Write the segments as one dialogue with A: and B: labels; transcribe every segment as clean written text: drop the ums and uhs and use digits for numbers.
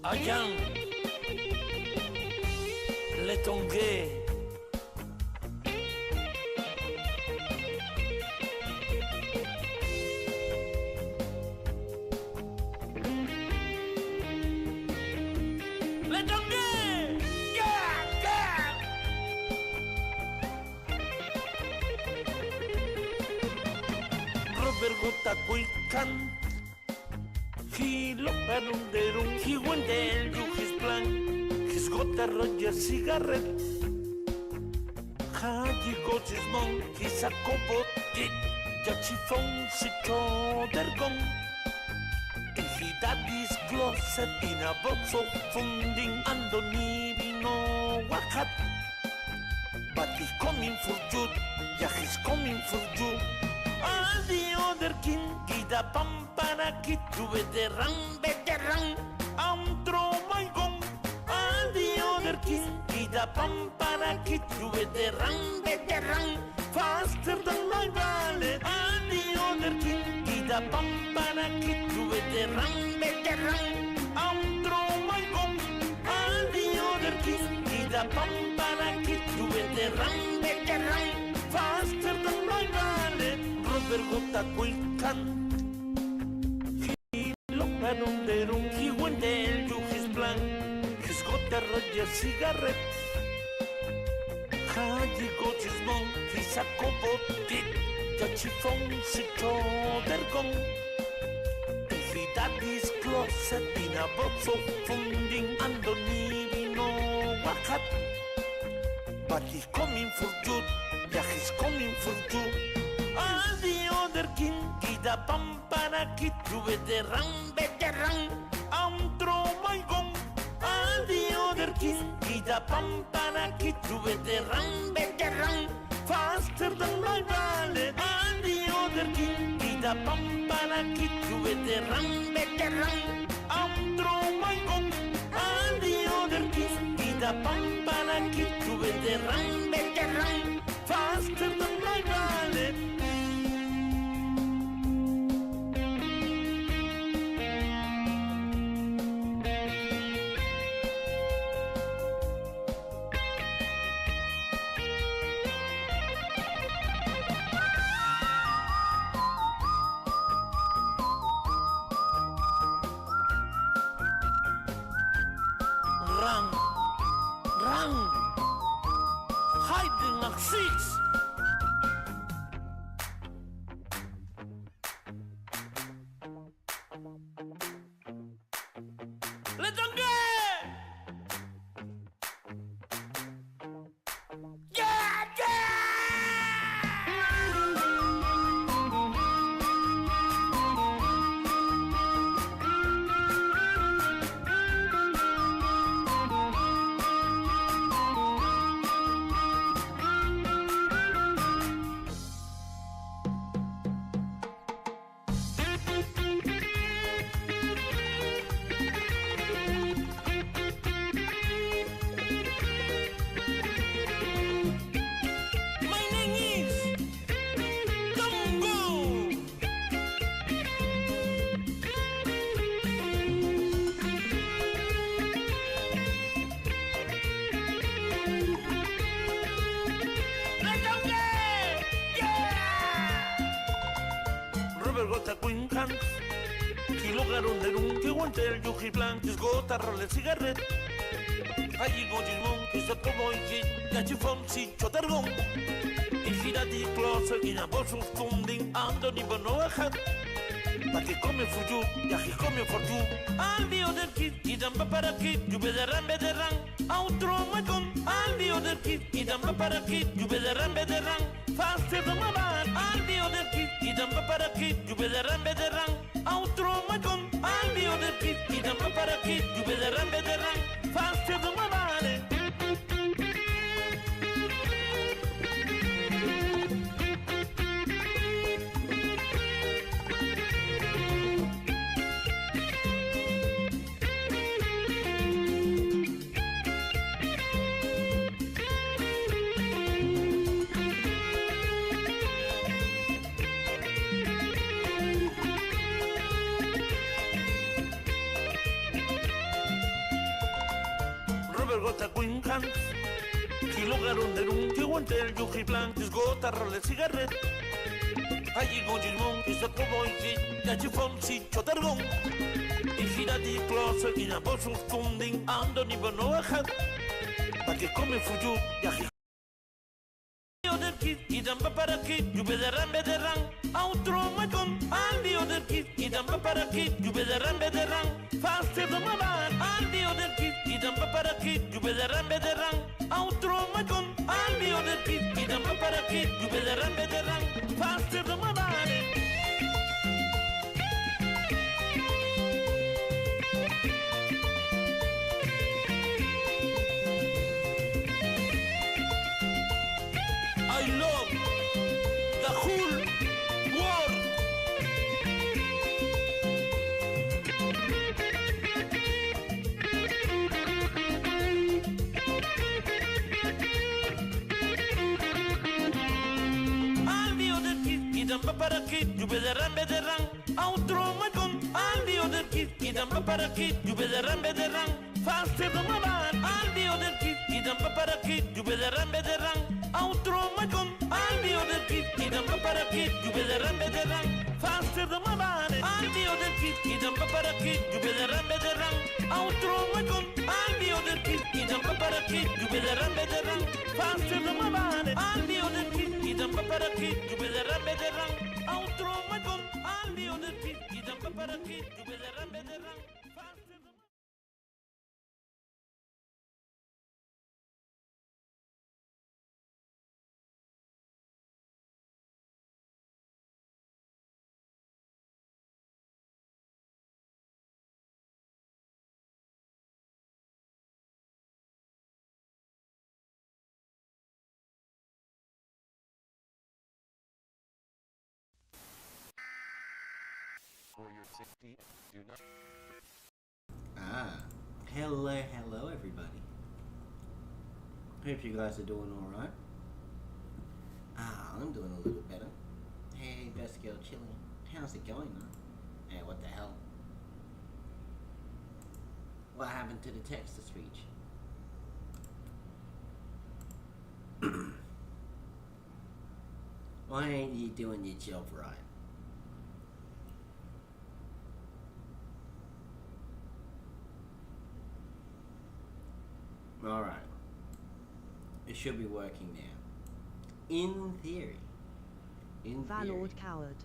A: Ayan, le tongué. Le tongué. Yeah, yeah. Robert Gota Cuican. He looked around the room, he went there, do his plan. He's got a Roger cigarette. He got his mom, he's a cobot, that she found such other gun. And he had his closet in a box of funding, and don't even know what had. But he's coming for you, yeah, he's coming for you. All the other king, get a pampana kid to veteran, throw my gun. All the other king, get a pampana kid to veteran, faster than my ballet. All the other king, get a pampana kid to veteran, throw my gun. All the other king, get a pampana kid to veteran, faster than my ballet. Robert Gota Cuican. He looked around the room, he went there, do his plan. He's got a Roger cigarette. He got his mom, he's a cobot, that she found such other gun. And he had his closet in a box of funding, and don't even know what had. But he's coming for you, yeah, he's coming for you. All the other king, get a pampana kid to veteran, throw my gun. All the other king, get a pampana kid to veteran, faster than my ballet. All the other king, get a pampana kid to veteran, throw my gun. All the other king, get a pampana kid to veteran, faster than my ballet. Run, hiding like six. Let's go! Yeah, yeah! He lograron de un que aguante el yuji blanco, his got a roller cigarette. Allí got his mom, he's a cowboy kid, that you found si chotargón. If he had the closet in a box of funding, I don't even know a hat. But he coming for you, yeah, he coming for you. All the other kids, idan va para aquí, you better run, outro my gun. All the other kids, idan va para aquí, you better run, faster than my man. All the other kids, idan va para aquí, you better run, outro my gun. All the other kids, idan va para aquí, you better run, faster than my man. gota quincan. Kilogaron de un tiguantel, yuki blanc, gota rolle cigarret. Allí Gujimon is a cowboy, Yachifon, si chotargon. If he had the closet in a box of funding, and don't even know a hat. But que come fuyu, Yahi. Other kid, idamba para kid, you better run, outro my gun, and the other kid, idamba para kid, you better run, faster than my man, and the other kid, idamba para kid, you better run, outro my gun, and the other kid, idamba para kid, you better run, faster than my man. I love the whole world. All the other kids, idamba para kid, you better run, outro my gun. All the other kids, idamba para kid, you better run, faster than my man. All the other kids, idamba para kid, you better run, outro my gun. All the other kids, idamba para kid, you better run, faster than my man. All the other kids, idamba para kid, you better run, outro my gun. All the other kids, idamba para kid, you better run, faster than my man. All the other kids, idamba para kid, you better run, outro my gun. All the other kids, idamba para kid, you better run, faster than my
B: For your safety, do not.
C: Hello everybody. Hope you guys are doing alright. I'm doing a little better. Hey, best girl chilling. How's it going, though? Hey, what the hell? What happened to the text-to-speech? Why ain't you doing your job right? Alright. It should be working now. In theory.
D: Valord coward.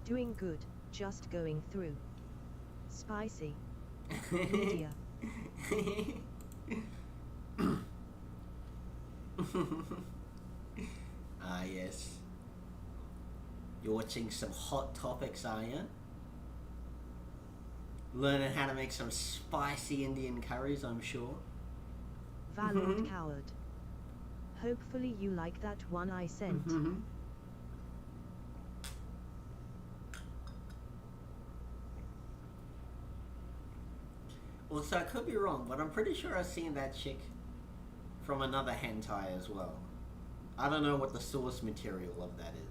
D: Doing good, just going through. Spicy. India.
C: Yes. You're watching some hot topics, are you? Learning how to make some spicy Indian curries, I'm sure.
D: Valord coward. Hopefully you like that one I sent.
C: Well, so I could be wrong, but I'm pretty sure I've seen that chick from another hentai as well. I don't know what the source material of that is.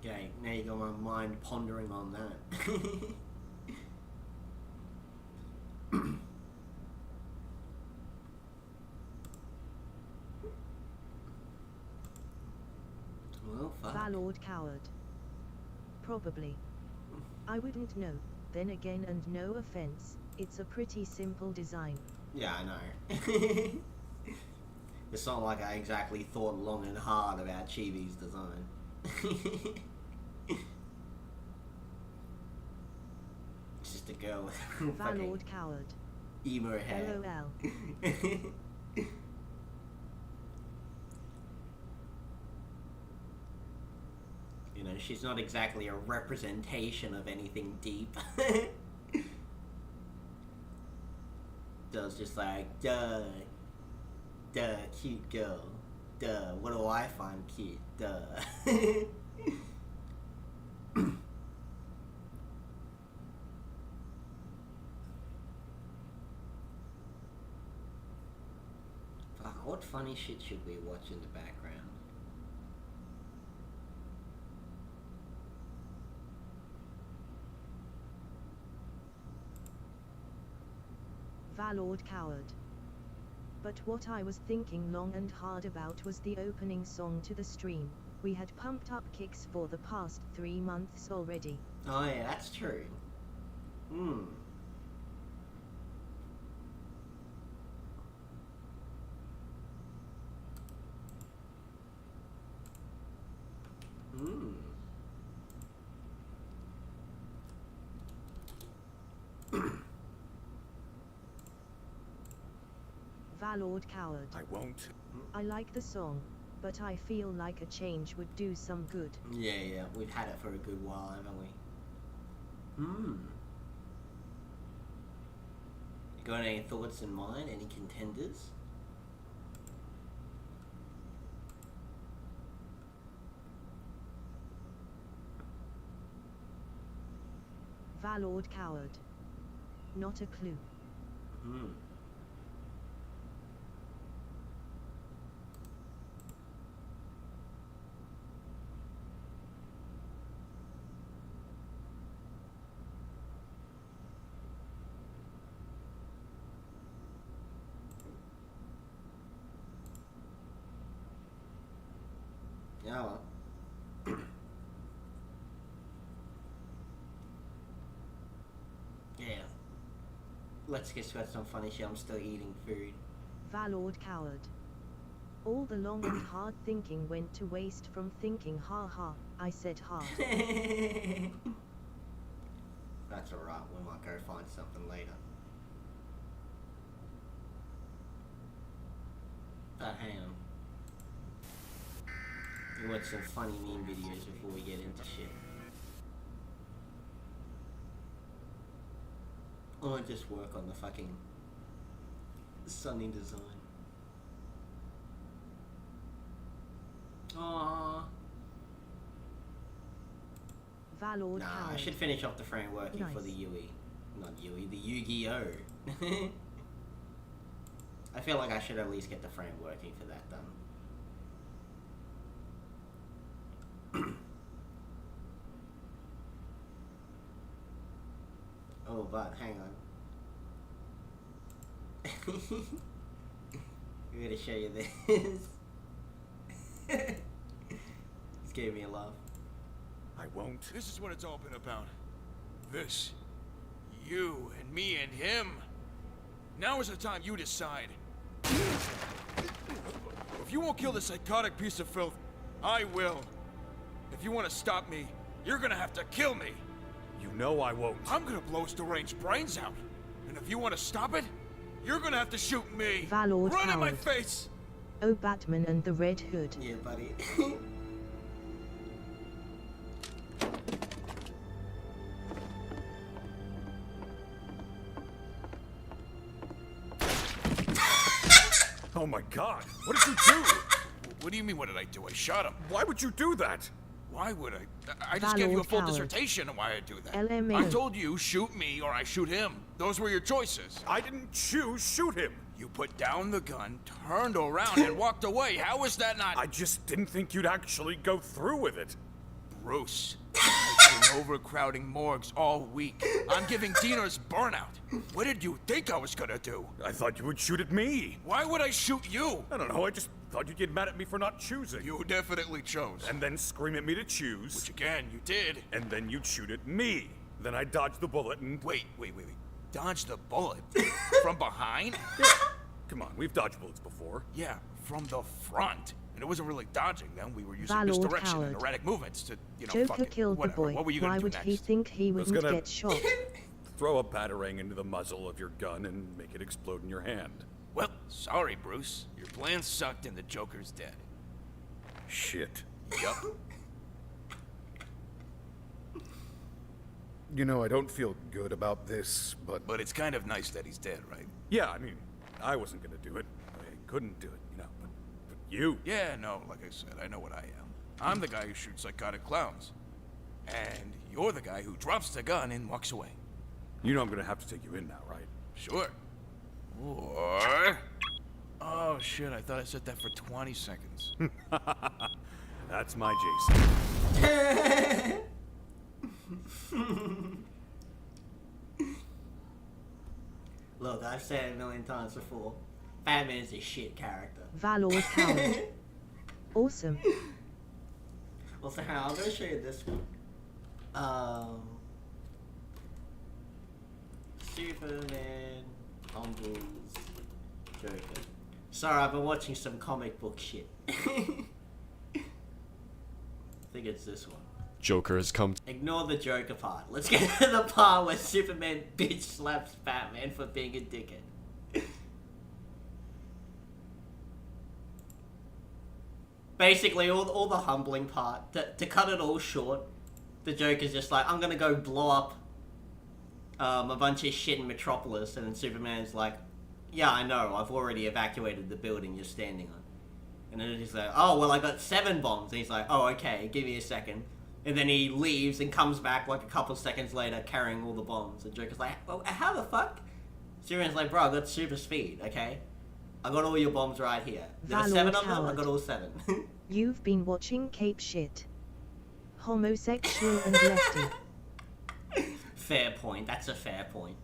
C: Okay, now you got my mind pondering on that. Well, fuck.
D: Valord coward. Probably. I wouldn't know. Then again, and no offense, it's a pretty simple design.
C: Yeah, I know. It's not like I exactly thought long and hard about Chibi's design. It's just a girl with
D: Valord coward.
C: emo hair.
D: LOL.
C: You know, she's not exactly a representation of anything deep. Does just like, duh, cute girl. Duh, what do I find cute? Duh. Fuck, what funny shit should we watch in the background?
D: Valord coward. But what I was thinking long and hard about was the opening song to the stream. We had pumped up kicks for the past 3 months already.
C: Oh yeah, that's true. Hmm. Hmm.
D: Valord coward.
B: I won't.
D: I like the song, but I feel like a change would do some good.
C: Yeah, we've had it for a good while, haven't we? Hmm. You got any thoughts in mind? Any contenders?
D: Valord coward. Not a clue.
C: Hmm. Yeah, well. Yeah. Let's get to some funny shit. I'm still eating food.
D: Valord coward. All the long and hard thinking went to waste from thinking ha ha, I said ha.
C: That's alright, we might go find something later. But hang on. We watch some funny meme videos before we get into shit. Or just work on the fucking sunny design. Aww.
D: Valord
C: Nah,
D: coward.
C: I should finish off the frame working for the
D: Nice.
C: Yui. Not Yui, the Yu-Gi-Oh! I feel like I should at least get the frame working for that done. Oh, but hang on. I'm gonna show you this. This gave me a laugh.
B: I won't.
E: This is what it's all been about. This. You and me and him. Now is the time you decide. If you won't kill this psychotic piece of filth, I will. If you want to stop me, you're gonna have to kill me.
B: You know I won't.
E: I'm gonna blow his deranged brains out. And if you want to stop it, you're gonna have to shoot me.
D: Valord
E: Run in my
D: coward.
E: face.
D: Oh Batman and the Red Hood.
C: Yeah, buddy.
B: Oh my god. What did you do?
E: What do you mean, what did I do? I shot him.
B: Why would you do that?
E: Why would I? I just gave you a
D: Valord
E: full
D: coward.
E: dissertation on why I do that.
D: LMA.
E: I told you, shoot me or I shoot him. Those were your choices.
B: I didn't choose shoot him.
E: You put down the gun, turned around, and walked away. How is that not...
B: I just didn't think you'd actually go through with it.
E: Bruce, I've been overcrowding morgues all week. I'm giving Dieners burnout. What did you think I was gonna do?
B: I thought you would shoot at me.
E: Why would I shoot you?
B: I don't know, I just thought you'd get mad at me for not choosing.
E: You definitely chose.
B: And then scream at me to choose.
E: Which again, you did.
B: And then you'd shoot at me. Then I dodged the bullet and...
E: Wait. Dodge the bullet? From behind?
B: Yeah. Come on, we've dodged bullets before.
E: Yeah, from the front. And it wasn't really dodging then. We were using
D: Valord
E: misdirection and
D: coward.
E: erratic movements to, you know,
D: Joker
E: fuck it.
D: killed the
E: Whatever.
D: boy.
E: What were you
D: Why
E: gonna do
D: would
E: next?
D: he think he
B: was
D: wouldn't
B: gonna-
D: get shot?
B: Throw a batarang into the muzzle of your gun and make it explode in your hand.
E: Well, sorry, Bruce. Your plan sucked and the Joker's dead.
B: Shit.
E: Yup.
B: You know, I don't feel good about this, but...
E: But it's kind of nice that he's dead, right?
B: Yeah, I mean, I wasn't gonna do it. I couldn't do it, you know, but you...
E: Yeah, no, like I said, I know what I am. I'm the guy who shoots psychotic clowns. And you're the guy who drops the gun and walks away.
B: You know I'm gonna have to take you in now, right?
E: Sure. Or... Oh, shit, I thought I set that for 20 seconds.
B: That's my Jason.
C: Look, I've said it a million times before. Batman's a shit character.
D: Valor Coward. Awesome.
C: Well, so how? I'm gonna show you this one. Superman humbles Joker. Sorry, I've been watching some comic book shit. I think it's this one.
F: Joker has come.
C: Ignore the Joker part. Let's get to the part where Superman bitch slaps Batman for being a dickhead. Basically, all the humbling part. To cut it all short, the Joker's just like, I'm gonna go blow up a bunch of shit in Metropolis, and then Superman's like, yeah, I know, I've already evacuated the building you're standing on. And then he's like, oh, well, I got 7 bombs. And he's like, oh, okay, give me a second. And then he leaves and comes back like a couple seconds later carrying all the bombs. And Joker's like, well, how the fuck? Superman's like, bro, I got super speed, okay? I got all your bombs right here. There's 7 of them, I got all 7.
D: You've been watching Cape Shit. Homosexual and lefty.
C: Fair point, that's a fair point.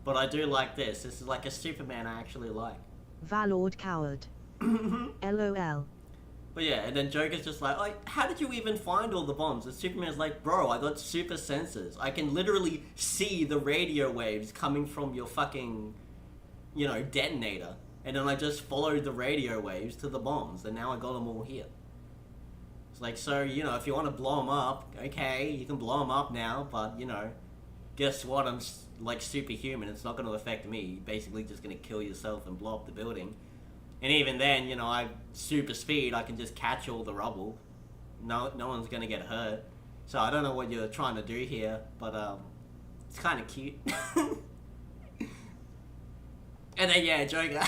C: But I do like this. This is like a Superman I actually like.
D: Valord Coward. LOL.
C: But yeah, and then Joker's just like, how did you even find all the bombs? And Superman's like, bro, I got super sensors. I can literally see the radio waves coming from your fucking, you know, detonator. And then I just followed the radio waves to the bombs, and now I got them all here. It's like, so, you know, if you want to blow them up, okay, you can blow them up now, but, you know, guess what? I'm, like, superhuman. It's not going to affect me. You're basically just going to kill yourself and blow up the building. And even then, you know, I super speed, I can just catch all the rubble. No one's gonna get hurt. So I don't know what you're trying to do here, but it's kind of cute. And then yeah, Joker.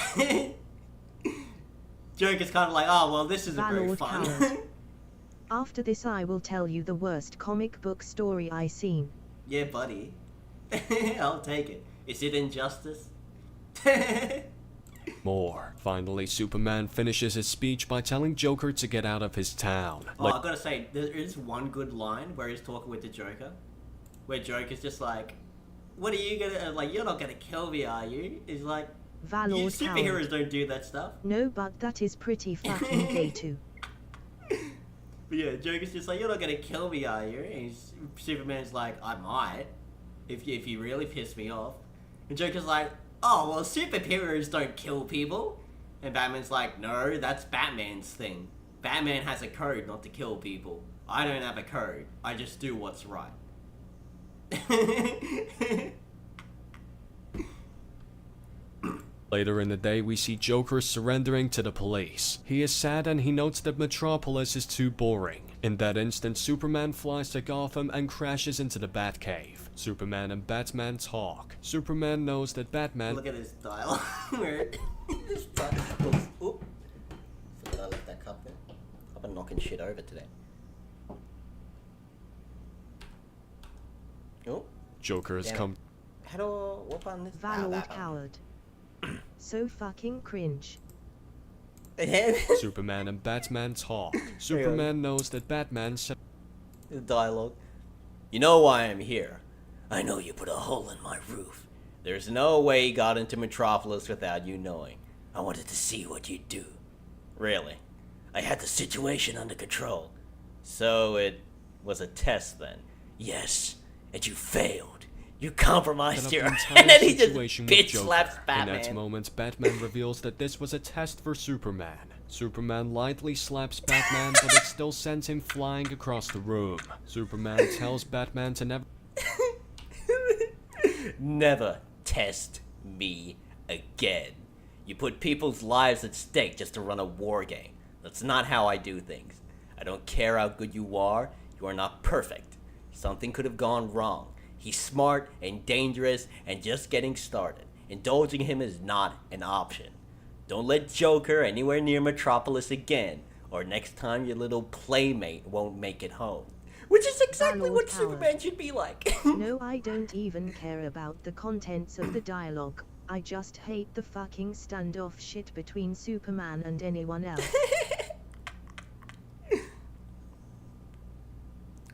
C: Joker's kind of like, oh well, this isn't very fun.
D: After this, I will tell you the worst comic book story I seen.
C: Yeah, buddy. I'll take it. Is it Injustice?
F: More. Finally, Superman finishes his speech by telling Joker to get out of his town.
C: Oh, I gotta say, there is one good line where he's talking with the Joker, where Joker's just like, what are you gonna, like, you're not gonna kill me, are you? He's like,
D: Valor
C: you superheroes
D: Coward.
C: don't do that stuff.
D: No, but that is pretty fucking gay too.
C: But yeah, Joker's just like, you're not gonna kill me, are you? And Superman's like, I might, if you really piss me off. And Joker's like, oh, well, superheroes don't kill people. And Batman's like, no, that's Batman's thing. Batman has a code not to kill people. I don't have a code. I just do what's right.
F: Later in the day, we see Joker surrendering to the police. He is sad and he notes that Metropolis is too boring. In that instant, Superman flies to Gotham and crashes into the Batcave. Superman and Batman talk. Superman knows that Batman...
C: Look at his dial. Where this dial... Oops. Forgot I left that cup there. I've been knocking shit over today. Oh.
F: Joker has come...
C: How do what button is
D: Valor Coward. So fucking cringe.
F: Superman and Batman talk. Superman knows that Batman said...
C: The dialogue. You know why I'm here. I know you put a hole in my roof. There's no way you got into Metropolis without you knowing. I wanted to see what you'd do. Really. I had the situation under control. So it was a test then. Yes. And you failed. You compromised your... And then he just bitch slaps Batman.
F: In that moment, Batman reveals that this was a test for Superman. Superman lightly slaps Batman, but it still sends him flying across the room. Superman tells Batman to never...
C: Never test me again. You put people's lives at stake just to run a war game. That's not how I do things. I don't care how good you are not perfect. Something could have gone wrong. He's smart and dangerous and just getting started. Indulging him is not an option. Don't let Joker anywhere near Metropolis again, or next time your little playmate won't make it home. Which is exactly what Superman should be like.
D: No, I don't even care about the contents of the dialogue. I just hate the fucking standoff shit between Superman and anyone else.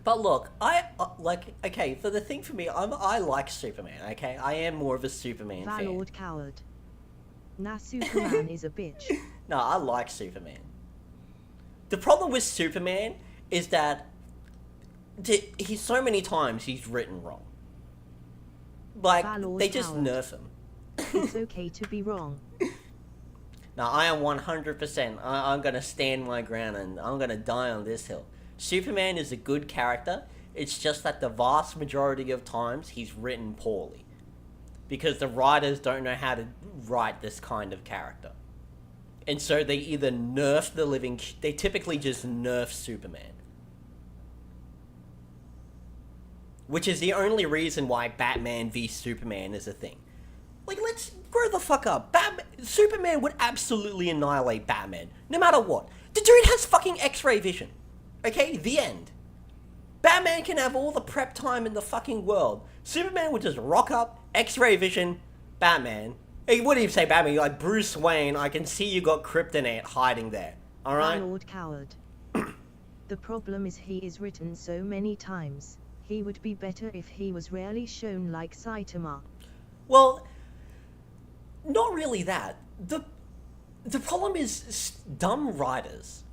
C: But look, I like. Okay, for the thing for me, I like Superman. Okay, I am more of a Superman fan.
D: Valord coward. Nah, Superman is a bitch.
C: No, I like Superman. The problem with Superman is that he's so many times he's written wrong. Like,
D: Valord
C: they just
D: coward.
C: nerf him.
D: It's okay to be wrong.
C: Now, I am 100%, I'm gonna stand my ground and I'm gonna die on this hill. Superman is a good character, it's just that the vast majority of times he's written poorly. Because the writers don't know how to write this kind of character. And so they either nerf the living... They typically just nerf Superman. Which is the only reason why Batman v Superman is a thing. Like, let's grow the fuck up. Superman would absolutely annihilate Batman, no matter what. The dude has fucking X-ray vision. Okay, the end. Batman can have all the prep time in the fucking world. Superman would just rock up, X-ray vision, Batman. He wouldn't even say Batman, like Bruce Wayne, I can see you got kryptonite hiding there. Alright?
D: Valord coward. The problem is he is written so many times. He would be better if he was rarely shown like Saitama.
C: Well, not really that. The problem is dumb writers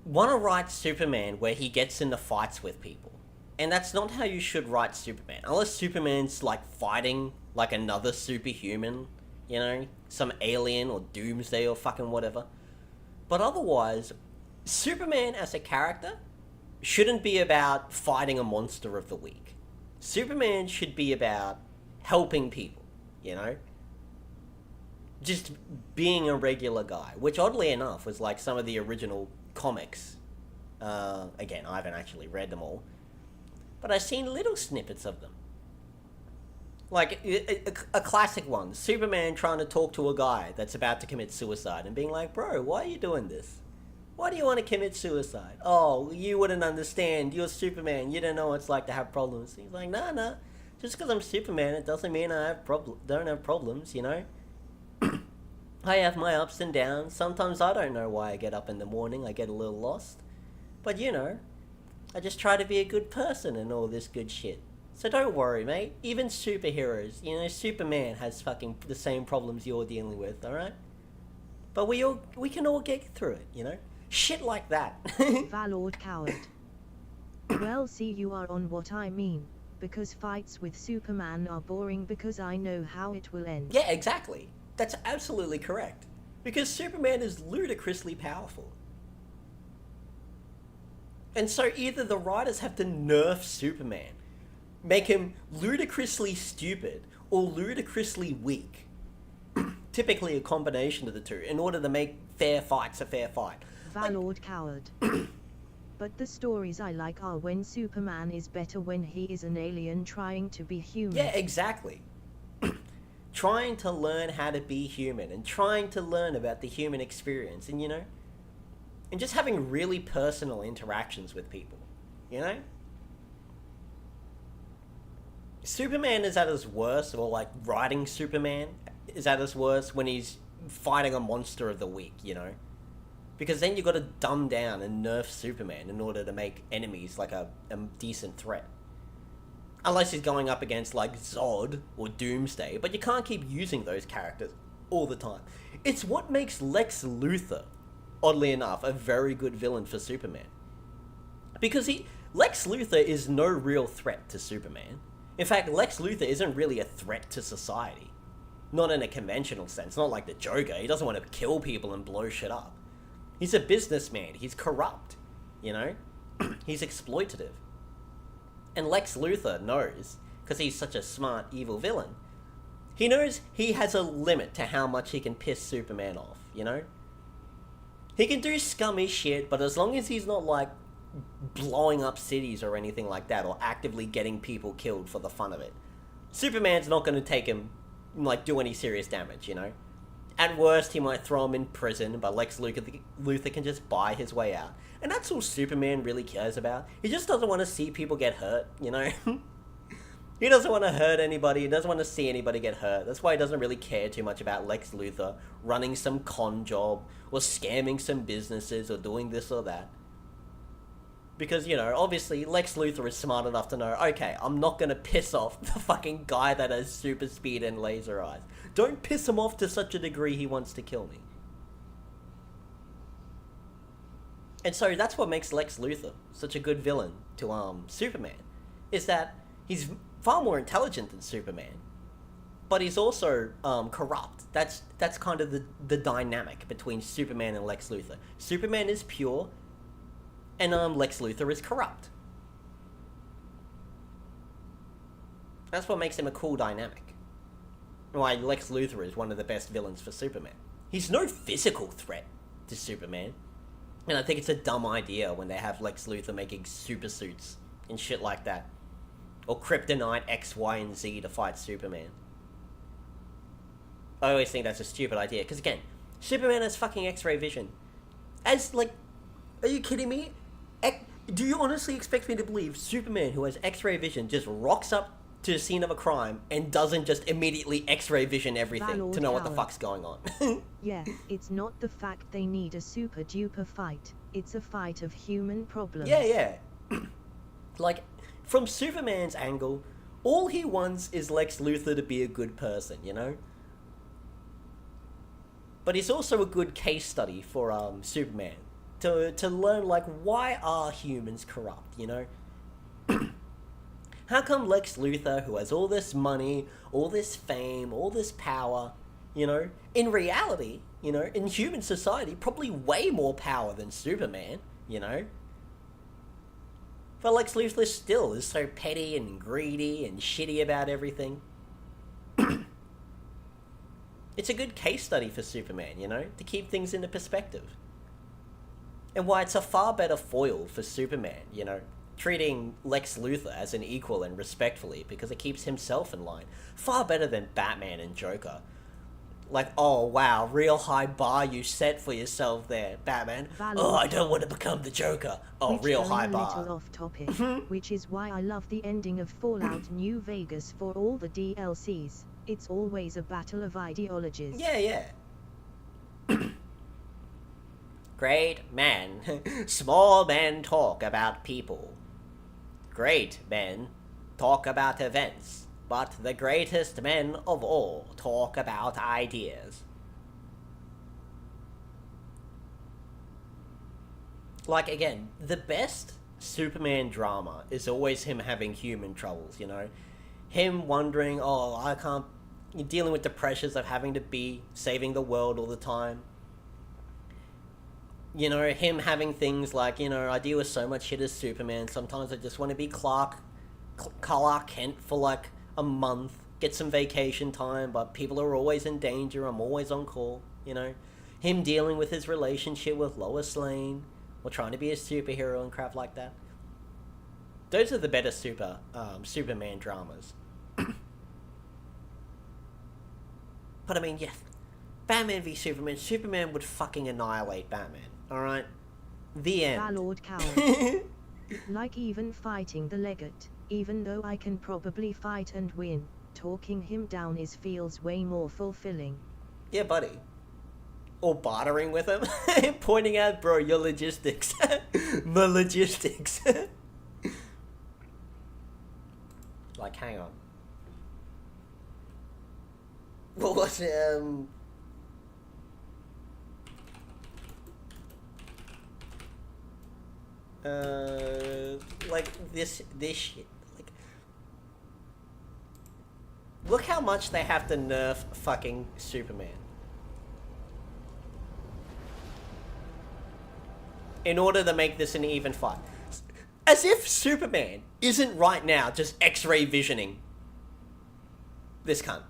C: want to write Superman where he gets into fights with people. And that's not how you should write Superman. Unless Superman's like fighting like another superhuman, you know, some alien or doomsday or fucking whatever. But otherwise, Superman as a character shouldn't be about fighting a monster of the week. Superman should be about helping people, you know? Just being a regular guy, which oddly enough was like some of the original comics. Again, I haven't actually read them all, but I've seen little snippets of them. Like, a classic one, Superman trying to talk to a guy that's about to commit suicide and being like, bro, why are you doing this? Why do you want to commit suicide? Oh, you wouldn't understand, you're Superman, you don't know what it's like to have problems. He's like, nah, just because I'm Superman, it doesn't mean I don't have problems, you know? I have my ups and downs. Sometimes I don't know why I get up in the morning. I get a little lost. But, you know, I just try to be a good person and all this good shit. So don't worry, mate. Even superheroes, you know, Superman has fucking the same problems you're dealing with, alright? But we can all get through it, you know? Shit like that.
D: Valord coward. Well, see, you are on what I mean. Because fights with Superman are boring because I know how it will end.
C: Yeah, exactly. That's absolutely correct. Because Superman is ludicrously powerful. And so either the writers have to nerf Superman, make him ludicrously stupid, or ludicrously weak. Typically a combination of the two, in order to make fair fights a fair fight.
D: Valord coward. But the stories I like are when Superman is better when he is an alien trying to be human.
C: Yeah, exactly. Trying to learn how to be human and trying to learn about the human experience and, you know, and just having really personal interactions with people, you know? Superman is at his worst, or like writing Superman is at his worst when he's fighting a monster of the week, you know? Because then you've got to dumb down and nerf Superman in order to make enemies like a decent threat. Unless he's going up against like Zod or Doomsday, but you can't keep using those characters all the time. It's what makes Lex Luthor, oddly enough, a very good villain for Superman. Because Lex Luthor is no real threat to Superman. In fact, Lex Luthor isn't really a threat to society. Not in a conventional sense, not like the Joker. He doesn't want to kill people and blow shit up. He's a businessman, he's corrupt, you know? He's exploitative. And Lex Luthor knows, because he's such a smart, evil villain, he knows he has a limit to how much he can piss Superman off, you know? He can do scummy shit, but as long as he's not, like, blowing up cities or anything like that, or actively getting people killed for the fun of it, Superman's not going to take him, like, do any serious damage, you know? At worst, he might throw him in prison, but Lex Luthor can just buy his way out. And that's all Superman really cares about. He just doesn't want to see people get hurt, you know? He doesn't want to hurt anybody, he doesn't want to see anybody get hurt. That's why he doesn't really care too much about Lex Luthor running some con job, or scamming some businesses, or doing this or that. Because, you know, obviously Lex Luthor is smart enough to know, okay, I'm not gonna piss off the fucking guy that has super speed and laser eyes. Don't piss him off to such a degree he wants to kill me. And so that's what makes Lex Luthor such a good villain to Superman, is that he's far more intelligent than Superman, but he's also corrupt. That's kind of the dynamic between Superman and Lex Luthor. Superman is pure, and Lex Luthor is corrupt. That's what makes him a cool dynamic. Why Lex Luthor is one of the best villains for Superman. He's no physical threat to Superman. And I think it's a dumb idea when they have Lex Luthor making super suits and shit like that. Or kryptonite X, Y, and Z to fight Superman. I always think that's a stupid idea. Because again, Superman has fucking X-ray vision. As, like, are you kidding me? Do you honestly expect me to believe Superman, who has X-ray vision, just rocks up to the scene of a crime and doesn't just immediately X-ray vision everything to know what the fuck's going on?
D: Yeah, it's not the fact they need a super duper fight. It's a fight of human problems.
C: Yeah. Like, from Superman's angle, all he wants is Lex Luthor to be a good person, you know? But he's also a good case study for Superman. To learn, like, why are humans corrupt, you know? How come Lex Luthor, who has all this money, all this fame, all this power, you know, in reality, you know, in human society, probably way more power than Superman, you know? But Lex Luthor still is so petty and greedy and shitty about everything. It's a good case study for Superman, you know, to keep things into perspective. And why it's a far better foil for Superman, you know, treating Lex Luthor as an equal and respectfully, because it keeps himself in line. Far better than Batman and Joker. Like, oh wow, real high bar you set for yourself there, Batman. Oh, I don't want to become the Joker. Oh, real high bar.
D: A little off topic, which is why I love the ending of Fallout New Vegas for all the DLCs. It's always a battle of ideologies.
C: Yeah. Great men, small men talk about people. Great men talk about events, but the greatest men of all talk about ideas. Like, again, the best Superman drama is always him having human troubles, you know? Him wondering, oh, I can't... You're dealing with the pressures of having to be saving the world all the time. You know, him having things like, you know, I deal with so much shit as Superman. Sometimes I just want to be Clark Kent for like a month, get some vacation time, but people are always in danger. I'm always on call, you know. Him dealing with his relationship with Lois Lane, or trying to be a superhero and crap like that. Those are the better Superman dramas. But I mean, yeah, Batman v Superman. Superman would fucking annihilate Batman. Alright? The end.
D: Valord coward. Like even fighting the Legate, even though I can probably fight and win, talking him down feels way more fulfilling.
C: Yeah, buddy. Or bartering with him. Pointing out, bro, your logistics. My logistics. Like, hang on. What was it, like this shit. Like, look how much they have to nerf fucking Superman in order to make this an even fight. As if Superman isn't right now just X-ray visioning this cunt.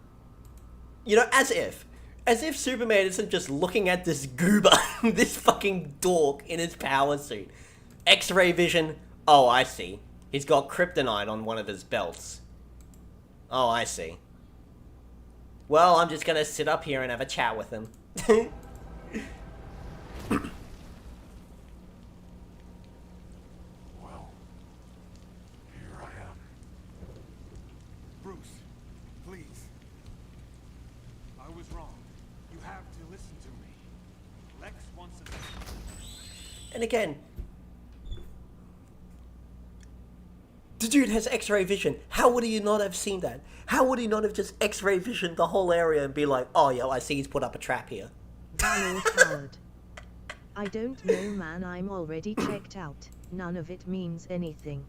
C: You know, as if Superman isn't just looking at this goober, this fucking dork in his power suit. X-ray vision. Oh, I see. He's got kryptonite on one of his belts. Oh, I see. Well, I'm just gonna sit up here and have a chat with him.
E: Well, here I am. Bruce, please. I was wrong. You have to listen to me. Lex wants to...
C: And again, the dude has X-ray vision. How would he not have seen that? How would he not have just X-ray visioned the whole area and be like, oh, yo, I see he's put up a trap here.
D: Valor coward. I don't know, man, I'm already checked out. None of it means anything.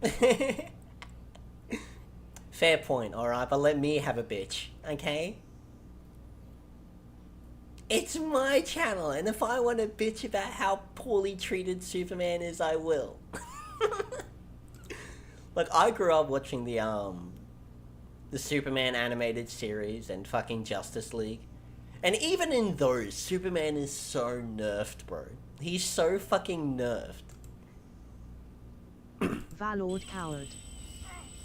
C: Fair point, alright, but let me have a bitch, okay? It's my channel, and if I want to bitch about how poorly treated Superman is, I will. Like, I grew up watching the Superman animated series and fucking Justice League. And even in those, Superman is so nerfed, bro. He's so fucking nerfed.
D: Valor coward.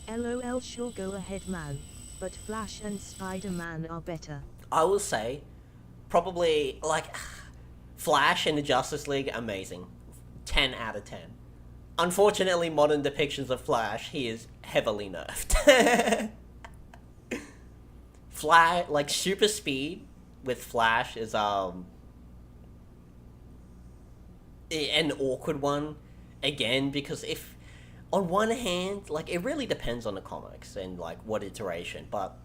D: LOL, sure, go ahead, man. But Flash and Spider-Man are better.
C: I will say, probably, like, Flash in the Justice League, amazing. 10 out of 10. Unfortunately, modern depictions of Flash, he is heavily nerfed. Flash, like, super speed with Flash is, an awkward one, again, because if, on one hand, like, it really depends on the comics and, like, what iteration, but,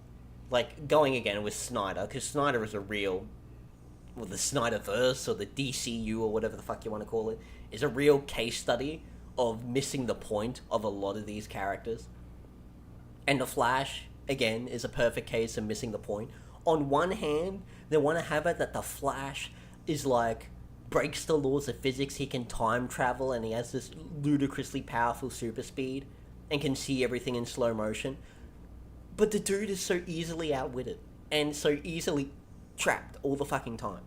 C: like, going again with Snyder, because Snyder is a real, well, the Snyderverse, or the DCU, or whatever the fuck you want to call it, is a real case study of missing the point of a lot of these characters. And the Flash, again, is a perfect case of missing the point. On one hand, they want to have it that the Flash is like, breaks the laws of physics, he can time travel, and he has this ludicrously powerful super speed, and can see everything in slow motion. But the dude is so easily outwitted, and so easily trapped all the fucking time.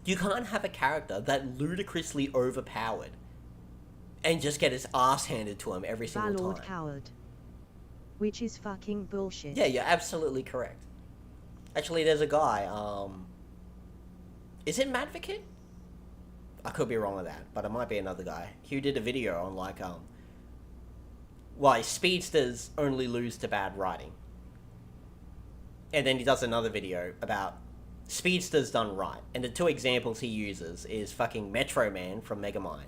C: You can't have a character that ludicrously overpowered and just get his ass handed to him every single
D: Valor
C: time.
D: coward. Which is fucking bullshit.
C: Yeah, you're absolutely correct. Actually, there's a guy, is it Madvocate? I could be wrong with that, but it might be another guy. Who did a video on, like, why speedsters only lose to bad writing. And then he does another video about speedsters done right. And the two examples he uses is fucking Metro Man from Megamind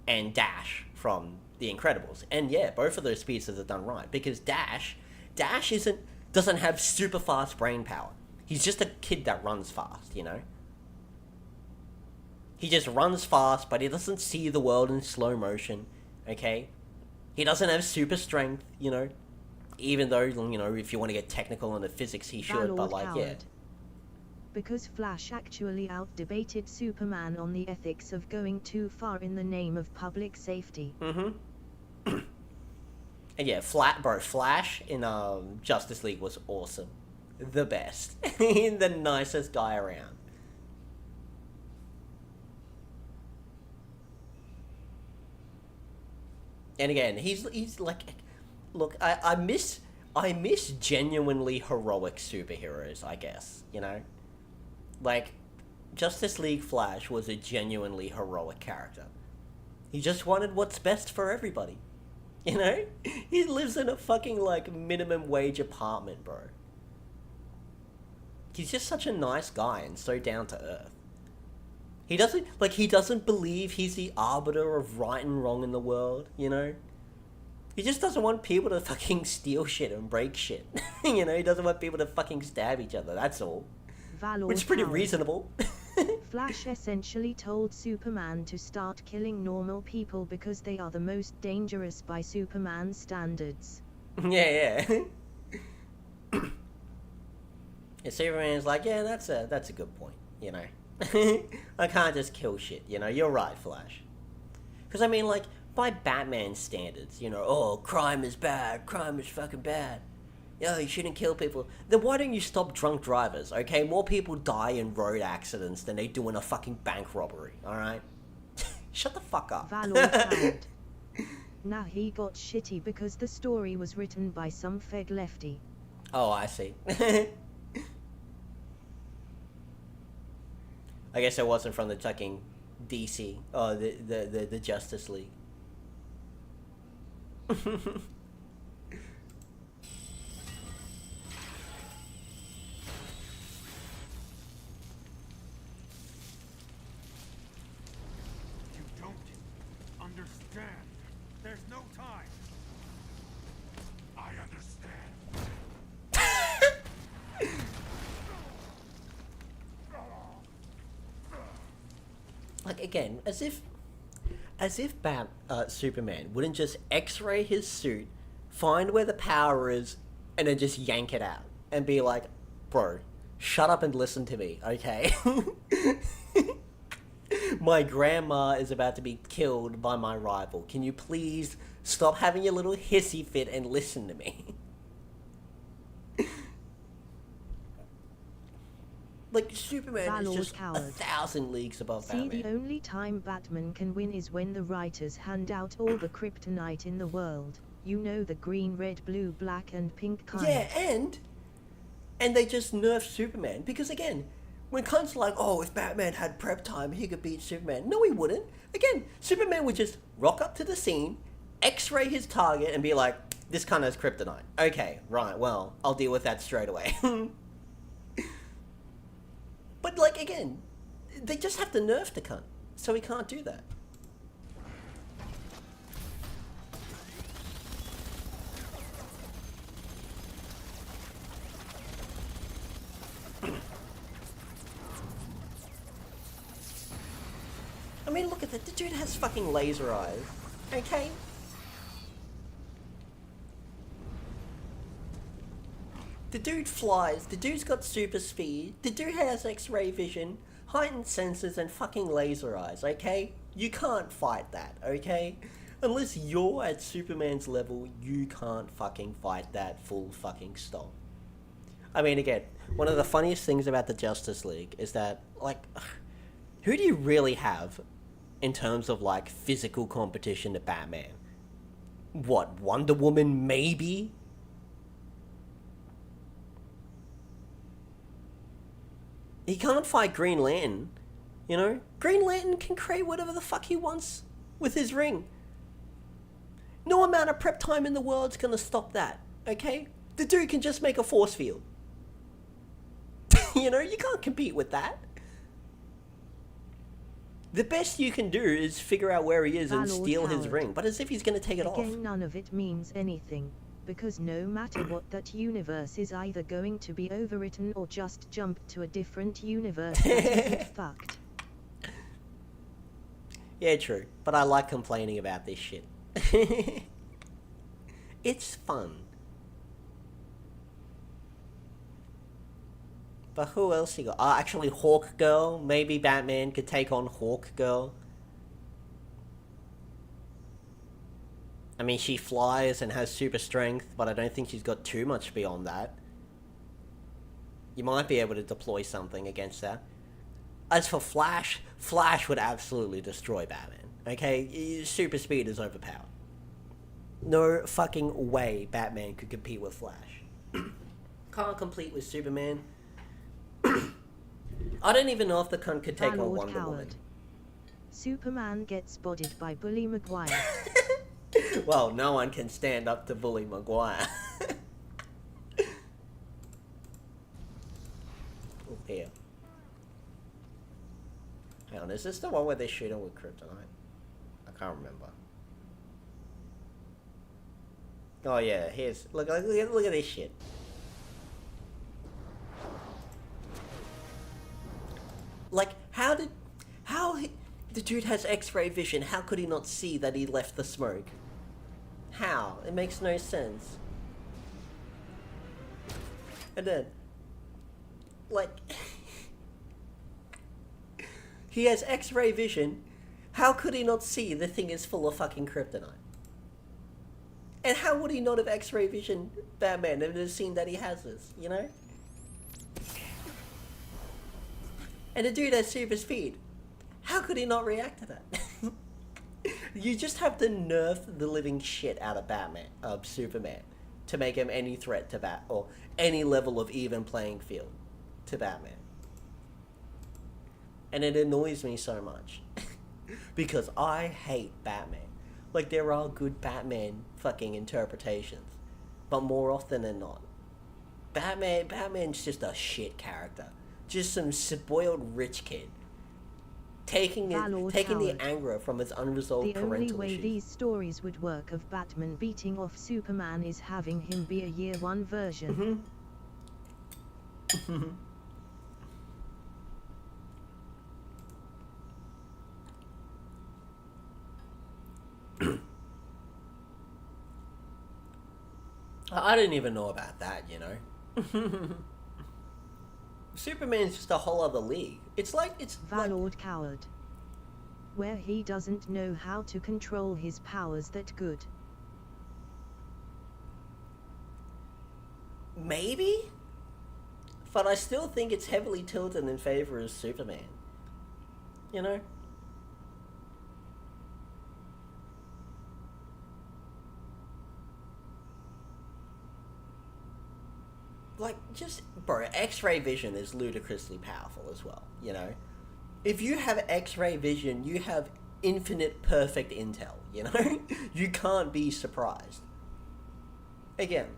C: and Dash from The Incredibles. And yeah, both of those speedsters are done right, because Dash doesn't have super fast brain power. He's just a kid that runs fast, you know? He just runs fast, but he doesn't see the world in slow motion, okay? He doesn't have super strength, you know? Even though, you know, if you want to get technical on the physics, he should,
D: Valor
C: but like, yeah.
D: coward. Because Flash actually out-debated Superman on the ethics of going too far in the name of public safety.
C: Mm-hmm. And yeah, Flash in Justice League was awesome. The best. The nicest guy around. And again, he's like, look, I miss genuinely heroic superheroes, I guess, you know? Like, Justice League Flash was a genuinely heroic character. He just wanted what's best for everybody. You know? He lives in a fucking, like, minimum wage apartment, bro. He's just such a nice guy and so down to earth. He doesn't believe he's the arbiter of right and wrong in the world, you know? He just doesn't want people to fucking steal shit and break shit. You know, he doesn't want people to fucking stab each other, that's all.
D: Valor
C: Which is pretty
D: coward.
C: reasonable.
D: Flash essentially told Superman to start killing normal people because they are the most dangerous by Superman's standards.
C: Yeah. And Superman's like, yeah, that's a good point, you know? I can't just kill shit, you know? You're right, Flash. Because, I mean, like, by Batman's standards, you know, oh, crime is bad, crime is fucking bad. Yo, you shouldn't kill people. Then why don't you stop drunk drivers, okay? More people die in road accidents than they do in a fucking bank robbery, alright? Shut the fuck up.
D: Valor coward. Nah, he got shitty because the story was written by some feg lefty.
C: Oh, I see. I guess it wasn't from the fucking DC. Oh, the Justice League.
E: You don't understand. There's no time.
C: Like, again, as if Superman wouldn't just X-ray his suit, find where the power is, and then just yank it out and be like, bro, shut up and listen to me, okay? My grandma is about to be killed by my rival. Can you please stop having your little hissy fit and listen to me? Like, Superman is just
D: coward.
C: 1,000 leagues above
D: See,
C: Batman.
D: the only time Batman can win is when the writers hand out all the kryptonite in the world. You know, the green, red, blue, black, and pink kind.
C: Yeah, and they just nerf Superman. Because, again, when cunts like, oh, if Batman had prep time, he could beat Superman. No, he wouldn't. Again, Superman would just rock up to the scene, X-ray his target, and be like, this cunt has kryptonite. Okay, right, well, I'll deal with that straight away. But, like, again, they just have to nerf the cunt, so he can't do that. I mean, look at that. The dude has fucking laser eyes. Okay? The dude flies. The dude's got super speed. The dude has X-ray vision, heightened senses, and fucking laser eyes, okay? You can't fight that, okay? Unless you're at Superman's level, you can't fucking fight that full fucking stop. I mean, again, one of the funniest things about the Justice League is that, like, who do you really have in terms of, like, physical competition to Batman? What, Wonder Woman, maybe? He can't fight Green Lantern, you know? Green Lantern can create whatever the fuck he wants with his ring. No amount of prep time in the world's gonna stop that, okay? The dude can just make a force field. You know, you can't compete with that. The best you can do is figure out where he is and steal his ring, but as if he's gonna take it off.
D: Again, none of it means anything, because no matter what, that universe is either going to be overwritten or just jumped to a different universe that isn't fucked.
C: Yeah, true, but I like complaining about this shit. It's fun. But who else you got? Actually, Hawk Girl. Maybe Batman could take on Hawk Girl. I mean, she flies and has super strength, but I don't think she's got too much beyond that. You might be able to deploy something against that. As for Flash, Flash would absolutely destroy Batman. Okay? Super speed is overpowered. No fucking way Batman could compete with Flash. Can't compete with Superman. I don't even know if the cunt could take on Wonder Woman.
D: Superman gets spotted by Bully Maguire.
C: Well, no one can stand up to Bully Maguire. Oh, here. Hang on, is this the one where they shoot him with kryptonite? I can't remember. Oh yeah, here's... Look at this shit. Like, the dude has X-ray vision, how could he not see that he left the smoke? How? It makes no sense. And then, like, he has X-ray vision, how could he not see the thing is full of fucking kryptonite? And how would he not have X-ray vision Batman and have seen that he has this, you know? And the dude has super speed. How could he not react to that? You just have to nerf the living shit out of Superman to make him any threat to or any level of even playing field to Batman. And it annoys me so much. Because I hate Batman. Like, there are good Batman fucking interpretations. But more often than not, Batman's just a shit character. Just some spoiled rich kid. Taking the anger from his unresolved parental issues.
D: The only way these stories would work of Batman beating off Superman is having him be a year one version.
C: I didn't even know about that, you know. Superman's just a whole other league. It's like
D: Valord coward. Where he doesn't know how to control his powers that good.
C: Maybe? But I still think it's heavily tilted in favor of Superman. You know? Like, just, bro, X-ray vision is ludicrously powerful as well, you know? If you have X-ray vision, you have infinite perfect intel, you know? You can't be surprised. Again,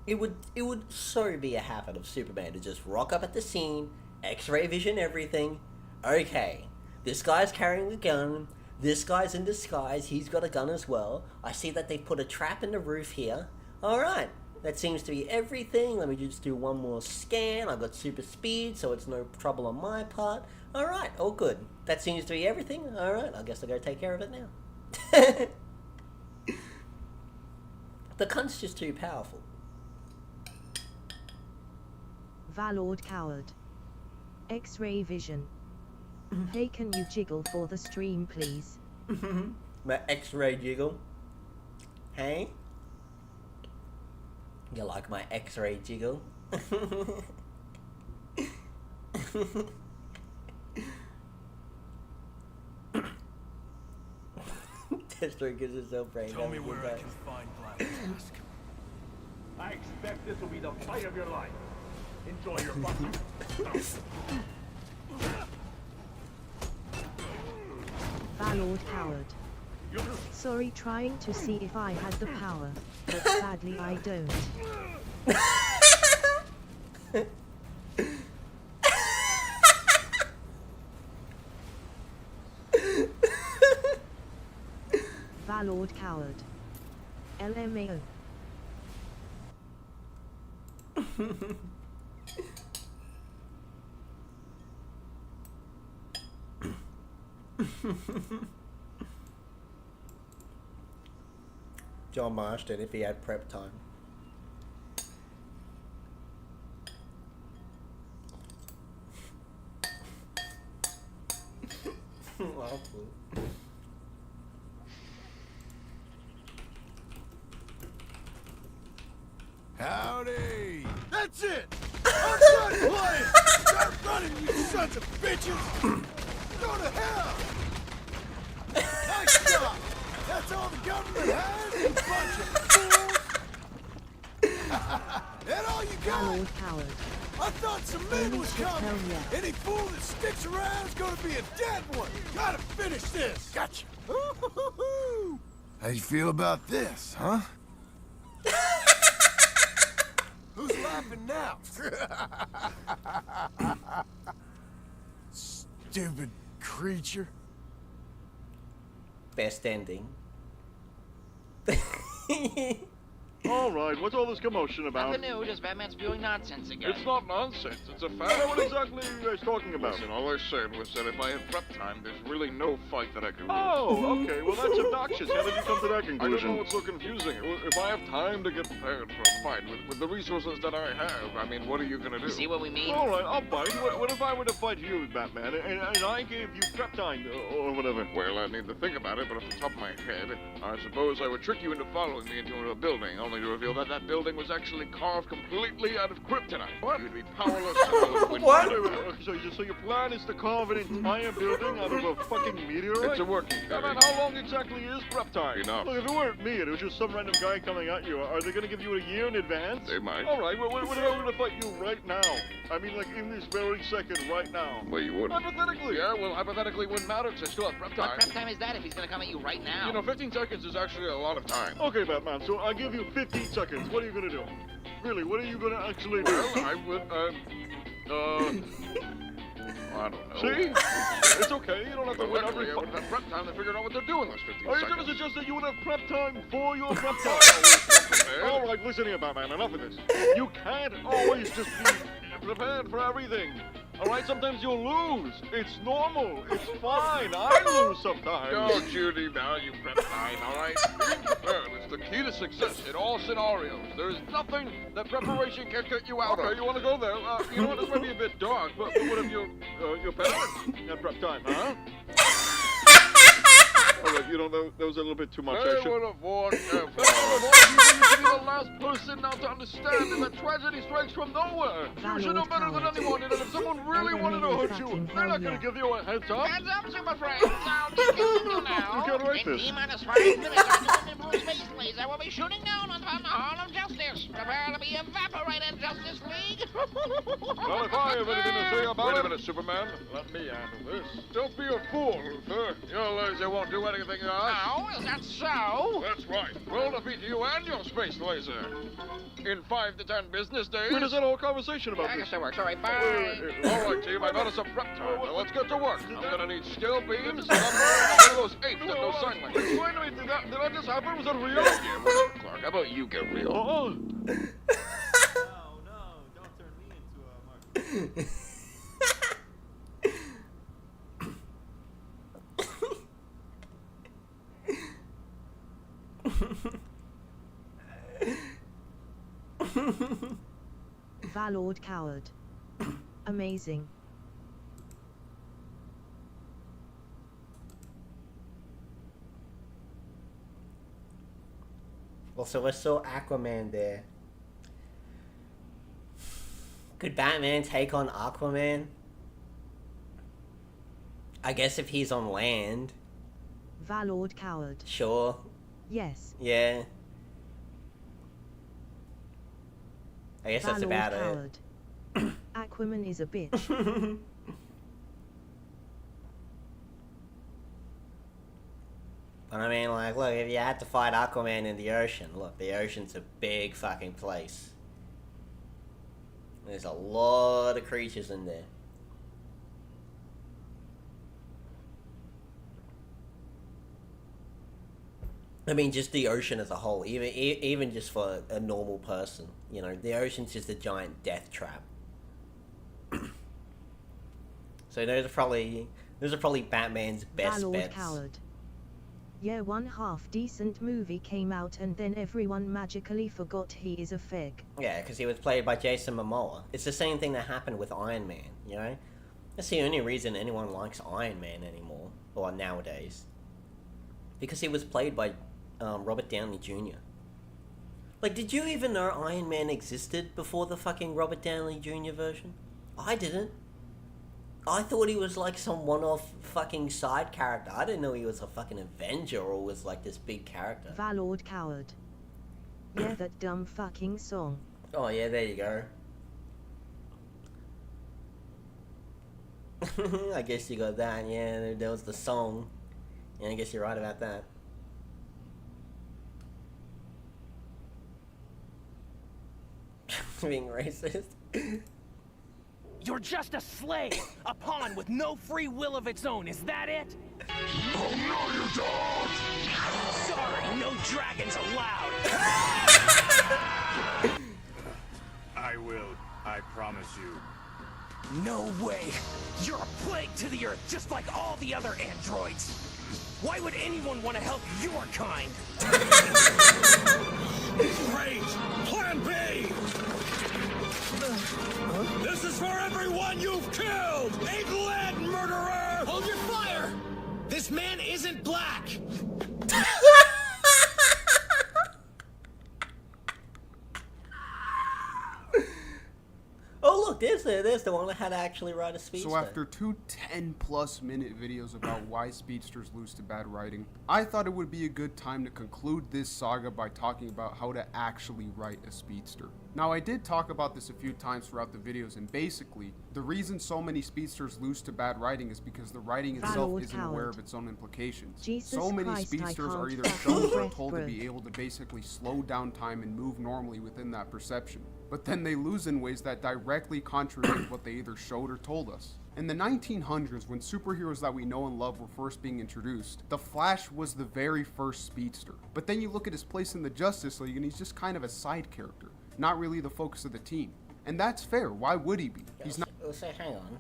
C: it would so be a habit of Superman to just rock up at the scene, X-ray vision everything. Okay, this guy's carrying a gun, this guy's in disguise, he's got a gun as well. I see that they put a trap in the roof here. Alright, that seems to be everything. Let me just do one more scan. I've got super speed, so it's no trouble on my part. Alright, all good. That seems to be everything. Alright, I guess I'll go take care of it now. The cunt's just too powerful.
D: Valord coward. X-ray vision. Hey, can you jiggle for the stream, please?
C: My X-ray jiggle. Hey? You like my X-ray jiggle? Tester gives himself brain.
E: Tell me where I can find Black Mask.
G: I expect this will be the fight of your life. Enjoy your fun.
D: Valord coward. Sorry, trying to see if I had the power, but sadly I don't. Valord coward. LMAO.
C: John Marston if he had prep time.
E: Howdy! That's it! I'm done playing! Start running, you sons of bitches! Go to hell! Nice job! That's all the government has, you bunch of fools! That all you got?
D: Valord coward.
E: I thought some men was coming!
D: Hell yeah.
E: Any fool that sticks around is gonna be a dead one! Gotta finish this! Gotcha! How you feel about this, huh? Who's laughing now? Stupid creature.
C: Best ending.
G: All right, what's all this commotion about?
H: Nothing new, just Batman spewing nonsense again.
G: It's not nonsense, it's a fact. What exactly are you guys talking about? Listen, all I said was that if I had prep time, there's really no fight that I could lose. Oh, okay, well that's obnoxious. How did you come to that conclusion? I don't know what's so confusing. If I have time to get prepared for a fight, with the resources that I have, I mean, what are you gonna do?
H: See what we mean?
G: All right, I'll fight. What if I were to fight you, Batman, and I gave you prep time, or whatever? Well, I need to think about it, but off the top of my head, I suppose I would trick you into following me into a building, only to reveal that that building was actually carved completely out of kryptonite. What? You'd be powerless.
C: What?
G: So your plan is to carve an entire building out of a fucking meteorite?
B: It's a working theory.
G: Man, how long exactly is prep time?
B: Enough.
G: Look, if it weren't me and it was just some random guy coming at you, are they going to give you a year in advance?
B: They might.
G: All right, well, what if I were to fight you right now? I mean, like, in this very second, right now.
B: Well, you wouldn't.
G: Hypothetically.
B: Yeah, well, hypothetically wouldn't matter because I still have prep time.
H: What prep time is that if he's gonna come at you right now?
B: You know, 15 seconds is actually a lot of time.
G: Okay, Batman, so I give you 15 seconds. What are you going to do? Really, what are you going to actually do?
B: Well, I would, I don't know.
G: See? It's okay, you don't have to
B: But
G: win
B: luckily,
G: every
B: I would have prep time to figure out what they're doing those 15
G: Are you
B: seconds.
G: going to suggest that you would have prep time for your prep time? All right, listen here, Batman, enough of this. You can't always just be prepared for everything. Alright, sometimes you'll lose. It's normal. It's fine. I lose sometimes. Oh, Judy, now you prep time, alright? Being prepared is the key to success in all scenarios. There's nothing that preparation can get you out of. Okay, you want to go there? You know what, this might be a bit dark, but what if your parents at prep time, huh? Oh, look, you don't know, that was a little bit too much. I would have warned you. You should be the last person now to understand that tragedy strikes from nowhere. You should know better than anyone, and if someone really wanted to hurt you, they're not going to give you a heads up.
H: Heads up, super friends. I'll just give you now.
G: You can't write
H: In
G: this.
H: T-minus 5 minutes, our new and Bruce Space Laser will be shooting down on the Hall of Justice. Prepare to be evaporated, Justice League.
G: Well, if I have anything to say about it... Wait a minute, Superman. Let me handle this. Don't be a fool, Luther. Your laser won't do anything to us.
H: Oh, is that so?
G: That's right. We'll defeat you and your space laser. In 5 to 10 business days.
E: Where does that whole conversation about
H: I
E: this?
H: guess that works. All right, bye.
G: All right, team. I've had us some prep time. Now let's get to work. I'm gonna need steel beams, lumber, and one of those apes that know sign language.
E: Explain to me, did that just happen? Was that real?
G: Yeah, well, Clark, how about you get real?
E: Oh.
I: No, don't turn me into a market.
D: Valord coward. Amazing.
C: Well, so we saw Aquaman there. Could Batman take on Aquaman? I guess if he's on land.
D: Valord coward.
C: Sure.
D: Yes.
C: Yeah. I guess that's
D: Valord
C: about
D: coward. Aquaman is a bitch.
C: it. But I mean, like, look, if you had to fight Aquaman in the ocean, look, the ocean's a big fucking place. There's a lot of creatures in there. I mean, just the ocean as a whole, even just for a normal person, you know, the ocean's just a giant death trap. So those are probably Batman's best
D: Valord
C: bets.
D: coward. Yeah, one half decent movie came out and then everyone magically forgot he is a fig.
C: Yeah, because he was played by Jason Momoa. It's the same thing that happened with Iron Man, you know? That's the only reason anyone likes Iron Man anymore, or nowadays. Because he was played by Robert Downey Jr. Like, did you even know Iron Man existed before the fucking Robert Downey Jr. version? I didn't. I thought he was like some one-off fucking side character. I didn't know he was a fucking Avenger or was like this big character.
D: Valord coward. Yeah, that dumb fucking song.
C: Oh yeah, there you go. I guess you got that. Yeah, there was the song. Yeah, I guess you're right about that. Being racist.
J: You're just a slave, a pawn with no free will of its own, is that it?
G: Oh, no, you don't!
J: Sorry, no dragons allowed!
E: I will. I promise you.
J: No way! You're a plague to the Earth, just like all the other androids! Why would anyone want to help your kind?
A: Great! Plan B! This is for everyone you've killed! England, murderer!
J: Hold your fire! This man isn't black!
C: Oh look, there's the one that had to actually write a speedster.
K: So after two 10+ minute videos about why speedsters lose to bad writing, I thought it would be a good time to conclude this saga by talking about how to actually write a speedster. Now I did talk about this a few times throughout the videos, and basically, the reason so many speedsters lose to bad writing is because the writing itself isn't aware of its own implications. So many speedsters are either shown or told to be able to basically slow down time and move normally within that perception. But then they lose in ways that directly contradict what they either showed or told us. In the 1900s, when superheroes that we know and love were first being introduced, the Flash was the very first speedster. But then you look at his place in the Justice League and he's just kind of a side character, not really the focus of the team. And that's fair, why would he be? He's not...
C: so hang on.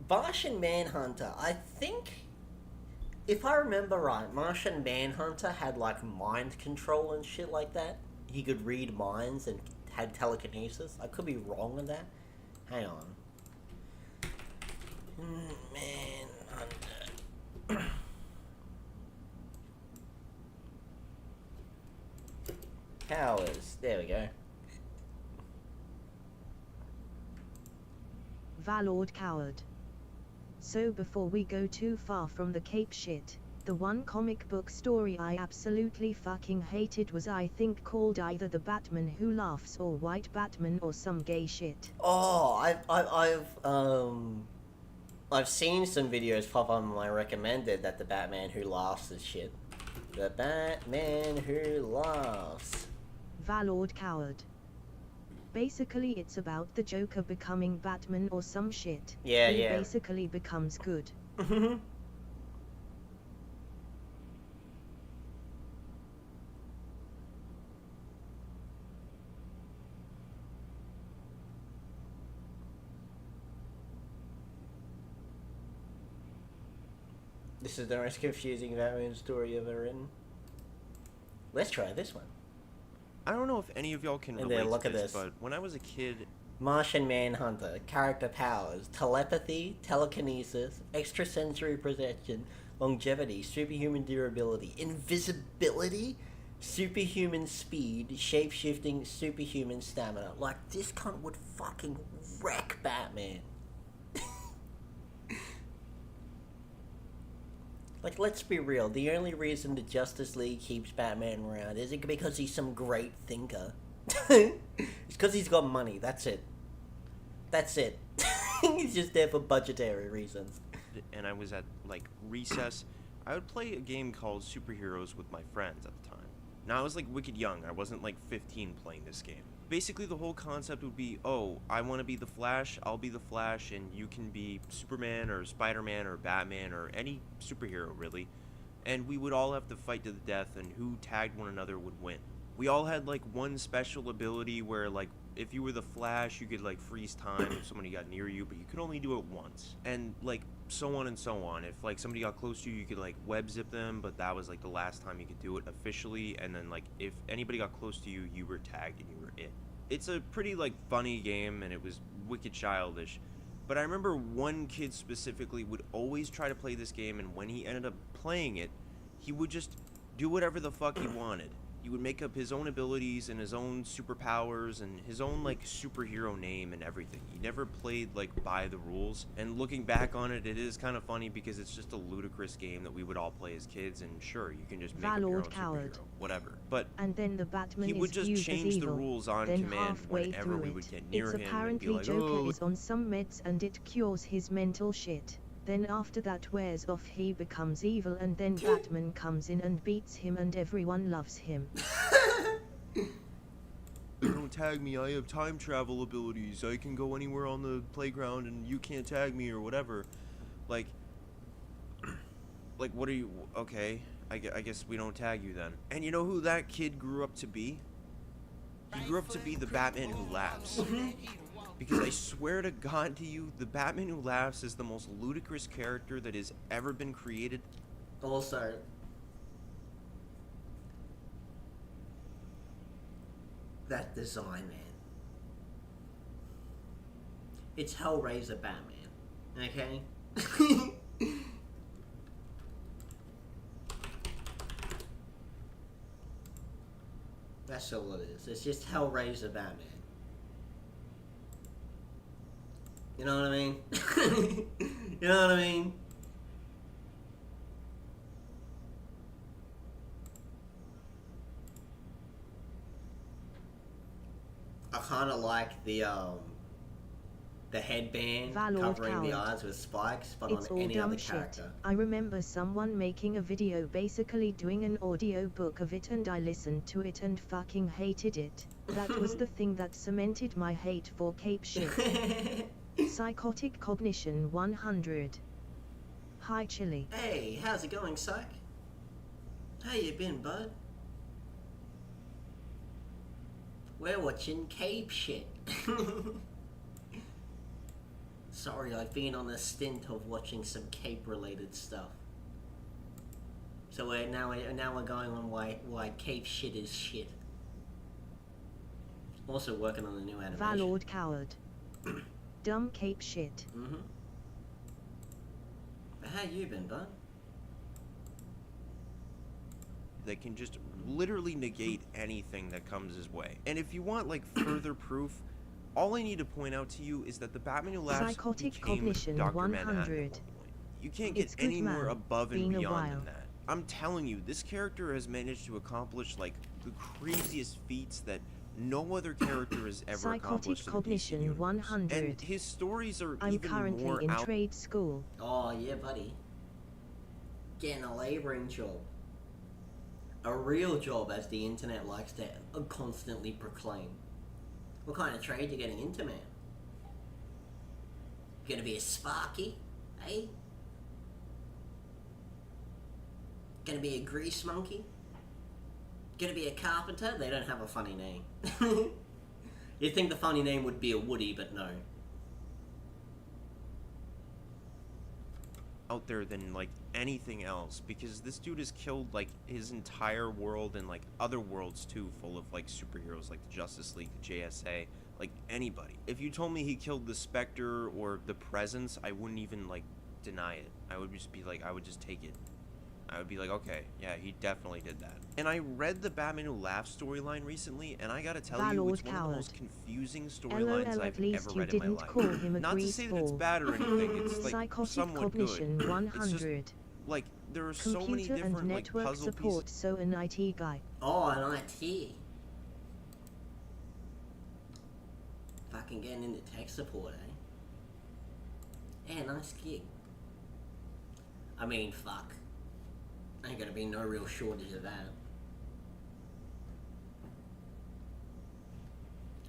C: Martian Manhunter, I think, if I remember right, Martian Manhunter had like mind control and shit like that. He could read minds and had telekinesis. I could be wrong on that. Hang on. Manhunter. Powers. There we go.
D: Valord Coward. So before we go too far from the Cape shit, the one comic book story I absolutely fucking hated was I think called either The Batman Who Laughs or White Batman or some gay shit.
C: Oh, I've seen some videos pop up on my recommended that The Batman Who Laughs is shit. The Batman Who Laughs.
D: Valord Coward. Basically it's about the Joker becoming Batman or some shit.
C: Yeah,
D: he
C: yeah.
D: basically becomes good.
C: This is the most confusing Batman story ever written. Let's try this one.
L: I don't know if any of y'all can
C: And
L: relate
C: then look
L: to
C: at
L: this,
C: this.
L: but when I was a kid,
C: Martian Manhunter, character powers, telepathy, telekinesis, extrasensory perception, longevity, superhuman durability, invisibility, superhuman speed, shape-shifting, superhuman stamina. Like, this cunt would fucking wreck Batman. Like, let's be real, the only reason the Justice League keeps Batman around isn't because he's some great thinker. It's because he's got money, that's it. That's it. He's just there for budgetary reasons.
L: and I was at, like, recess, I would play a game called Superheroes with my friends at the time. Now, I was, like, wicked young. I wasn't, like, 15 playing this game. Basically, the whole concept would be, oh, I want to be the Flash, I'll be the Flash, and you can be Superman or Spider-Man or Batman or any superhero, really. And we would all have to fight to the death, and who tagged one another would win. We all had, like, one special ability where, like, if you were the Flash, you could, like, freeze time if somebody got near you, but you could only do it once. And, like, so on and so on. If, like, somebody got close to you, you could, like, web zip them, but that was, like, the last time you could do it officially. And then, like, if anybody got close to you, you were tagged and you were it. It's a pretty, like, funny game, and it was wicked childish. But I remember one kid specifically would always try to play this game, and when he ended up playing it, he would just do whatever the fuck he wanted. He would make up his own abilities and his own superpowers and his own, like, superhero name and everything. He never played, like, by the rules. And looking back on it, it is kind of funny because it's just a ludicrous game that we would all play as kids, and sure, you can just make up your own superhero, whatever. But
D: and then the Batman
L: he would just
D: is
L: change
D: viewed as
L: the
D: evil.
L: rules on
D: Then
L: command
D: halfway
L: whenever
D: through
L: we
D: it,
L: would get near
D: it's
L: him and be
D: apparently
L: like,
D: Joker
L: oh,
D: is on some meds and it cures his mental shit. Then after that wears off, he becomes evil, and then Batman comes in and beats him and everyone loves him.
L: don't tag me, I have time travel abilities, I can go anywhere on the playground and you can't tag me or whatever. Like, what are you, okay, I guess we don't tag you then. And you know who that kid grew up to be? He grew up to be the Batman Who Laughs. Because I swear to God to you, the Batman Who Laughs is the most ludicrous character that has ever been created.
C: Also, that design, man. It's Hellraiser Batman, okay? That's all it is. It's just Hellraiser Batman. You know what I mean? You know what I mean? I kind of like the headband
D: Valord
C: covering the
D: Coward.
C: eyes with spikes, but
D: It's
C: on
D: all
C: any
D: dumb
C: other
D: shit.
C: character.
D: I remember someone making a video basically doing an audio book of it, and I listened to it and fucking hated it. That was the thing that cemented my hate for Cape shit. Psychotic Cognition 100. Hi Chili.
C: Hey, how's it going, Psych? How you been, bud? We're watching Cape shit. Sorry, I've been on a stint of watching some Cape-related stuff. So now we're going on why Cape shit is shit. Also working on a new animation.
D: Valord coward. Dumb Cape shit.
C: Mm-hmm. But how you been, bud?
L: That can just literally negate anything that comes his way. And if you want like further proof, all I need to point out to you is that the Batman Who Laughs
D: Psychotic
L: became
D: Cognition
L: Dr.
D: 100.
L: Manhattan at one point. You can't get
D: It's good,
L: any more
D: man.
L: above and
D: Been a
L: beyond than
D: while.
L: that. I'm telling you, this character has managed to accomplish like the craziest feats that no other character has ever
D: Psychotic
L: accomplished in the DC
D: Cognition
L: universe.
D: 100.
L: And his stories are
D: I'm
L: even
D: currently
L: more
D: in
L: out.
D: trade school.
C: Oh yeah, buddy. Getting a labouring job. A real job, as the internet likes to constantly proclaim. What kind of trade you getting into, man? You gonna be a sparky, eh? Gonna be a grease monkey? Gonna be a carpenter? They don't have a funny name. You'd think the funny name would be a Woody, but no.
L: Out there than like anything else, because this dude has killed like his entire world and like other worlds too, full of like superheroes like the Justice League, the JSA, like anybody. If you told me he killed the Spectre or the Presence, I wouldn't even like deny it. I would just be like, I would just take it. I would be like, okay, yeah, he definitely did that. And I read the Batman Who Laughs storyline recently, and I gotta tell you, it's one of the most confusing storylines
D: LOL,
L: I've
D: at least
L: ever
D: you
L: read in my
D: didn't
L: life.
D: call him a
L: Not to
D: grease
L: say that it's
D: ball.
L: bad or anything, it's like
D: Psychotic
L: somewhat
D: Cognition
L: good.
D: 100.
L: It's just, like, there are so many
D: Computer
L: different
D: and
L: like
D: network
L: puzzle
D: support,
L: pieces.
D: so an IT guy.
C: Oh, an IT. Fucking getting into tech support, eh? Yeah, nice gig. I mean, fuck. Ain't gonna be no real shortage of that.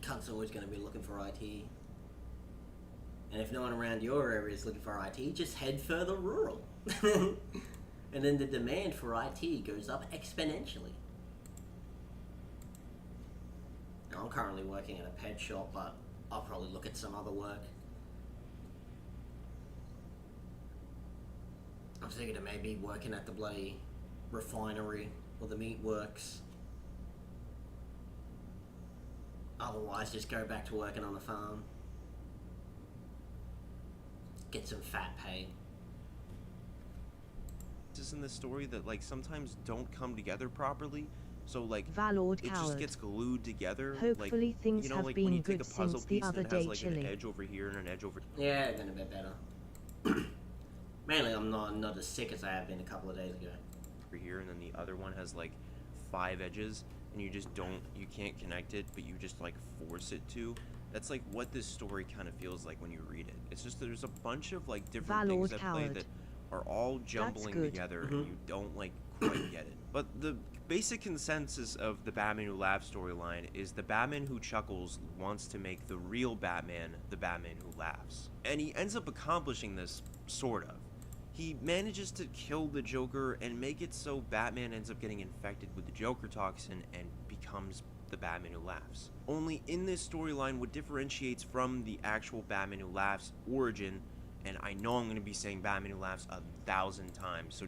C: Cunt's always gonna be looking for IT. And if no one around your area is looking for IT, just head further rural. And then the demand for IT goes up exponentially. Now, I'm currently working at a pet shop, but I'll probably look at some other work. I'm thinking of maybe working at the bloody refinery or the meat works. Otherwise, just go back to working on the farm. Get some fat pay.
L: Just in the story that like sometimes don't come together properly. So like
D: Valord
L: it just
D: coward.
L: gets glued together.
D: Hopefully
L: like,
D: things
L: you know,
D: have
L: like
D: been
L: when you
D: good
L: take a puzzle
D: since the
L: piece and
D: other
L: it has
D: day,
L: like
D: chilly.
L: an edge over here and an edge over.
C: Yeah, it's been a bit better. Mainly, I'm not as sick as I have been a couple of days ago.
L: Over here, and then the other one has like 5 edges, and you just you can't connect it, but you just like force it to. That's like what this story kind of feels like when you read it. It's just there's a bunch of like different things at play that are all jumbling
D: good.
L: together, and you don't like quite get it. But the basic consensus of the Batman Who Laughs storyline is the Batman who chuckles wants to make the real Batman the Batman who laughs. And he ends up accomplishing this, sort of. He manages to kill the Joker and make it so Batman ends up getting infected with the Joker toxin and becomes the Batman Who Laughs. Only in this storyline, what differentiates from the actual Batman Who Laughs origin, and I know I'm going to be saying Batman Who Laughs 1,000 times, so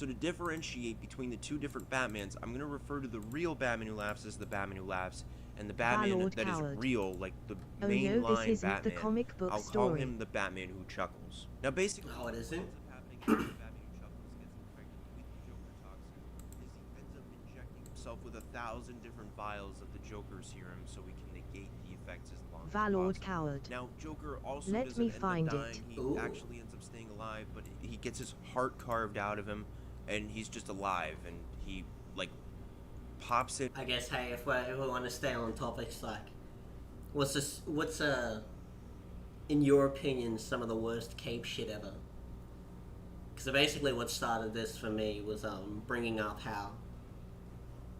L: to differentiate between the two different Batmans, I'm going to refer to the real Batman Who Laughs as the Batman Who Laughs, and the Batman
D: Valord
L: that
D: coward.
L: is real, like the
D: Oh
L: mainline
D: no, this isn't
L: Batman,
D: the comic book
L: I'll call
D: story.
L: him the Batman Who Chuckles. Now basically,
C: Oh, it isn't?
L: what ends up happening after the Batman Who Chuckles gets infected with the Joker toxin is he ends up injecting himself with 1,000 different vials of the Joker serum so he can negate the effects as long as
D: Valord
L: possible.
D: coward.
L: Now, Joker also
D: Let
L: doesn't
D: me
L: end
D: find
L: up
D: it.
L: dying. He
C: Ooh.
L: actually ends up staying alive, but he gets his heart carved out of him, and he's just alive, and he, like, pops it.
C: I guess, hey, if we want to stay on topics, like, what's in your opinion, some of the worst cape shit ever? Because basically what started this for me was bringing up how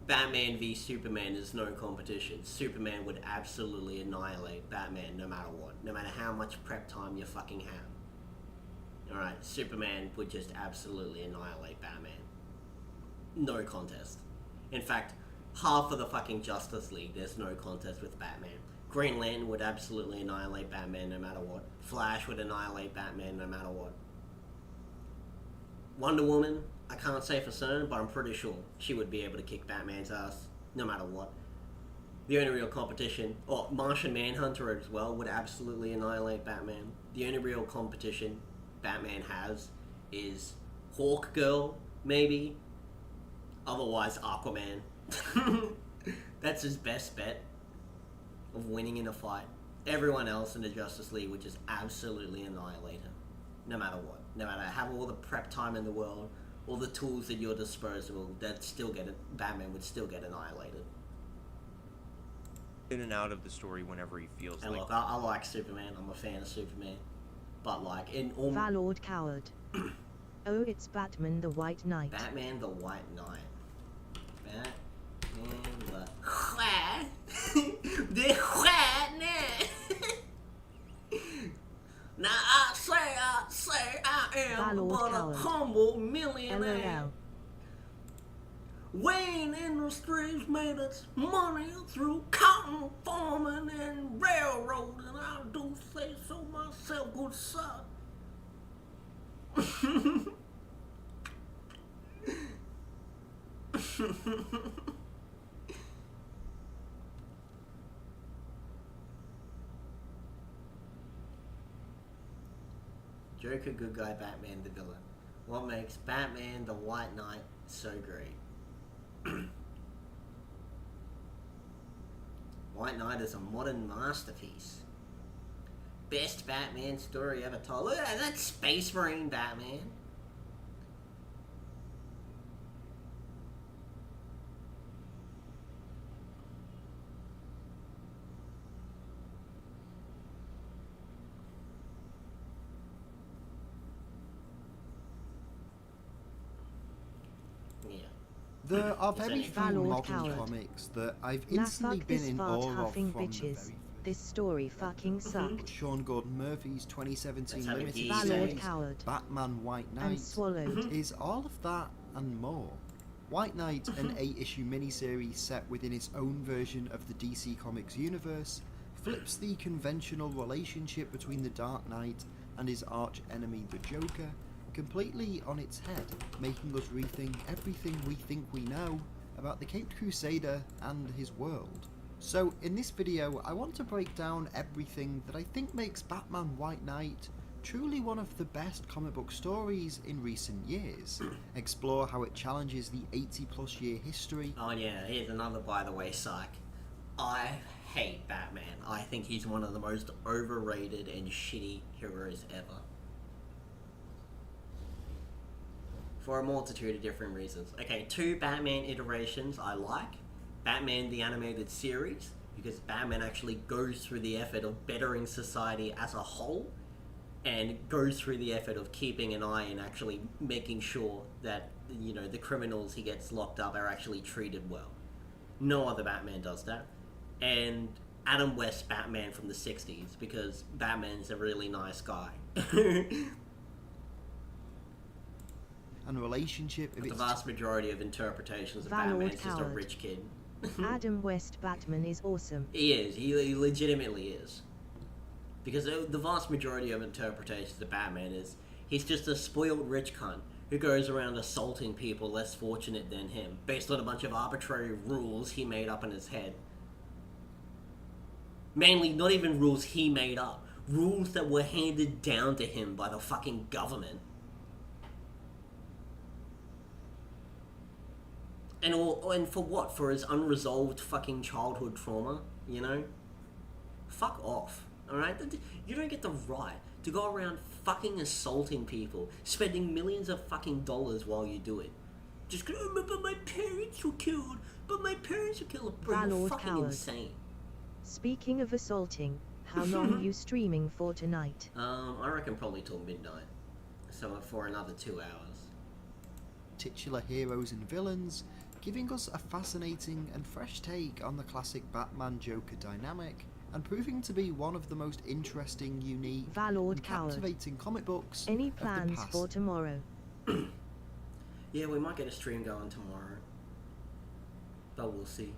C: Batman v Superman is no competition. Superman would absolutely annihilate Batman no matter what. No matter how much prep time you fucking have. Alright, Superman would just absolutely annihilate Batman. No contest. In fact, half of the fucking Justice League, there's no contest with Batman. Green Lantern would absolutely annihilate Batman no matter what. Flash would annihilate Batman no matter what. Wonder Woman, I can't say for certain, but I'm pretty sure she would be able to kick Batman's ass no matter what. The only real competition, or Martian Manhunter as well, would absolutely annihilate Batman. The only real competition Batman has is Hawk Girl, maybe. Otherwise, Aquaman. That's his best bet of winning in a fight. Everyone else in the Justice League would just absolutely annihilate him. No matter what. No matter how all the prep time in the world, all the tools at your disposal, Batman would still get annihilated.
L: In and out of the story whenever he feels
C: And
L: like.
C: look, I like Superman. I'm a fan of Superman. But like, in all...
D: Valord Coward. Oh, it's Batman the White Knight.
C: Batman the White Knight. Batman the... the White Knight! Now I say I am
D: Valord
C: but
D: Coward.
C: a humble millionaire.
D: LOL.
C: Wayne Industries made its money through cotton farming and railroading. I do say so myself, good sir. Joker, good guy, Batman, the villain. What makes Batman the White Knight so great? White Knight is a modern masterpiece. Best Batman story ever told. Look at that Space Marine Batman.
M: There are very
C: It's
M: few
C: only
D: Valord
M: modern
D: Coward.
M: comics that I've
D: Nah,
M: instantly
D: fuck
M: been
D: this
M: in
D: fart
M: awe of
D: huffing
M: from the
D: bitches.
M: very
D: This story fucking sucked.
M: Sean Gordon Murphy's 2017
C: Let's have a
M: limited
C: geese.
D: Valord
M: series,
D: Coward.
M: Batman White
D: And
M: Knight,
D: swallowed.
M: is all of that and more. White Knight, an 8-issue miniseries set within its own version of the DC Comics universe, flips the conventional relationship between the Dark Knight and his arch-enemy the Joker completely on its head, making us rethink everything we think we know about the Caped Crusader and his world. So in this video I want to break down everything that I think makes Batman White Knight truly one of the best comic book stories in recent years, explore how it challenges the 80+ year history.
C: Oh yeah, here's another by the way, psych. I hate Batman. I think he's one of the most overrated and shitty heroes ever. For a multitude of different reasons. Okay, 2 Batman iterations I like. Batman the Animated Series, because Batman actually goes through the effort of bettering society as a whole, and goes through the effort of keeping an eye and actually making sure that, you know, the criminals he gets locked up are actually treated well. No other Batman does that. And Adam West Batman from the 60s, because Batman's a really nice guy.
M: And relationship of
C: The
M: its
C: vast majority of interpretations of
D: Valord
C: Batman is just a
D: Coward.
C: rich kid.
D: Adam West Batman is awesome.
C: He is. He legitimately is. Because the vast majority of interpretations of Batman is he's just a spoiled rich cunt who goes around assaulting people less fortunate than him, based on a bunch of arbitrary rules he made up in his head. Mainly, not even rules he made up. Rules that were handed down to him by the fucking government. And for what? For his unresolved fucking childhood trauma, you know? Fuck off, alright? You don't get the right to go around fucking assaulting people, spending millions of fucking dollars while you do it. Just go, oh, but my parents were killed, Bro, you're
D: Valord
C: fucking
D: Coward.
C: insane.
D: Speaking of assaulting, how long you streaming for tonight?
C: I reckon probably till midnight. So for another 2 hours.
M: titular heroes and villains, giving us a fascinating and fresh take on the classic Batman-Joker dynamic, and proving to be one of the most interesting, unique,
D: Valord
M: and
D: Coward.
M: captivating comic books
D: Any
M: of the
D: plans
M: past.
D: for tomorrow?
C: Yeah, we might get a stream going tomorrow. But we'll see.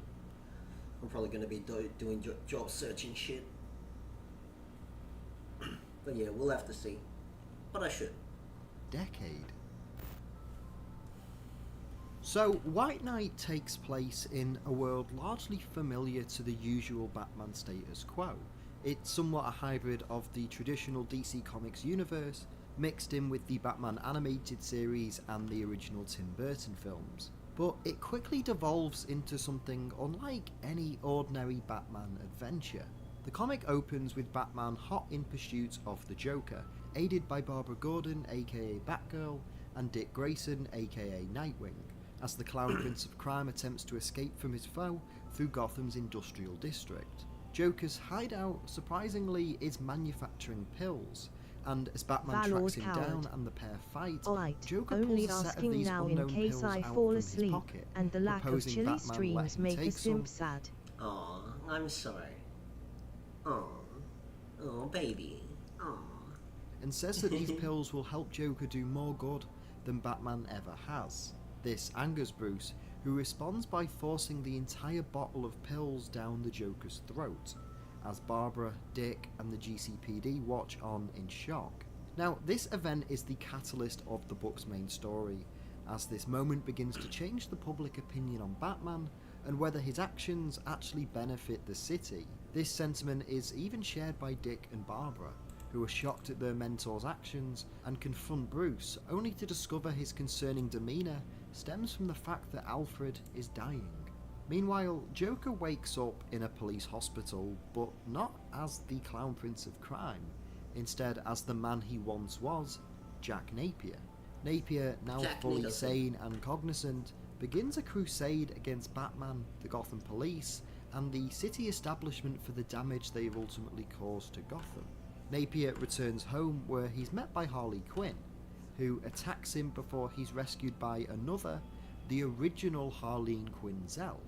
C: I'm probably going to be doing job searching shit. But yeah, we'll have to see. But I should.
M: Decade. So, White Knight takes place in a world largely familiar to the usual Batman status quo. It's somewhat a hybrid of the traditional DC Comics universe, mixed in with the Batman animated series and the original Tim Burton films. But it quickly devolves into something unlike any ordinary Batman adventure. The comic opens with Batman hot in pursuit of the Joker, aided by Barbara Gordon aka Batgirl and Dick Grayson aka Nightwing, as the Clown Prince of Crime attempts to escape from his foe through Gotham's industrial district. Joker's hideout, surprisingly, is manufacturing pills, and as Batman tracks him down and the pair fight, Joker pulls a set of these unknown pills out from his pocket,
D: and the lack of
M: proposing
D: chilly
M: Batman
D: streams
M: let him
D: make a
M: take
D: simp
M: some.
D: sad.
C: Aw, I'm sorry. Oh, baby. Aw.
M: And says that these pills will help Joker do more good than Batman ever has. This angers Bruce, who responds by forcing the entire bottle of pills down the Joker's throat, as Barbara, Dick and the GCPD watch on in shock. Now, this event is the catalyst of the book's main story, as this moment begins to change the public opinion on Batman and whether his actions actually benefit the city. This sentiment is even shared by Dick and Barbara, who are shocked at their mentor's actions and confront Bruce, only to discover his concerning demeanour stems from the fact that Alfred is dying. Meanwhile, Joker wakes up in a police hospital, but not as the Clown Prince of Crime, instead as the man he once was, Jack Napier. Napier, now fully sane and cognizant, begins a crusade against Batman, the Gotham Police, and the city establishment for the damage they have ultimately caused to Gotham. Napier returns home where he's met by Harley Quinn, who attacks him before he's rescued by another, the original Harleen Quinzel,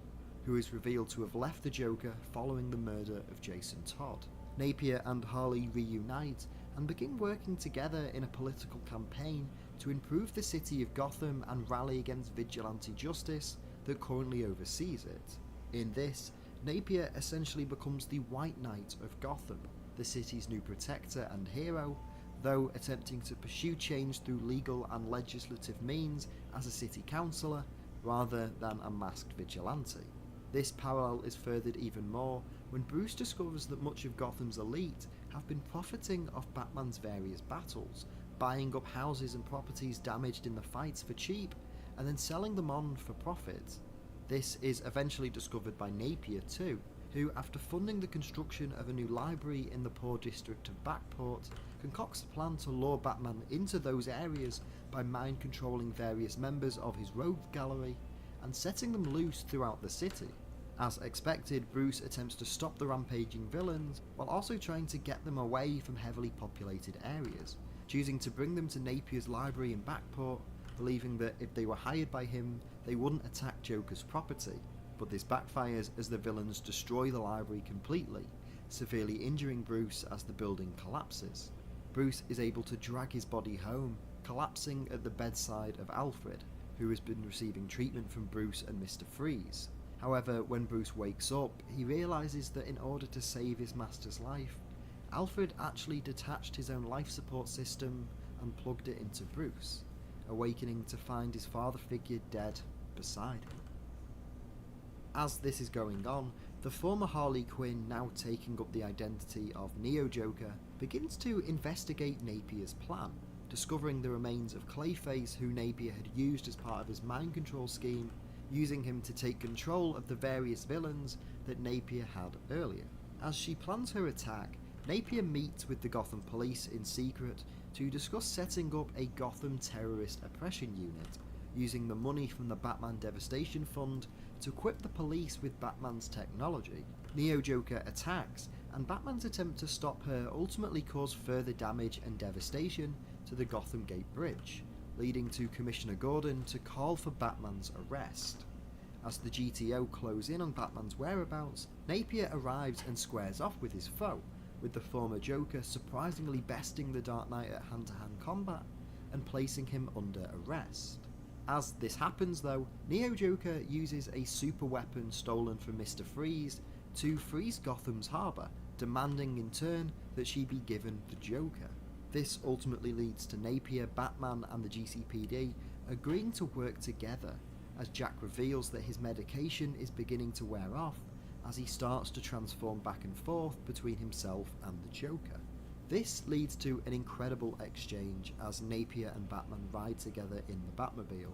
M: who is revealed to have left the Joker following the murder of Jason Todd. Napier and Harley reunite and begin working together in a political campaign to improve the city of Gotham and rally against vigilante justice that currently oversees it. In this, Napier essentially becomes the White Knight of Gotham, the city's new protector and hero, though attempting to pursue change through legal and legislative means as a city councillor rather than a masked vigilante. This parallel is furthered even more when Bruce discovers that much of Gotham's elite have been profiting off Batman's various battles, buying up houses and properties damaged in the fights for cheap, and then selling them on for profit. This is eventually discovered by Napier too, who, after funding the construction of a new library in the poor district of Backport, concocts a plan to lure Batman into those areas by mind-controlling various members of his rogue gallery and setting them loose throughout the city. As expected, Bruce attempts to stop the rampaging villains while also trying to get them away from heavily populated areas, choosing to bring them to Napier's library in Backport, believing that if they were hired by him, they wouldn't attack Joker's property. But this backfires as the villains destroy the library completely, severely injuring Bruce as the building collapses. Bruce is able to drag his body home, collapsing at the bedside of Alfred, who has been receiving treatment from Bruce and Mr. Freeze. However, when Bruce wakes up, he realises that in order to save his master's life, Alfred actually detached his own life support system and plugged it into Bruce, awakening to find his father figure dead beside him. As this is going on, the former Harley Quinn, now taking up the identity of Neo Joker, begins to investigate Napier's plan, discovering the remains of Clayface, who Napier had used as part of his mind control scheme, using him to take control of the various villains that Napier had earlier. As she plans her attack, Napier meets with the Gotham Police in secret to discuss setting up a Gotham Terrorist Oppression Unit, using the money from the Batman Devastation Fund to equip the police with Batman's technology. Neo Joker attacks, and Batman's attempt to stop her ultimately caused further damage and devastation to the Gotham Gate Bridge, leading to Commissioner Gordon to call for Batman's arrest. As the GTO close in on Batman's whereabouts, Napier arrives and squares off with his foe, with the former Joker surprisingly besting the Dark Knight at hand-to-hand combat and placing him under arrest. As this happens though, Neo Joker uses a super weapon stolen from Mr. Freeze to freeze Gotham's harbour, demanding in turn that she be given the Joker. This ultimately leads to Napier, Batman and the GCPD agreeing to work together, as Jack reveals that his medication is beginning to wear off as he starts to transform back and forth between himself and the Joker. This leads to an incredible exchange as Napier and Batman ride together in the Batmobile,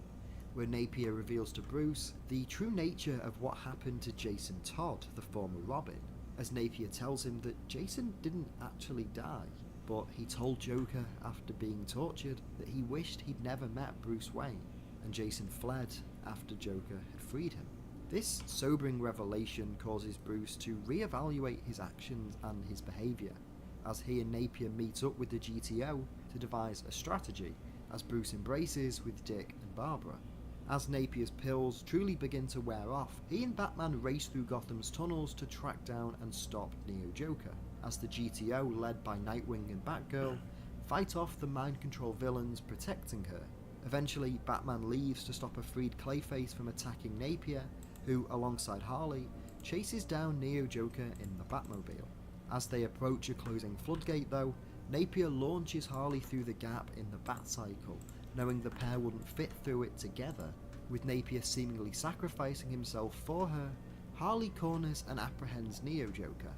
M: where Napier reveals to Bruce the true nature of what happened to Jason Todd, the former Robin, as Napier tells him that Jason didn't actually die, but he told Joker after being tortured that he wished he'd never met Bruce Wayne, and Jason fled after Joker had freed him. This sobering revelation causes Bruce to re-evaluate his actions and his behaviour, as he and Napier meet up with the GTO to devise a strategy, as Bruce embraces with Dick and Barbara. As Napier's pills truly begin to wear off, he and Batman race through Gotham's tunnels to track down and stop Neo Joker, as the GTO, led by Nightwing and Batgirl, fight off the mind control villains protecting her. Eventually, Batman leaves to stop a freed Clayface from attacking Napier, who, alongside Harley, chases down Neo Joker in the Batmobile. As they approach a closing floodgate though, Napier launches Harley through the gap in the Batcycle, knowing the pair wouldn't fit through it together. With Napier seemingly sacrificing himself for her, Harley corners and apprehends Neo Joker,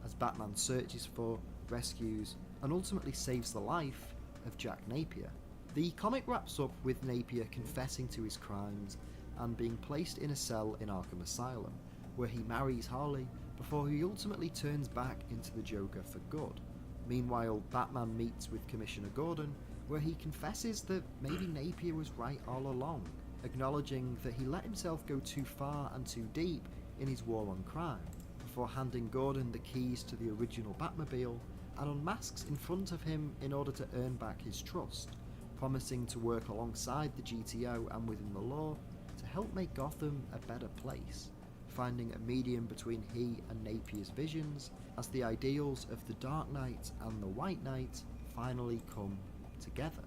M: as Batman searches for, rescues, and ultimately saves the life of Jack Napier. The comic wraps up with Napier confessing to his crimes and being placed in a cell in Arkham Asylum, where he marries Harley before he ultimately turns back into the Joker for good. Meanwhile, Batman meets with Commissioner Gordon, where he confesses that maybe Napier was right all along, acknowledging that he let himself go too far and too deep in his war on crime, before handing Gordon the keys to the original Batmobile and unmasks in front of him in order to earn back his trust, promising to work alongside the GTO and within the law to help make Gotham a better place, finding a medium between he and Napier's visions as the ideals of the Dark Knight and the White Knight finally come together.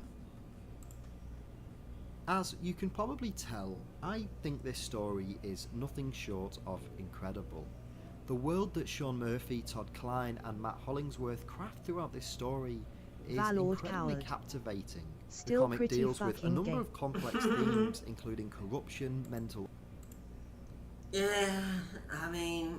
M: As you can probably tell, I think this story is nothing short of incredible. The world that Sean Murphy, Todd Klein and Matt Hollingsworth craft throughout this story is incredibly captivating.
D: Still
M: the comic deals with a number
D: gay.
M: of complex themes, including corruption, mental...
C: Yeah, I mean...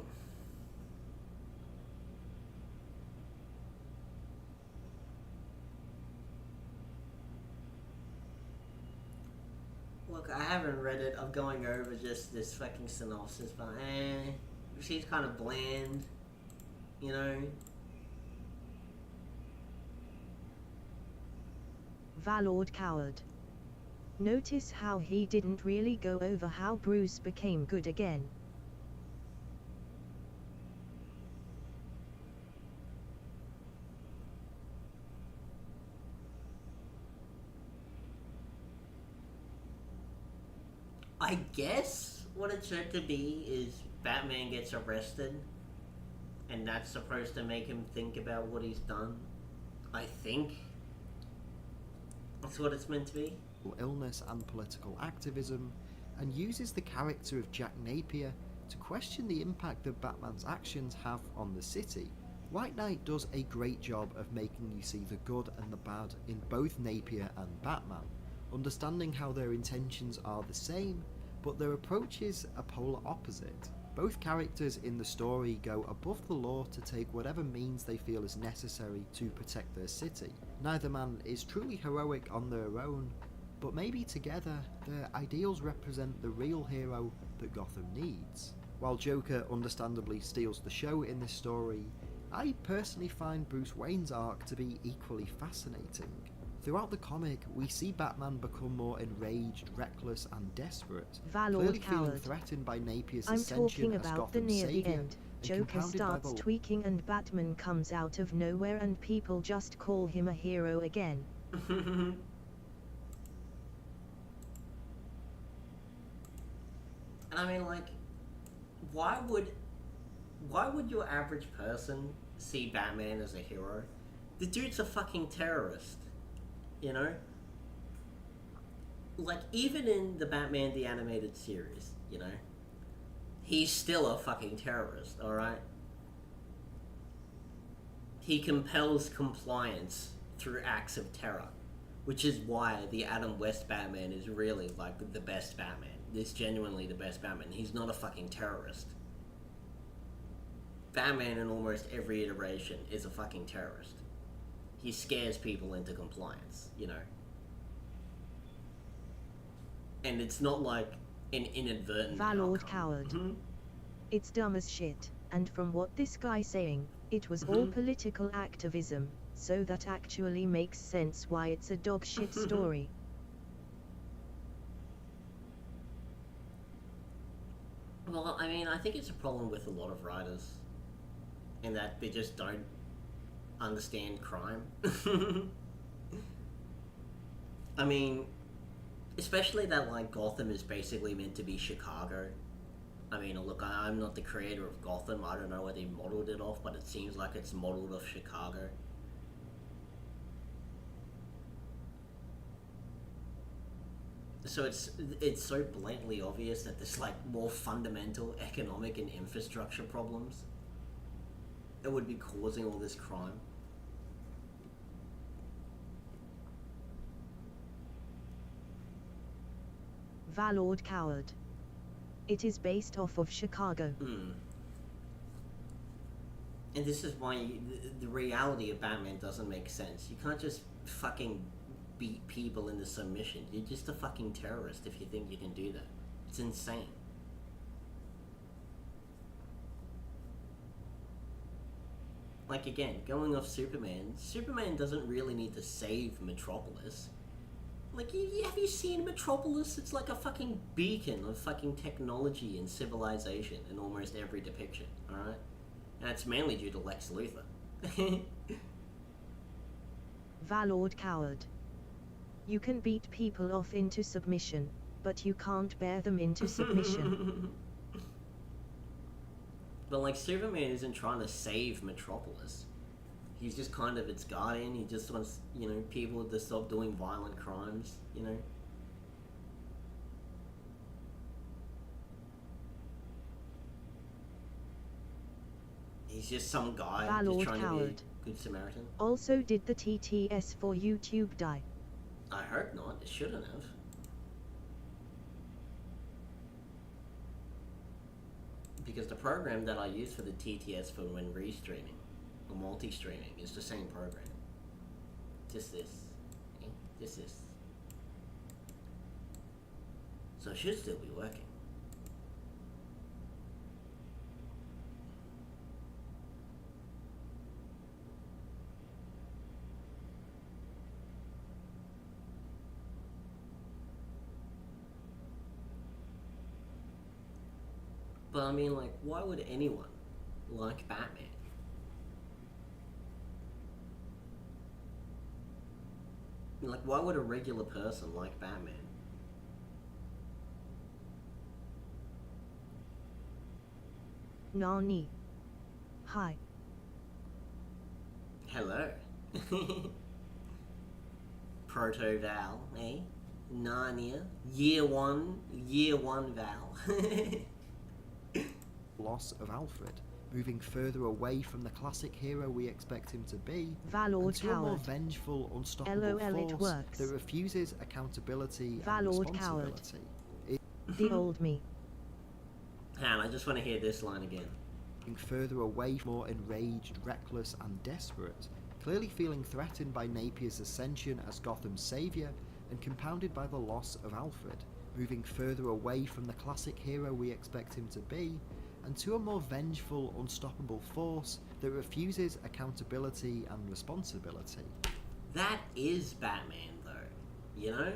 C: Look, I haven't read it. I'm going over just this fucking synopsis, but she's kind of bland, you know?
D: Valord coward. Notice how he didn't really go over how Bruce became good again.
C: I guess what it should to be is Batman gets arrested, and that's supposed to make him think about what he's done. I think that's what it's meant to be.
M: Illness and political activism, and uses the character of Jack Napier to question the impact that Batman's actions have on the city. White Knight does a great job of making you see the good and the bad in both Napier and Batman, understanding how their intentions are the same, but their approaches are polar opposite. Both characters in the story go above the law to take whatever means they feel is necessary to protect their city. Neither man is truly heroic on their own, but maybe together their ideals represent the real hero that Gotham needs. While Joker understandably steals the show in this story, I personally find Bruce Wayne's arc to be equally fascinating. Throughout the comic, we see Batman become more enraged, reckless and desperate, clearly feeling threatened by Napier's ascension as Gotham's
D: near the
M: savior,
D: end. Joker starts tweaking and Batman comes out of nowhere and people just call him a hero again.
C: And I mean, like, why would your average person see Batman as a hero? The dude's a fucking terrorist, you know? like, even in the Batman the Animated Series, you know, he's still a fucking terrorist, alright? He compels compliance through acts of terror, which is why the Adam West Batman is really, like, the best Batman. It's genuinely the best Batman. He's not a fucking terrorist. Batman in almost every iteration is a fucking terrorist. He scares people into compliance, you know? And it's not like an inadvertent
D: Valord
C: outcome.
D: coward.
C: Mhm.
D: It's dumb as shit, and from what this guy's saying, it was all political activism, so that actually makes sense why it's a dog shit story.
C: Well, I mean, I think it's a problem with a lot of writers, in that they just don't understand crime. I mean, especially that, like, Gotham is basically meant to be Chicago. I mean, look, I'm not the creator of Gotham. I don't know where they modeled it off, but it seems like it's modeled off Chicago. So it's so blatantly obvious that there's, like, more fundamental economic and infrastructure problems that would be causing all this crime.
D: Valord coward. It is based off of Chicago.
C: And this is why the reality of Batman doesn't make sense. You can't just fucking beat people into submission. You're just a fucking terrorist if you think you can do that. It's insane. Like, again, going off Superman, Superman doesn't really need to save Metropolis. Like, have you seen Metropolis? It's like a fucking beacon of fucking technology and civilization in almost every depiction, alright? And it's mainly due to Lex Luthor.
D: Valord coward. You can beat people off into submission, but you can't bear them into submission.
C: But, like, Superman isn't trying to save Metropolis. He's just kind of its guardian. He just wants, you know, people to stop doing violent crimes, you know? He's just some guy
D: Valord
C: just trying
D: coward.
C: to be a good Samaritan.
D: Also, did the TTS for YouTube die?
C: I hope not. It shouldn't have. Because the program that I use for the TTS for when restreaming or multi-streaming is the same program. Just this. Okay? Just this. So it should still be working. But I mean, like, why would anyone like Batman? Like, why would a regular person like Batman?
D: Nani. Hi.
C: Hello. Proto Val, eh? Narnia. Year one Val.
M: Loss of Alfred, moving further away from the classic hero we expect him to be,
D: Valord
M: and to a more
D: coward.
M: vengeful, unstoppable
D: LOL, it
M: force
D: works.
M: that refuses accountability
D: Valord
M: and
D: coward.
M: responsibility.
D: The old me.
C: Han, I just want to hear this line again.
M: Moving further away, more enraged, reckless, and desperate, clearly feeling threatened by Napier's ascension as Gotham's savior, and compounded by the loss of Alfred, moving further away from the classic hero we expect him to be, and to a more vengeful, unstoppable force that refuses accountability and responsibility.
C: That is Batman, though. You know?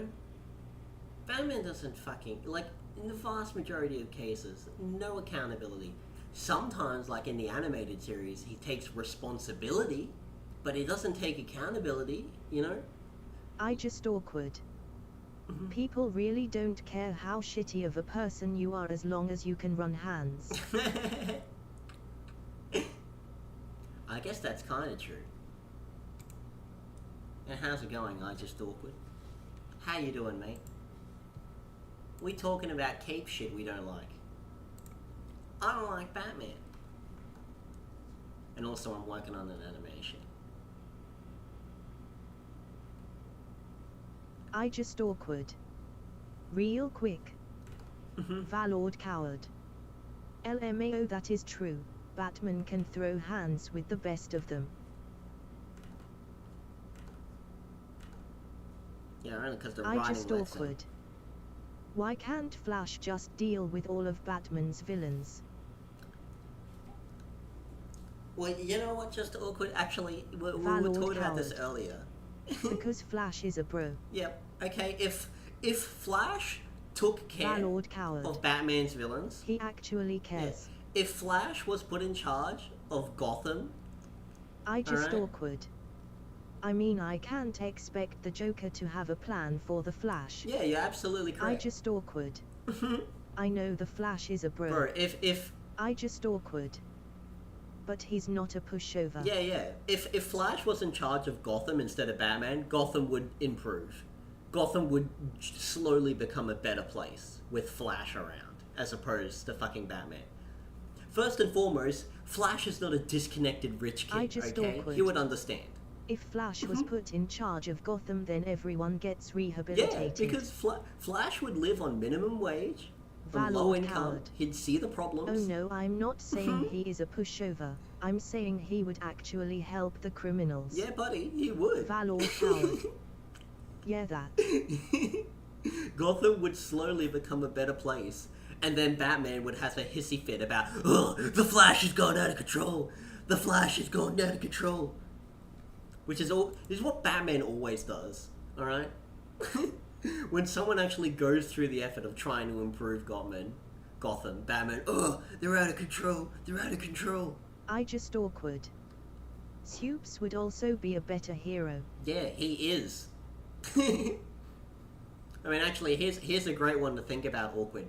C: Batman doesn't fucking... Like, in the vast majority of cases, no accountability. Sometimes, like in the animated series, he takes responsibility, but he doesn't take accountability, you know?
D: I just awkward. People really don't care how shitty of a person you are as long as you can run hands.
C: I guess that's kind of true. And how's it going? I just awkward. How you doing, mate? We talking about cape shit we don't like. I don't like Batman. And also I'm working on an animation.
D: I just awkward. Real quick. Valord coward. LMAO, that is true. Batman can throw hands with the best of them.
C: Yeah, only because the
D: I
C: writing
D: just
C: lets him.
D: awkward. Why can't Flash just deal with all of Batman's villains?
C: Well, you know what, just awkward? Actually, we were
D: Valor
C: talking about this
D: coward.
C: earlier.
D: Because Flash is a bro.
C: Yep. Okay. If Flash took care
D: Valord coward.
C: of Batman's villains,
D: He actually cares.
C: if Flash was put in charge of Gotham,
D: I just
C: Alright.
D: awkward. I mean, I can't expect the Joker to have a plan for the Flash.
C: yeah, you're absolutely
D: I
C: correct.
D: just awkward. I know the Flash is a bro.
C: Bro, if
D: I just awkward. But he's not a pushover.
C: yeah, if Flash was in charge of Gotham instead of Batman, Gotham would improve. Gotham would slowly become a better place with Flash around, as opposed to fucking Batman. First and foremost, Flash is not a disconnected rich kid,
D: I just
C: okay?
D: awkward.
C: He would understand.
D: If Flash was put in charge of Gotham, then everyone gets
C: Yeah,
D: rehabilitated.
C: because Flash would live on minimum wage, on low
D: Valor
C: income,
D: coward.
C: he'd see the
D: Oh
C: problems.
D: no, I'm not saying he is a pushover. I'm saying he would actually help the criminals.
C: Yeah, buddy, he would.
D: Valor coward. Yeah, that.
C: Gotham would slowly become a better place, and then Batman would have a hissy fit about, oh, the Flash has gone out of control. The Flash has gone out of control. Which is what Batman always does, alright? When someone actually goes through the effort of trying to improve Gotham, Batman, oh, they're out of control. They're out of control.
D: I just awkward. Supes would also be a better hero.
C: Yeah, he is. I mean, actually, here's a great one to think about, Awkward.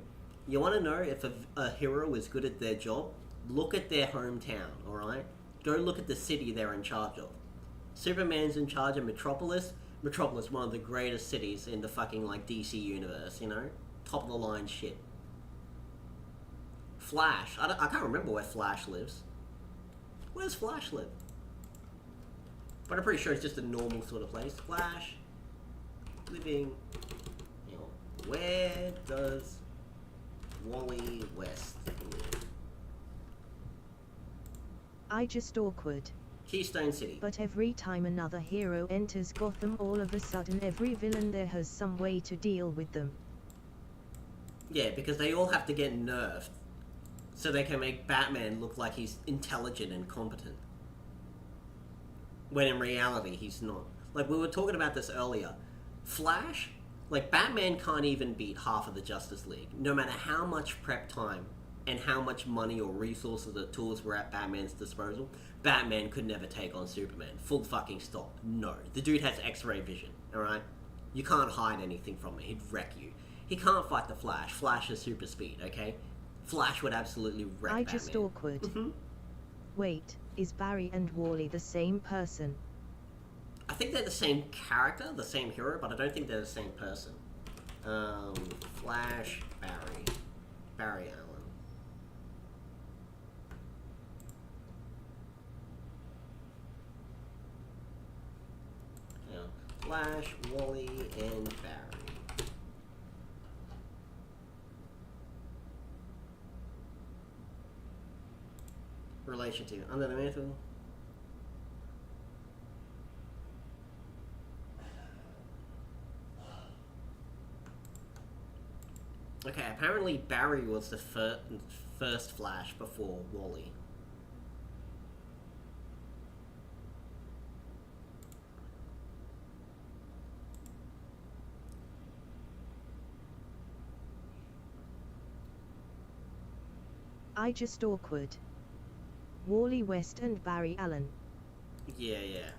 C: You want to know if a hero is good at their job? Look at their hometown, alright? Go look at the city they're in charge of. Superman's in charge of Metropolis. Metropolis, one of the greatest cities in the fucking, like, DC universe, you know? Top of the line shit. Flash. I can't remember where Flash lives. Where does Flash live? But I'm pretty sure it's just a normal sort of place. Flash. Living. You know, where does Wally West live?
D: I just awkward.
C: Keystone City.
D: But every time another hero enters Gotham, all of a sudden every villain there has some way to deal with them.
C: Yeah, because they all have to get nerfed. So they can make Batman look like he's intelligent and competent. When in reality, he's not. Like, we were talking about this earlier. Flash, like, Batman can't even beat half of the Justice League. No matter how much prep time and how much money or resources or tools were at Batman's disposal, Batman could never take on Superman. Full fucking stop. No. The dude has X-ray vision, alright? You can't hide anything from him. He'd wreck you. He can't fight the Flash. Flash has super speed, okay? Flash would absolutely wreck
D: I
C: Batman.
D: just awkward. Wait, is Barry and Wally the same person?
C: I think they're the same character, the same hero, but I don't think they're the same person. Flash, Barry Allen. Yeah, Flash, Wally, and Barry. Relation to Under the Mantle. Okay, apparently Barry was the first Flash before Wally.
D: I just awkward. Wally West and Barry Allen.
C: Yeah, yeah.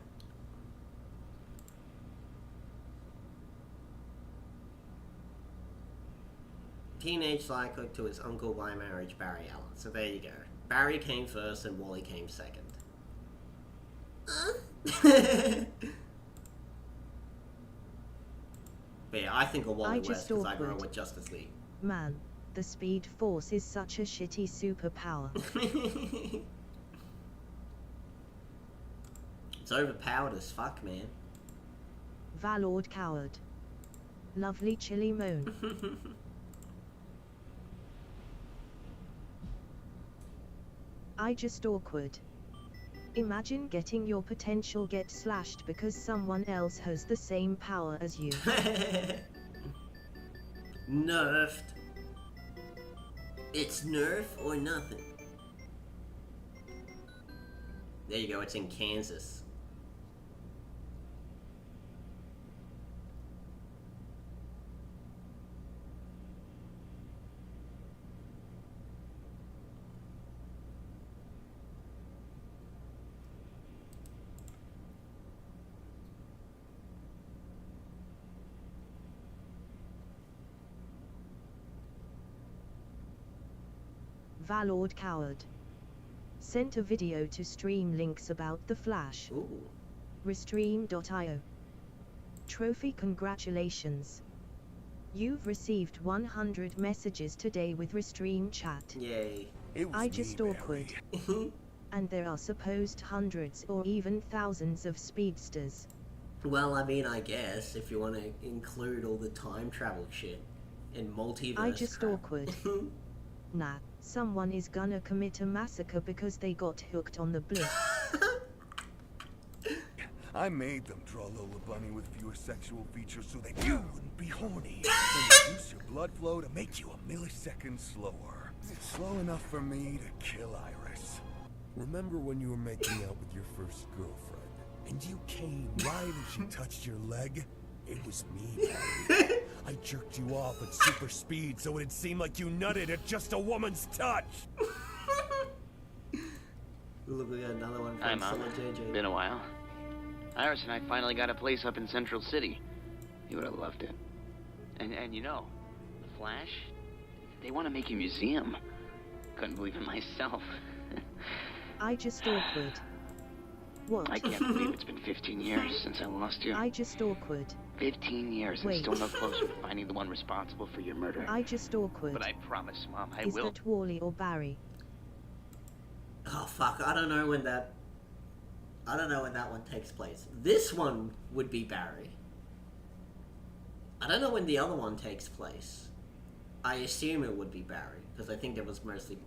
C: Teenage cyclic to his uncle by marriage, Barry Allen. So there you go. Barry came first and Wally came second. But yeah, I think of Wally
D: I
C: West
D: just
C: because I grew up
D: awkward.
C: with Justice League.
D: Man, the Speed Force is such a shitty superpower.
C: It's overpowered as fuck, man.
D: Valord coward. Lovely chilly moan. I just awkward. Imagine getting your potential get slashed because someone else has the same power as you.
C: Nerfed. It's nerf or nothing. There you go, it's in Kansas.
D: Valord coward. Sent a video to stream links about the Flash.
C: Ooh.
D: Restream.io. Trophy congratulations. You've received 100 messages today with Restream chat.
C: Yay.
D: I just awkward. And there are supposed hundreds or even thousands of speedsters.
C: Well, I mean, I guess, if you want to include all the time travel shit and multiverse
D: I just
C: crap.
D: awkward. Nah, someone is gonna commit a massacre because they got hooked on the bliss.
E: I made them draw Lola Bunny with fewer sexual features so that you wouldn't be horny. And reduce your blood flow to make you a millisecond slower. Slow enough for me to kill Iris. Remember when you were making out with your first girlfriend, and you came right as she touched your leg? It was me, Patty. I jerked you off at super speed so it'd seem like you nutted at just a woman's touch.
C: Look, we got another one
N: Hi,
C: from
N: Mom.
C: Summer JJ.
N: Been a while. Iris and I finally got a place up in Central City. You would have loved it. And you know, the Flash, they want to make a museum. Couldn't believe it myself.
D: I just awkward. What?
N: I can't believe it's been 15 years since I lost you.
D: I just awkward.
N: 15 years and
D: Wait.
N: still no closer to finding the one responsible for your murder.
D: I just awkward.
N: But I promise, Mom, I
D: Is
N: will.
D: that Wally or Barry?
C: Oh fuck, I don't know when that one takes place. This one would be Barry. I don't know when the other one takes place. I assume it would be Barry, because I think it was mostly...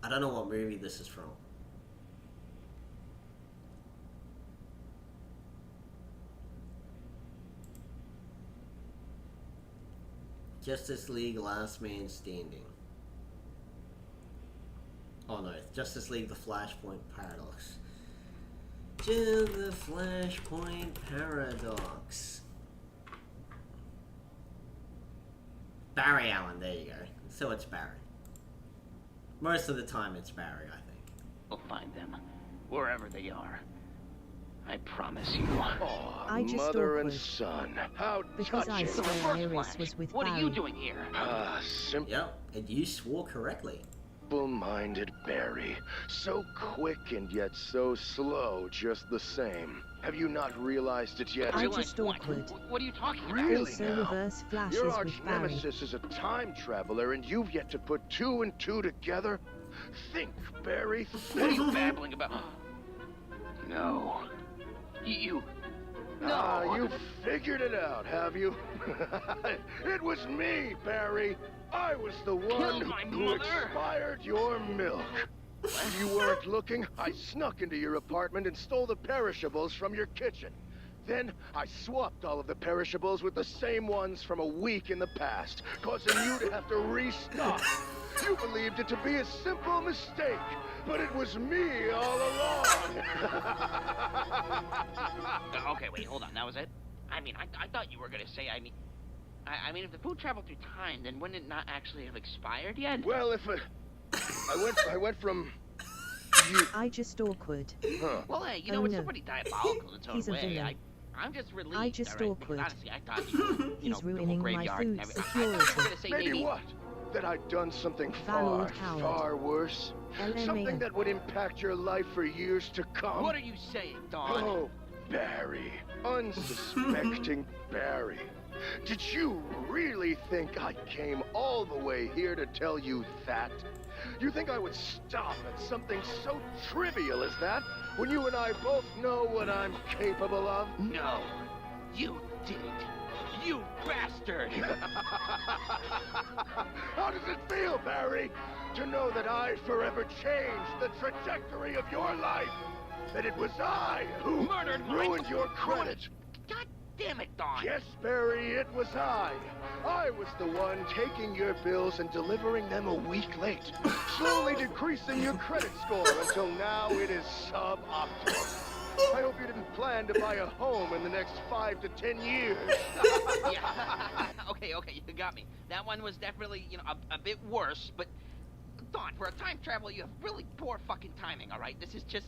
C: I don't know what movie this is from. Justice League Last Man Standing. Oh no, Justice League The Flashpoint Paradox. The Flashpoint Paradox. Barry Allen, there you go. So it's Barry. Most of the time it's Barry, I think.
N: We'll find them, wherever they are. I promise you.
O: Oh,
D: I just
O: mother and
D: awkward.
O: son. How
D: Because I
O: touching.
D: swear Iris was with
N: What
D: Barry.
N: are you doing here?
O: Ah, simple.
C: Yep, and you swore correctly.
O: Simple-minded Barry. So quick and yet so slow, just the same. Have you not realized it yet?
D: I just awkward.
N: What are you talking about?
O: Really
D: Also
O: now?
D: reverse flashes
O: Your
D: with
O: arch
D: Barry.
O: nemesis is a time traveler, and you've yet to put two and two together? Think, Barry.
N: What are you
O: Think.
N: babbling about? No. You... No.
O: Ah, you figured it out, have you? It was me, Barry. I was the one
N: Killed my
O: who
N: mother.
O: expired your milk. When you weren't looking, I snuck into your apartment and stole the perishables from your kitchen. Then I swapped all of the perishables with the same ones from a week in the past, causing you to have to restock. You believed it to be a simple mistake, but it was me all along.
N: Okay, wait, hold on. That was it? I mean, I thought you were gonna say, I mean, if the food traveled through time, then wouldn't it not actually have expired yet?
O: Well, if I went from you.
D: I just awkward.
O: Huh.
N: Well, hey, you know,
D: Oh,
N: it's
D: no.
N: pretty diabolical in its own
D: He's a
N: way.
D: villain.
N: I'm just relieved.
D: I just
N: all right? Because
D: awkward.
N: honestly, I thought you were, you know,
D: He's
N: the whole
D: ruining my
N: graveyard and
D: food
N: everything. I thought you were gonna say
O: Maybe what? That I'd done something
D: Valor
O: far,
D: coward.
O: far worse?
D: LMAO.
O: Something that would impact your life for years to come?
N: What are you saying, Dawn?
O: Oh, Barry. Unsuspecting Barry. Did you really think I came all the way here to tell you that? You think I would stop at something so trivial as that when you and I both know what I'm capable of?
H: No, you did. You bastard!
O: How does it feel, Barry, to know that I forever changed the trajectory of your life? That it was I who
H: Murdered
O: ruined your credit?
H: God damn it, Don!
O: Yes, Barry, it was I. I was the one taking your bills and delivering them a week late, slowly decreasing your credit score until now it is suboptimal. I hope you didn't plan to buy a home in the next 5 to 10 years.
H: Yeah. Okay, you got me. That one was definitely, a bit worse, but Don, for a time traveler, you have really poor fucking timing, all right? This is just...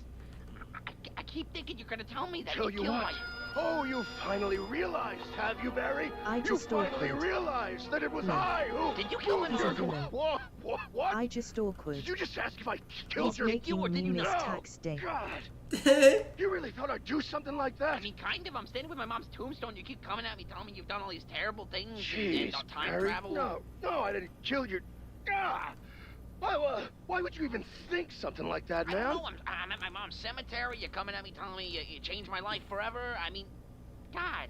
H: I keep thinking you're gonna tell me that
O: Tell
H: you
O: you
H: killed
O: what?
H: my...
O: Oh, you finally realized, have you, Barry?
D: I just
O: finally
D: awkward.
O: realized that it was
D: No.
O: I who...
H: Did you kill him?
D: He's a villain.
O: What?
D: I just awkward.
O: Did you just ask if I killed
D: He's
O: your...
D: making me miss tax day.
O: God! You really thought I'd do something like that?
H: I mean, kind of. I'm standing with my mom's tombstone. You keep coming at me, telling me you've done all these terrible things
O: Jeez,
H: and time
O: Barry.
H: travel.
O: No, I didn't kill your... Ah! Why would you even think something like that,
H: I
O: man?
H: don't know. I'm at my mom's cemetery. You're coming at me, telling me you changed my life forever. I mean, God,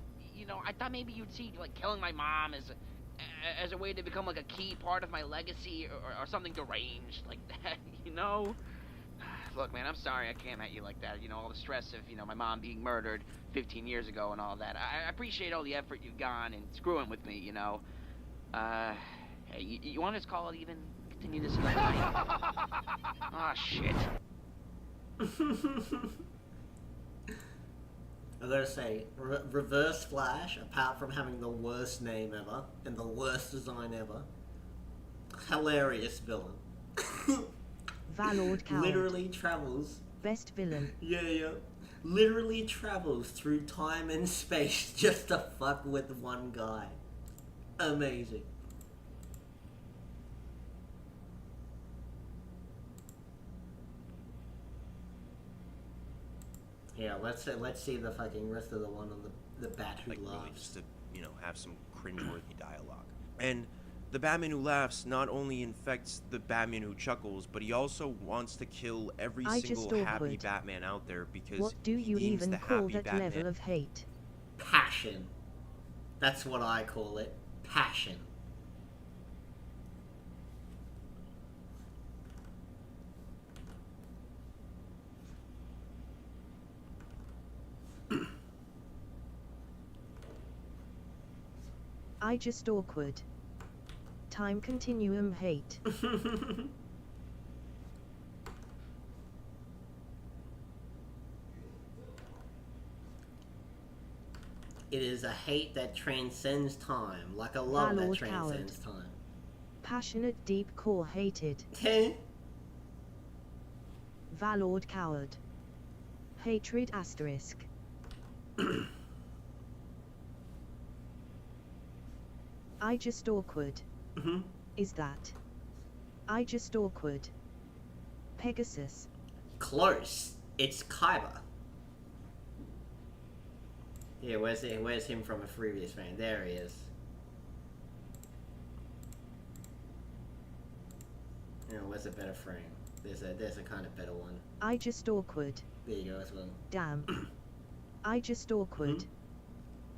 H: I thought maybe you'd see like killing my mom as a way to become like a key part of my legacy or something deranged like that. Look, man, I'm sorry I came at you like that. All the stress of my mom being murdered 15 years ago and all that. I appreciate all the effort you've gone and screwing with me. Hey, you want to just call it even? Continue this another night? Oh, shit.
C: I gotta say, Reverse Flash, apart from having the worst name ever and the worst design ever, hilarious villain.
D: Valord Coward.
C: Literally travels.
D: Best villain.
C: Yeah. Literally travels through time and space just to fuck with one guy. Amazing. Yeah, let's see the fucking rest of the one on the Bat Who
L: Like,
C: Laughs.
L: really just to, have some cringeworthy dialogue. And the Batman Who Laughs not only infects the Batman Who Chuckles, but he also wants to kill every single happy Batman out there because
D: what do you
L: he deems
D: even
L: the
D: call
L: happy
D: that
L: Batman
D: level of hate?
C: Passion. That's what I call it. Passion.
D: I just awkward. Time continuum hate.
C: It is a hate that transcends time, like a love that transcends time.
D: Passionate, deep core hated. Valord Coward. Hatred asterisk. I just awkward. Is that? I just awkward. Pegasus.
C: Close. It's Kyber. Yeah, where's him from a previous frame? There he is. Where's a better frame? There's a kind of better one.
D: I just awkward.
C: There you go, as well.
D: Damn. I just awkward.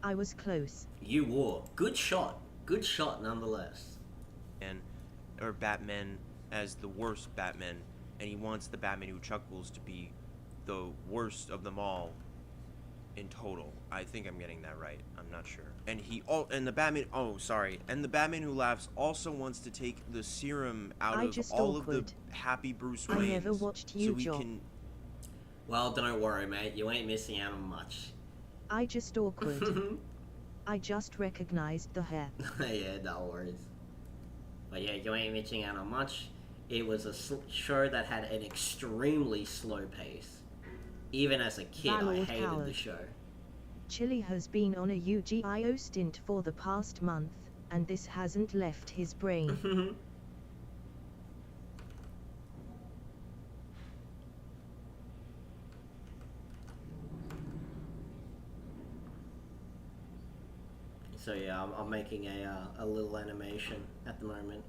D: I was close.
C: You were. Good shot. Good shot, nonetheless.
L: Or Batman as the worst Batman, and he wants the Batman Who Chuckles to be the worst of them all in total. I think I'm getting that right. I'm not sure. And the Batman Who Laughs also wants to take the serum out of all of the happy Bruce Waynes.
D: I never watched you,
L: so he can...
C: Well, don't worry, mate. You ain't missing out on much.
D: I just awkward. I just recognized the hair.
C: Yeah, no worries. But yeah, you ain't missing out on much. It was a show that had an extremely slow pace. Even as a kid, I hated the show.
D: Chili has been on a UGIO stint for the past month, and this hasn't left his brain.
C: So yeah, I'm making a little animation at the moment.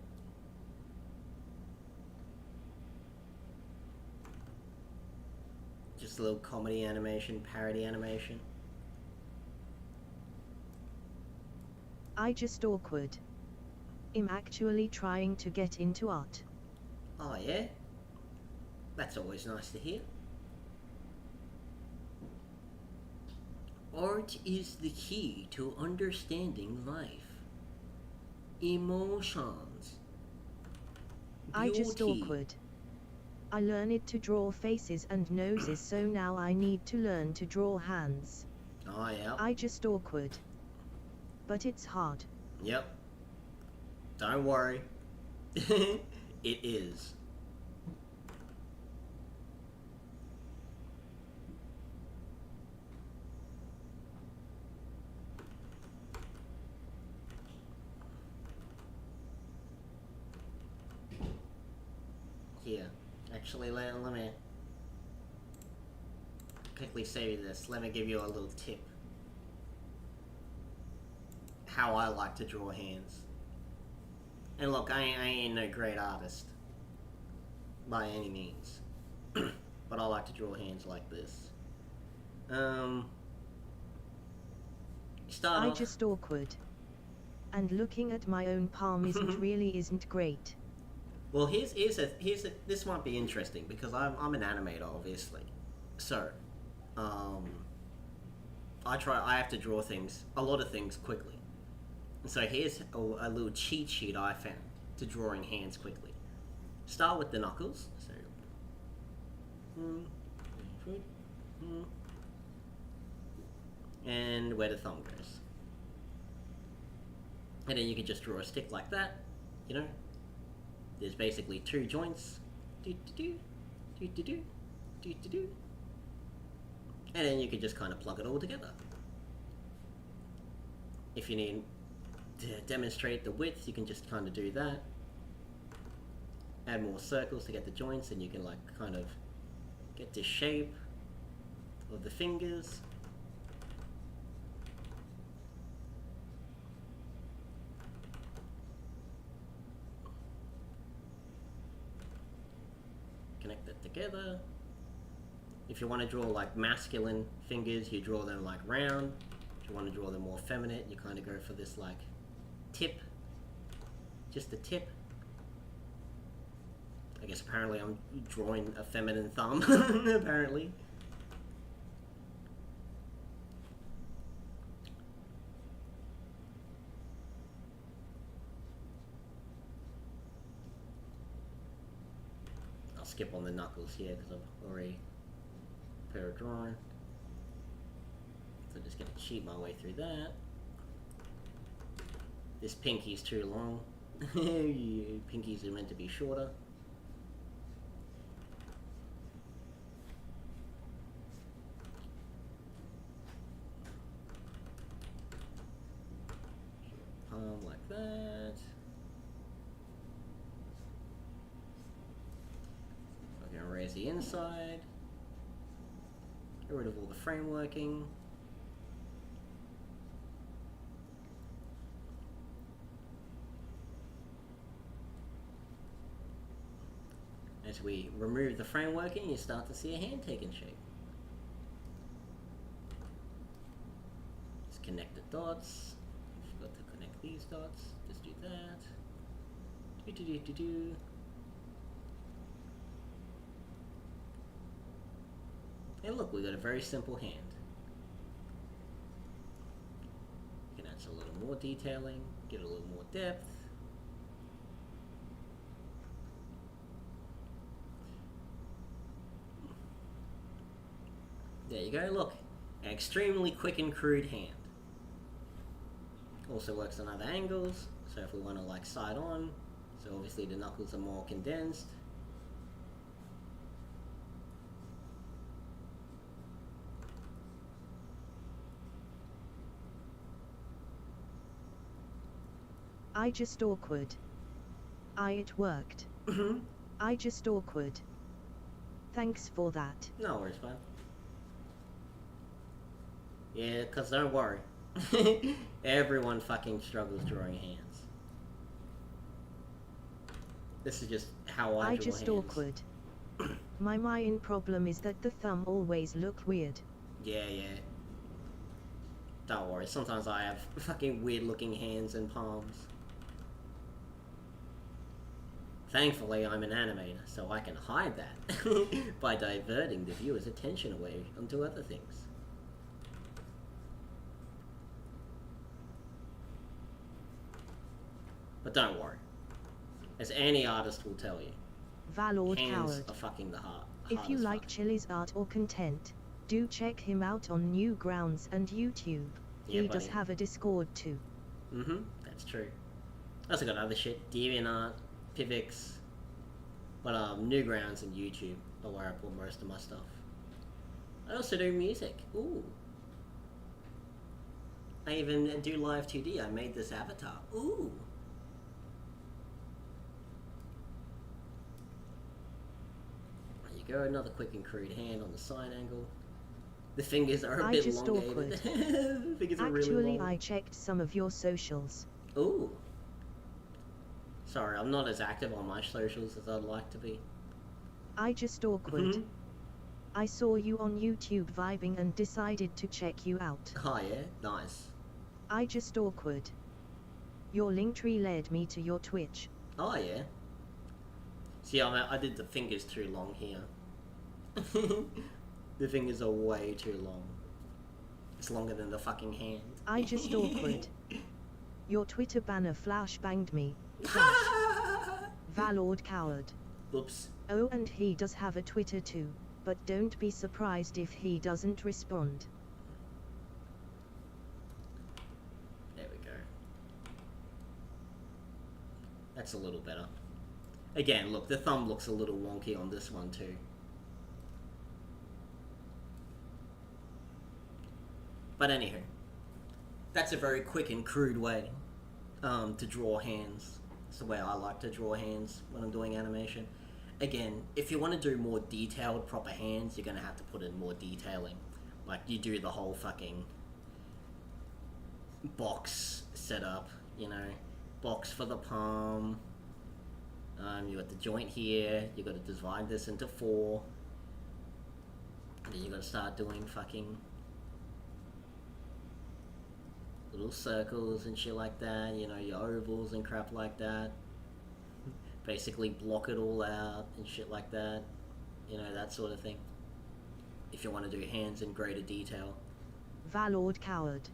C: Just a little comedy animation, parody animation.
D: I just awkward. I'm actually trying to get into art.
C: Oh yeah? That's always nice to hear. Art is the key to understanding life. Emotions.
D: I just
C: Beauty.
D: awkward. I learned to draw faces and noses, so now I need to learn to draw hands.
C: Oh yeah.
D: I just awkward. But it's hard.
C: Yep. Don't worry. It is. Here, actually, let me quickly say this. Let me give you a little tip. How I like to draw hands. And look, I ain't no great artist by any means, but I like to draw hands like this. Start
D: I
C: off.
D: just awkward. And looking at my own palm isn't great.
C: Well, here's this might be interesting because I'm an animator, obviously. So, I have to draw things, a lot of things quickly. So here's a little cheat sheet I found to drawing hands quickly. Start with the knuckles. So, and where the thumb goes. And then you can just draw a stick like that, you know. There's basically two joints. And then you can just kind of plug it all together. If you need to demonstrate the width, you can just kind of do that. Add more circles to get the joints, and you can like kind of get the shape of the fingers. Connect it together. If you want to draw like masculine fingers, you draw them like round. If you want to draw them more feminine, you kind of go for this like tip. Just the tip. I guess apparently I'm drawing a feminine thumb, apparently. I'll skip on the knuckles here because I've already prepared a drawing. So I'm just going to cheat my way through that. This pinky's too long. Pinkies are meant to be shorter. Palm like that. I'm going to raise the inside. Get rid of all the frameworking. As we remove the frameworking, you start to see a hand taking shape. Just connect the dots. Forgot to connect these dots. Just do that. And look, we got a very simple hand. You can add a little more detailing, get a little more depth. There you go, look. An extremely quick and crude hand. Also works on other angles, so if we want to like side on, so obviously the knuckles are more condensed.
D: I just awkward. It worked. I just awkward. Thanks for that.
C: No worries, man. Yeah, cause don't worry. Everyone fucking struggles drawing hands. This is just how I draw
D: just
C: hands.
D: awkward. My main problem is that the thumb always look weird.
C: Yeah. Don't worry, sometimes I have fucking weird looking hands and palms. Thankfully, I'm an animator, so I can hide that by diverting the viewer's attention away onto other things. But don't worry. As any artist will tell you,
D: Valord
C: hands
D: Coward.
C: are fucking the heart.
D: If you like Chili's art or content, do check him out on Newgrounds and YouTube.
C: Yeah,
D: He does
C: buddy.
D: have a Discord too.
C: That's true. I also got other shit. DeviantArt, Pivx, but Newgrounds and YouTube are where I put most of my stuff. I also do music. Ooh. I even do live 2D. I made this avatar. Ooh. There you go. Another quick and crude hand on the side angle. The fingers are a bit
D: just
C: elongated.
D: awkward.
C: The fingers are really
D: Actually,
C: long.
D: I checked some of your socials.
C: Ooh. Sorry, I'm not as active on my socials as I'd like to be.
D: I just awkward. I saw you on YouTube vibing and decided to check you out.
C: Oh yeah? Nice.
D: I just awkward. Your link tree led me to your Twitch.
C: Oh yeah. See, I did the fingers too long here. The fingers are way too long. It's longer than the fucking hand.
D: I just awkward. Your Twitter banner flash banged me. Valord Coward.
C: Oops.
D: Oh, and he does have a Twitter too, but don't be surprised if he doesn't respond.
C: There we go. That's a little better. Again, look, the thumb looks a little wonky on this one too. But anywho, that's a very quick and crude way to draw hands. It's the way I like to draw hands when I'm doing animation. Again, if you want to do more detailed, proper hands, you're going to have to put in more detailing. Like, you do the whole fucking box setup, you know, box for the palm. You got the joint here, you got to divide this into 4. And then you got to start doing fucking little circles and shit like that, you know, your ovals and crap like that. Basically block it all out and shit like that, you know, that sort of thing. If you want to do hands in greater detail.
D: Valord Coward.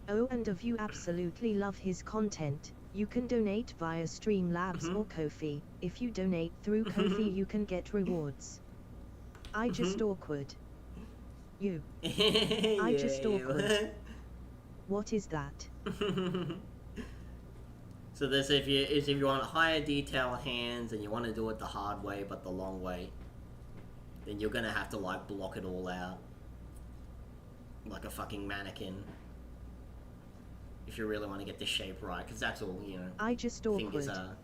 D: Oh, and if you absolutely love his content, you can donate via Streamlabs or Ko-fi. If you donate through Ko-fi, you can get rewards. I just awkward. You. I just awkward. What is that?
C: So this, if you want higher detail hands and you want to do it the hard way but the long way, then you're gonna have to like block it all out like a fucking mannequin. If you really want to get the shape right, because that's all, you know,
D: I just
C: fingers
D: awkward.
C: are.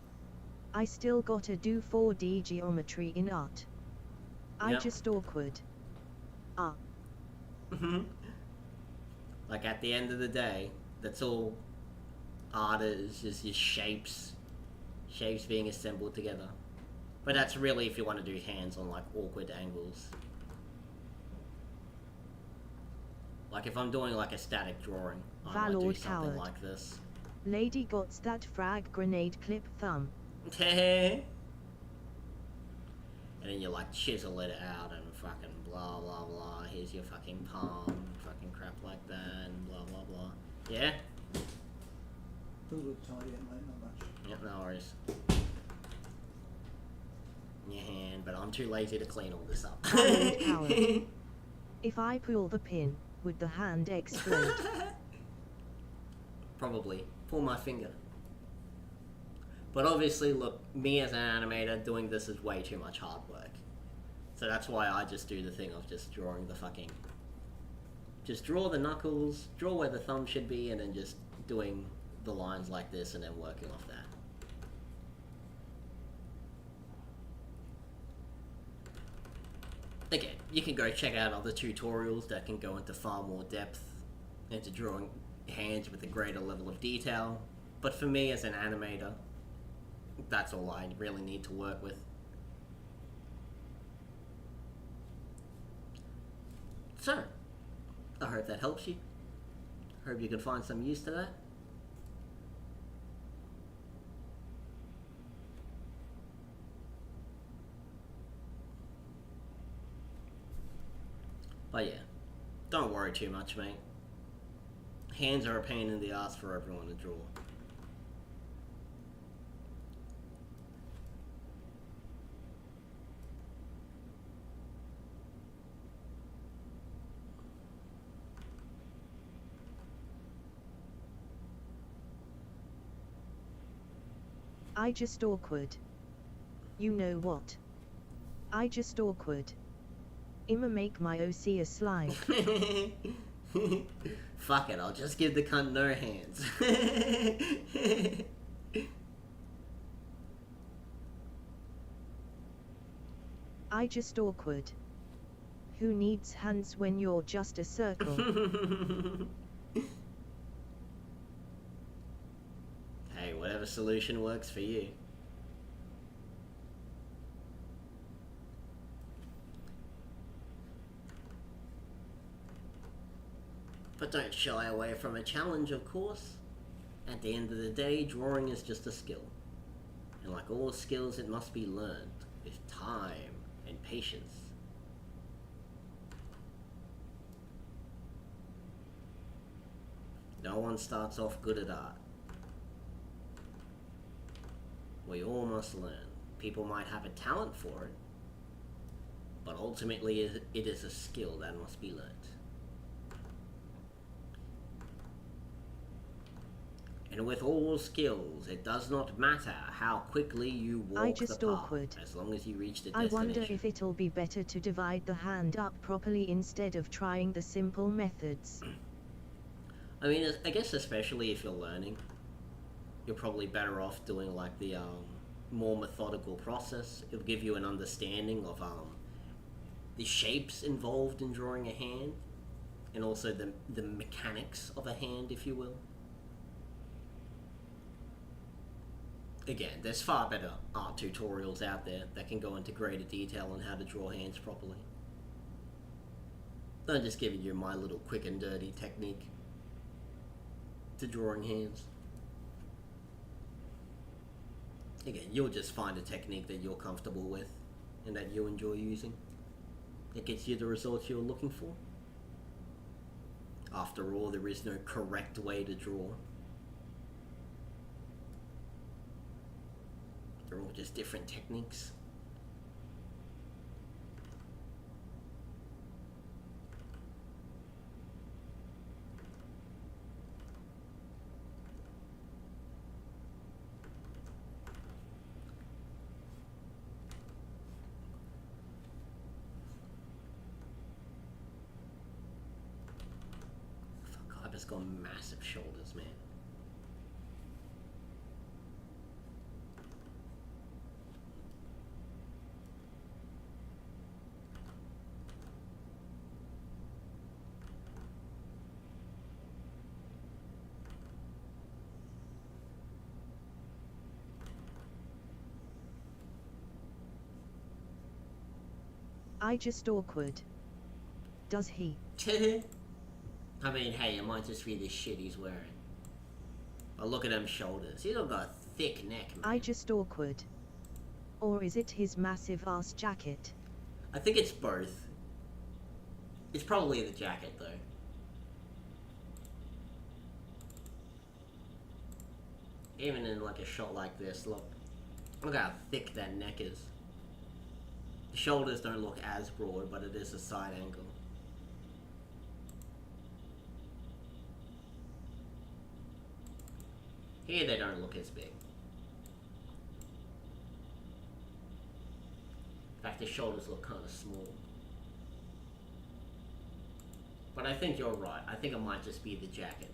D: I still gotta do 4D geometry in art. I
C: Yep.
D: just awkward. Ah.
C: Like at the end of the day, that's all art is just shapes being assembled together. But that's really if you want to do hands on like awkward angles. Like if I'm doing like a static drawing, I might do
D: Valord
C: something
D: Coward.
C: like this.
D: Lady gots that frag grenade clip thumb.
C: And then you like chisel it out and fucking blah blah blah. Here's your fucking palm, fucking crap like that, and blah blah blah. Yeah?
I: Those look tidy anyway, not much.
C: Yep, no worries. In your hand, but I'm too lazy to clean all this up.
D: Valord Coward. If I pull the pin, would the hand explode?
C: Probably. Pull my finger. But obviously, look, me as an animator, doing this is way too much hard work. So that's why I just do the thing of just drawing the fucking... Just draw the knuckles, draw where the thumb should be, and then just doing the lines like this and then working off that. Again, you can go check out other tutorials that can go into far more depth into drawing hands with a greater level of detail. But for me as an animator, that's all I really need to work with. So, I hope that helps you. Hope you can find some use to that. But yeah, don't worry too much, mate. Hands are a pain in the ass for everyone to draw.
D: I just awkward. You know what? I just awkward. I'ma make my OC a slime.
C: Fuck it, I'll just give the cunt no hands.
D: I just awkward. Who needs hands when you're just a circle?
C: Hey, whatever solution works for you. But don't shy away from a challenge, of course. At the end of the day, drawing is just a skill. And like all skills, it must be learned with time and patience. No one starts off good at art. We all must learn. People might have a talent for it, but ultimately it is a skill that must be learned. And with all skills, it does not matter how quickly you walk the path,
D: awkward.
C: as long as you reach the
D: I
C: destination.
D: wonder if it'll be better to divide the hand up properly instead of trying the simple methods.
C: I mean, I guess especially if you're learning, you're probably better off doing like the more methodical process. It'll give you an understanding of the shapes involved in drawing a hand, and also the mechanics of a hand, if you will. Again, there's far better art tutorials out there that can go into greater detail on how to draw hands properly. I'm just giving you my little quick and dirty technique to drawing hands. Again, you'll just find a technique that you're comfortable with and that you enjoy using. That gets you the results you're looking for. After all, there is no correct way to draw. They're all just different techniques. Fuck, I've just got massive shoulders, man.
D: I just awkward. Does he?
C: I mean, hey, it might just be the shit he's wearing. But look at them shoulders. He's got a thick neck, man.
D: I just awkward. Or is it his massive ass jacket?
C: I think it's both. It's probably the jacket, though. Even in like a shot like this, look how thick that neck is. The shoulders don't look as broad, but it is a side angle. Here they don't look as big. In fact, the shoulders look kind of small. But I think you're right. I think it might just be the jacket.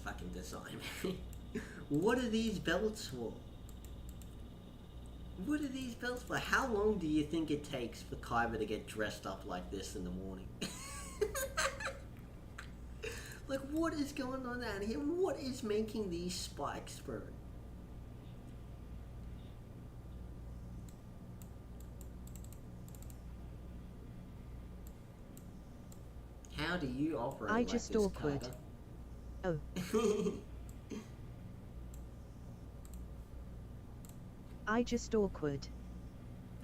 C: fucking design, man. What are these belts for? What are these belts for? How long do you think it takes for Kaiba to get dressed up like this in the morning? Like, what is going on out here? What is making these spikes, bro? How do you operate
D: I
C: like
D: just
C: this,
D: awkward.
C: Kaiba?
D: Oh. I just awkward.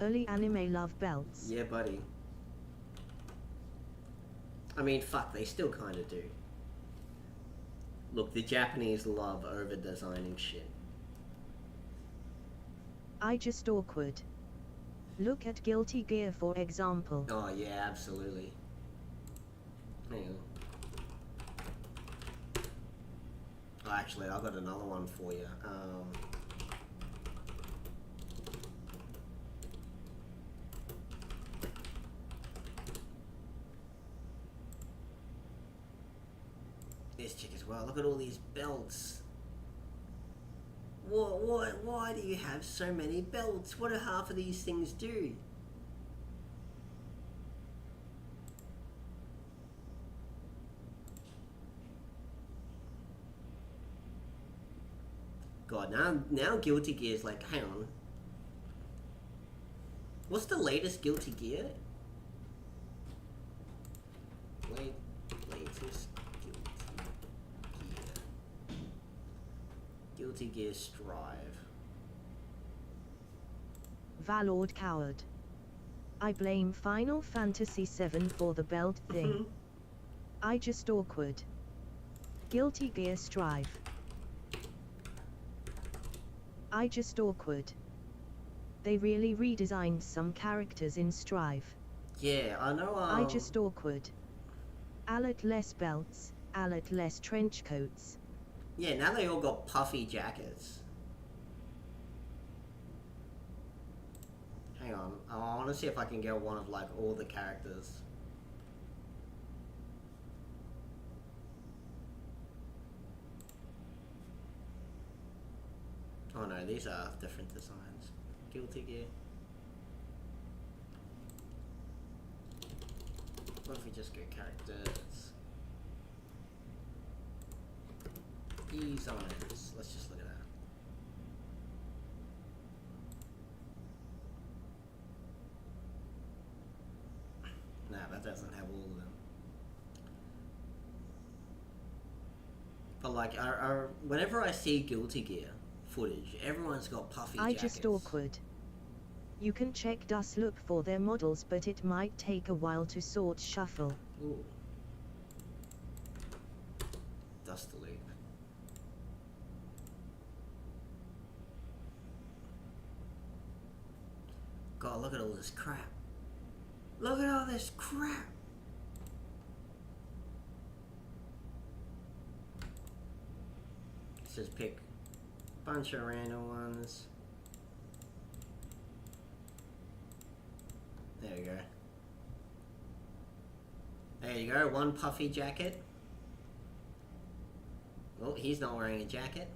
D: Early anime love belts.
C: Yeah, buddy. I mean, fuck, they still kind of do. Look, the Japanese love over-designing shit.
D: I just awkward. Look at Guilty Gear for example.
C: Oh, yeah, absolutely. Hang on. Oh, actually, I've got another one for you. This chick as well. Look at all these belts. Why do you have so many belts? What do half of these things do? God, now Guilty Gear is like, hang on. What's the latest Guilty Gear? Latest Guilty Gear Strive.
D: Valord coward. I blame Final Fantasy VII for the belt thing. I just awkward. Guilty Gear Strive. I just awkward. They really redesigned some characters in Strive.
C: Yeah, I know.
D: I just awkward. Alert less belts, alert less trench coats.
C: Yeah, now they all got puffy jackets. Hang on, I want to see if I can get one of like all the characters. Oh no, these are different designs. Guilty Gear. What if we just go characters? Designs. Let's just look at that. Nah, that doesn't have all of them. But like, whenever I see Guilty Gear footage, everyone's got puffy
D: I
C: jackets.
D: just awkward. You can check DUS look for their models, but it might take a while to sort shuffle.
C: Ooh. Dust the loop. God, look at all this crap. Look at all this crap. Let's just pick a bunch of random ones. There we go. There you go, one puffy jacket. Oh, he's not wearing a jacket.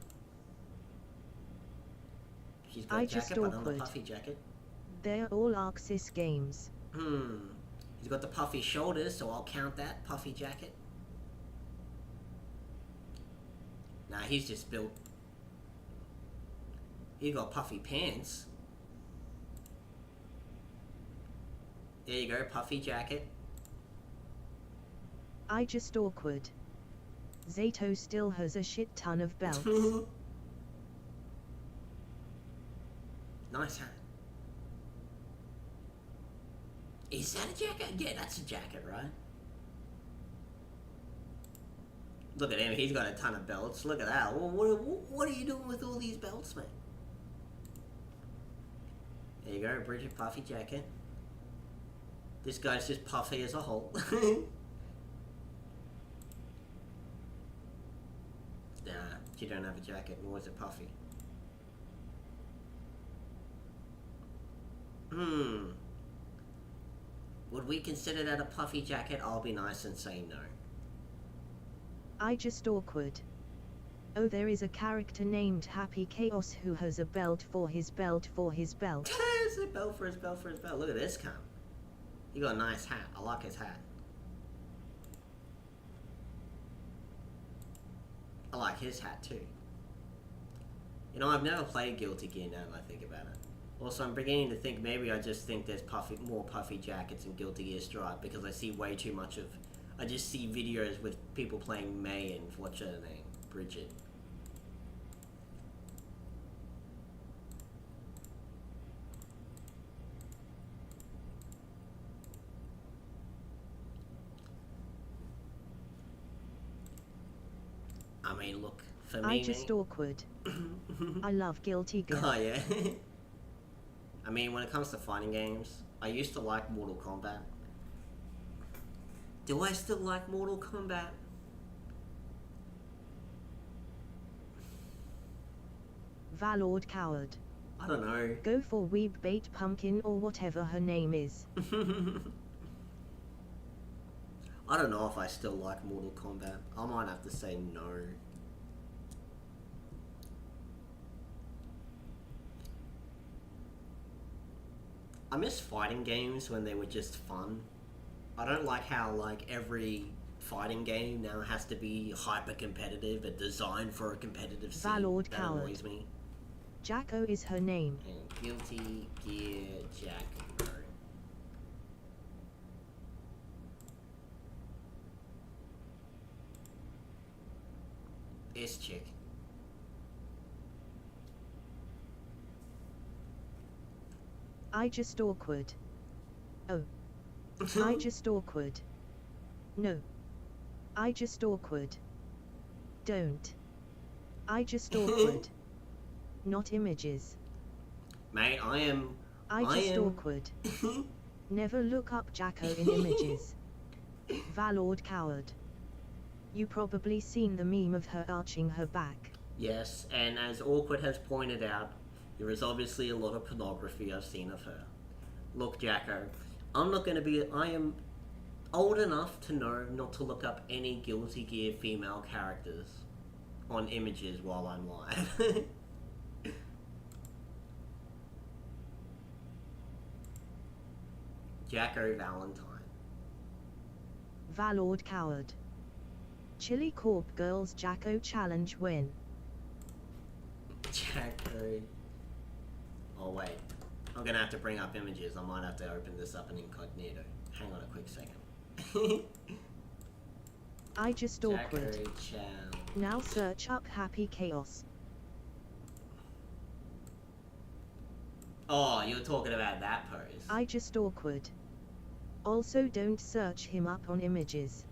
C: He's got a jacket, but on the puffy jacket.
D: They're all Axis games.
C: He's got the puffy shoulders, so I'll count that. Puffy jacket. Nah, he's just built. He got puffy pants. There you go, puffy jacket.
D: I just awkward. Zato still has a shit ton of belts.
C: Nice hat. Is that a jacket? Yeah, that's a jacket, right? Look at him, he's got a ton of belts. Look at that. What are you doing with all these belts, mate? There you go, Bridget puffy jacket. This guy's just puffy as a whole. Nah, you don't have a jacket, nor is it puffy. Would we consider that a puffy jacket? I'll be nice and say no.
D: I just awkward. Oh, there is a character named Happy Chaos who has a belt for his belt for his belt.
C: It's a belt for his belt for his belt. Look at this cunt. He got a nice hat. I like his hat. I like his hat too. You know, I've never played Guilty Gear now that I think about it. Also, I'm beginning to think maybe I just think there's more puffy jackets in Guilty Gear Strive because I see way too much of... I just see videos with people playing May and what's her name? Bridget. I mean, look, for me...
D: I just awkward. I love Guilty Gear.
C: Oh, yeah. I mean, when it comes to fighting games, I used to like Mortal Kombat. Do I still like Mortal Kombat?
D: Valord Coward.
C: I don't know.
D: Go for Weeb Bait Pumpkin or whatever her name is.
C: I don't know if I still like Mortal Kombat. I might have to say no. I miss fighting games when they were just fun. I don't like how, like, every fighting game now has to be hyper competitive and designed for a competitive scene.
D: Valord
C: That
D: Coward.
C: annoys me.
D: Jacko is her name.
C: And Guilty Gear Jacko. This chick.
D: I just awkward. Oh. I just awkward. No. I just awkward. Don't. I just awkward. Not images.
C: Mate, I am...
D: I just awkward. Never look up Jacko in images. Valord Coward. You probably seen the meme of her arching her back.
C: Yes, and as Awkward has pointed out, there is obviously a lot of pornography I've seen of her. Look, Jacko, I'm not going to be... I am old enough to know not to look up any Guilty Gear female characters on images while I'm live. Jacko Valentine.
D: Valord Coward. Chili Corp Girls Jacko Challenge win.
C: Jacko... Oh wait, I'm gonna have to bring up images. I might have to open this up in incognito. Hang on a quick second.
D: I just awkward.
C: Jacko Challenge.
D: Now search up Happy Chaos.
C: Oh, you're talking about that pose.
D: I just awkward. Also don't search him up on images.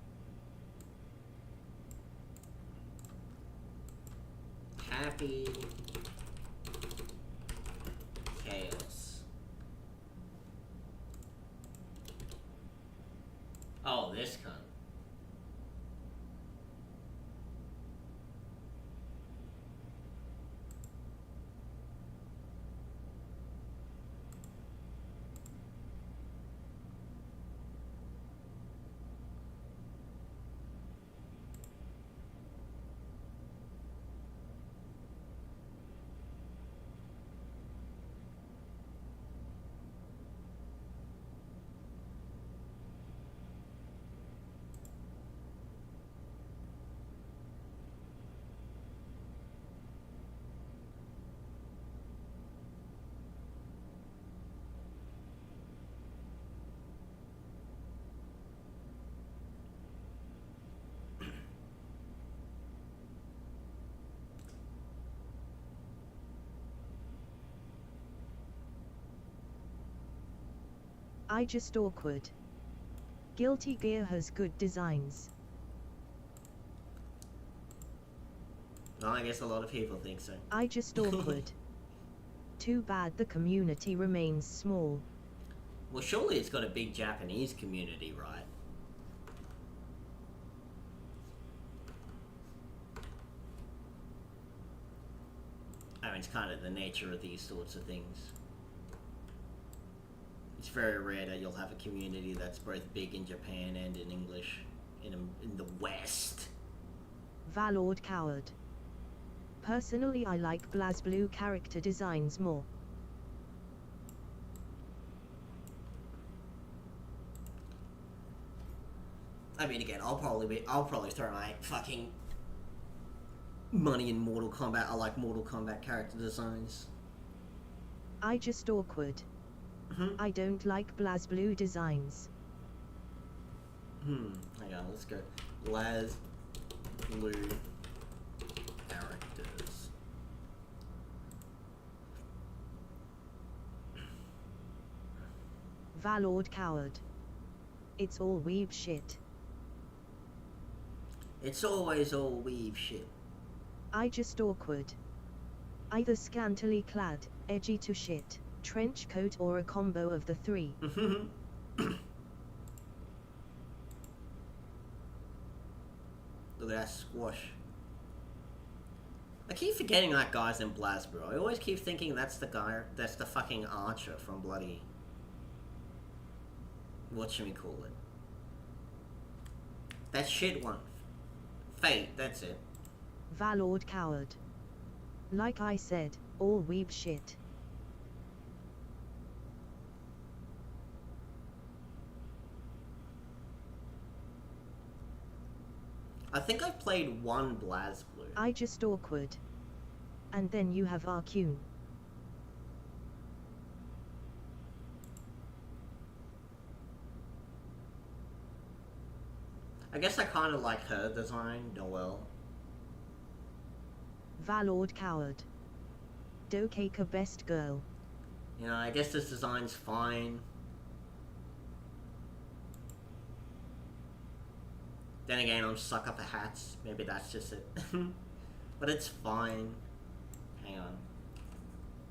C: Happy Chaos. Oh, this cunt.
D: I just awkward. Guilty Gear has good designs.
C: Well, I guess a lot of people think so.
D: I just awkward. Too bad the community remains small.
C: Well, surely it's got a big Japanese community, right? I mean, it's kind of the nature of these sorts of things. It's very rare that you'll have a community that's both big in Japan and in English in the West.
D: Valord Coward. Personally, I like BlazBlue character designs more.
C: I mean, again, I'll probably throw my fucking money in Mortal Kombat. I like Mortal Kombat character designs.
D: I just awkward. I don't like BlazBlue designs.
C: Hang on, let's go. BlazBlue characters.
D: Valord coward. It's all weeb shit.
C: It's always all weave shit.
D: I just awkward. Either scantily clad, edgy to shit, trench coat, or a combo of the three.
C: Look at that squash. I keep forgetting that guy's in BlazBlue. I always keep thinking that's the guy, that's the fucking archer from bloody... whatchamacallit. That shit one. Fate, that's it.
D: Valord coward. Like I said, all weeb shit.
C: I think I've played one BlazBlue.
D: I just awkward. And then you have Arcune.
C: I guess I kind of like her design, Noelle.
D: Valord coward. Dokeka best girl.
C: You know, I guess this design's fine. Then again, I'm sucker for hats. Maybe that's just it. But it's fine. Hang on.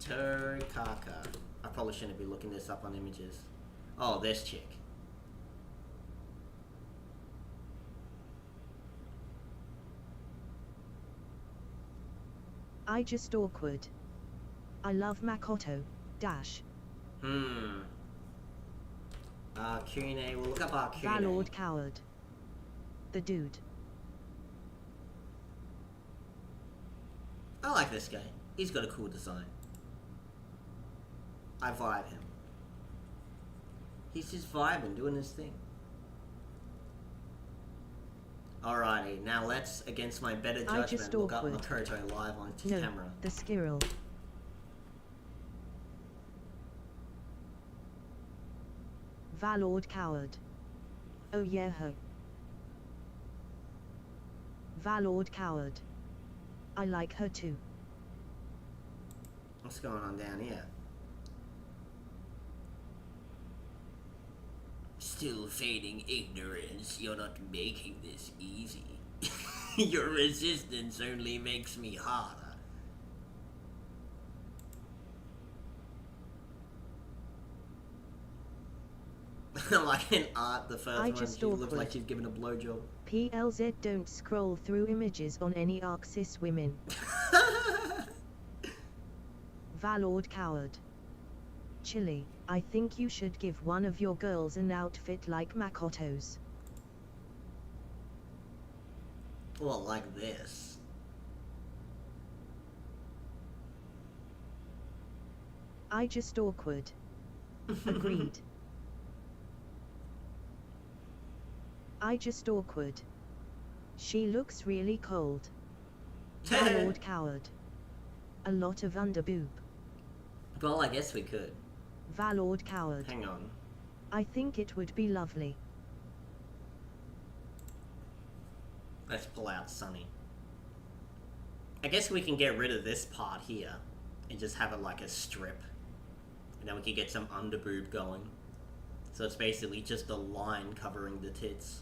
C: Turkaka. I probably shouldn't be looking this up on images. Oh, this chick.
D: I just awkward. I love Makoto. Dash.
C: Arcune. We'll look up Arcune.
D: Valord coward. The dude.
C: I like this guy. He's got a cool design. I vibe him. He's just vibing, doing his thing. Alrighty, now let's, against my better judgment, look up Makoto live on camera.
D: The Skirl. Valord coward. Oh yeah ho. Valord coward. I like her too.
C: What's going on down here? Still feigning ignorance, you're not making this easy. Your resistance only makes me harder. Like in art, the first one, she looks like she's giving a blowjob.
D: PLZ don't scroll through images on any Arxis women. Valord coward. Chili, I think you should give one of your girls an outfit like Makoto's.
C: Well, like this.
D: I just awkward. Agreed. I just awkward. She looks really cold. Valord coward. A lot of underboob.
C: Well, I guess we could.
D: Valord coward.
C: Hang on.
D: I think it would be lovely.
C: Let's pull out Sunny. I guess we can get rid of this part here and just have it like a strip. And then we can get some underboob going. So it's basically just a line covering the tits.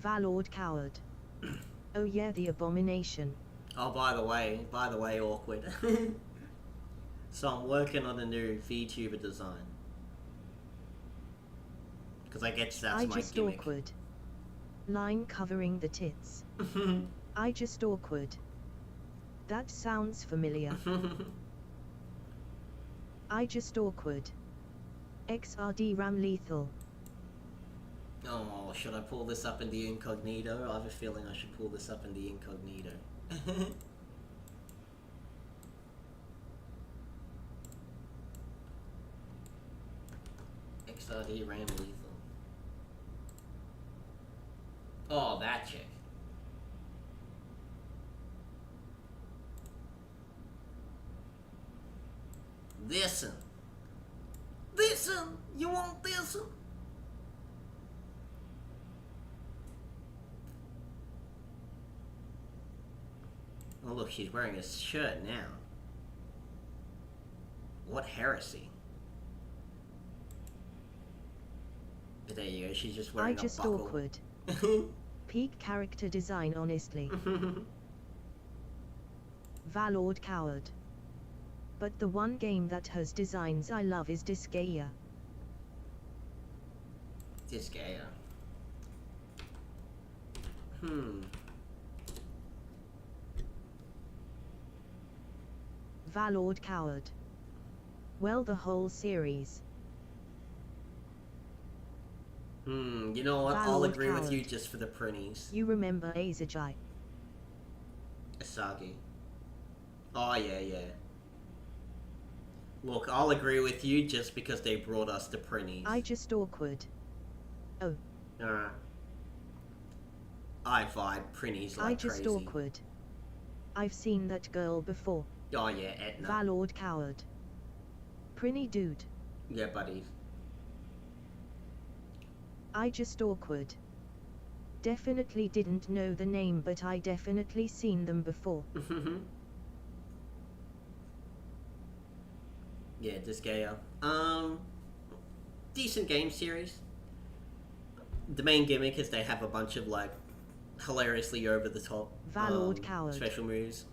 D: Valord coward. Oh yeah, the abomination.
C: Oh, by the way, awkward. So I'm working on a new VTuber design. Because I guess that's my gimmick.
D: I just awkward. Line covering the tits. I just awkward. That sounds familiar. I just awkward. XRD Ram lethal.
C: Oh, should I pull this up in the incognito? I have a feeling I should pull this up in the incognito. XRD Ram Lethal. Oh, that chick. Listen. Listen! You want this? Oh look, she's wearing a shirt now. What heresy. But there you go, she's just wearing a buckle.
D: Awkward. Peak character design, honestly. Valord coward. But the one game that has designs I love is Disgaea.
C: Disgaea.
D: Valord coward. Well, the whole series.
C: You know what? I'll agree with you just for the printies.
D: You remember Asagi?
C: Asagi. Oh, yeah, yeah. Look, I'll agree with you just because they brought us the printies.
D: I just awkward. Oh.
C: I vibe printies like
D: crazy. I just awkward. I've seen that girl before.
C: Oh yeah, Etna.
D: Valord coward. Prinny dude.
C: Yeah, buddy.
D: I just awkward. Definitely didn't know the name, but I definitely seen them before.
C: Yeah, Disgaea. Decent game series. The main gimmick is they have a bunch of like hilariously over the top
D: Valord coward.
C: special moves.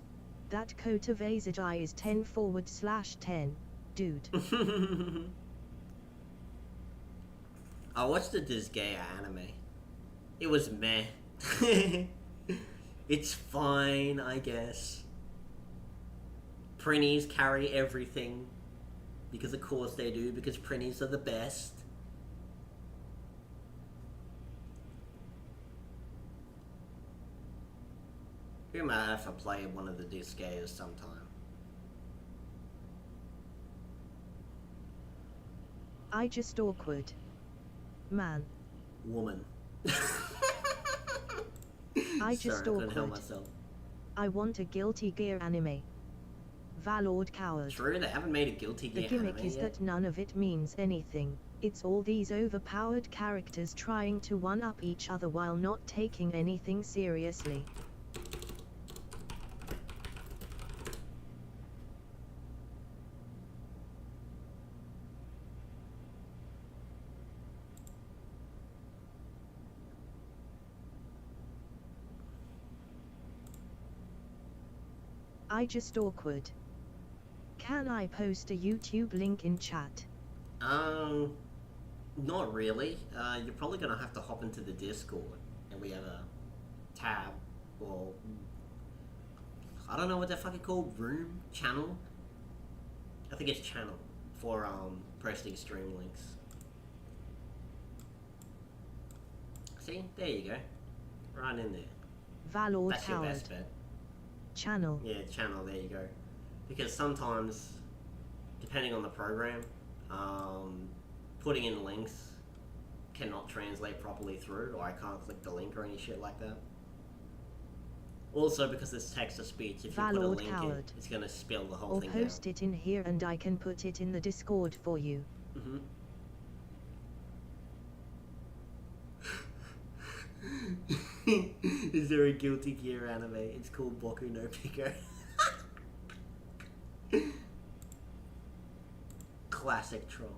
D: That coat of Asagi is 10/10, dude.
C: I watched the Disgaea anime. It was meh. It's fine, I guess. Printies carry everything. Because of course they do, because printies are the best. We might have to play one of the Disgaeas sometime.
D: I just awkward. Man.
C: Woman.
D: I just
C: Sorry, I couldn't help
D: awkward.
C: myself.
D: I want a Guilty Gear anime. Valord coward.
C: True, they haven't made a Guilty Gear
D: The gimmick
C: anime
D: is
C: yet.
D: that none of it means anything. It's all these overpowered characters trying to one-up each other while not taking anything seriously. I just awkward. Can I post a YouTube link in chat?
C: Not really. You're probably gonna have to hop into the Discord, and we have a tab, or I don't know what they're fucking called, room, channel. I think it's channel for posting stream links. See, there you go, right in there.
D: Valord
C: That's your
D: coward.
C: best bet.
D: Channel.
C: Yeah, channel, there you go. Because sometimes, depending on the program, putting in links cannot translate properly through, or I can't click the link or any shit like that. Also, because it's text-to-speech, if you put a
D: Valord
C: link
D: coward.
C: in, it's gonna spell the whole
D: Or
C: thing
D: post it in here and I can put it in the Discord for you.
C: out. Is there a Guilty Gear anime? It's called Boku no Pico. Classic troll.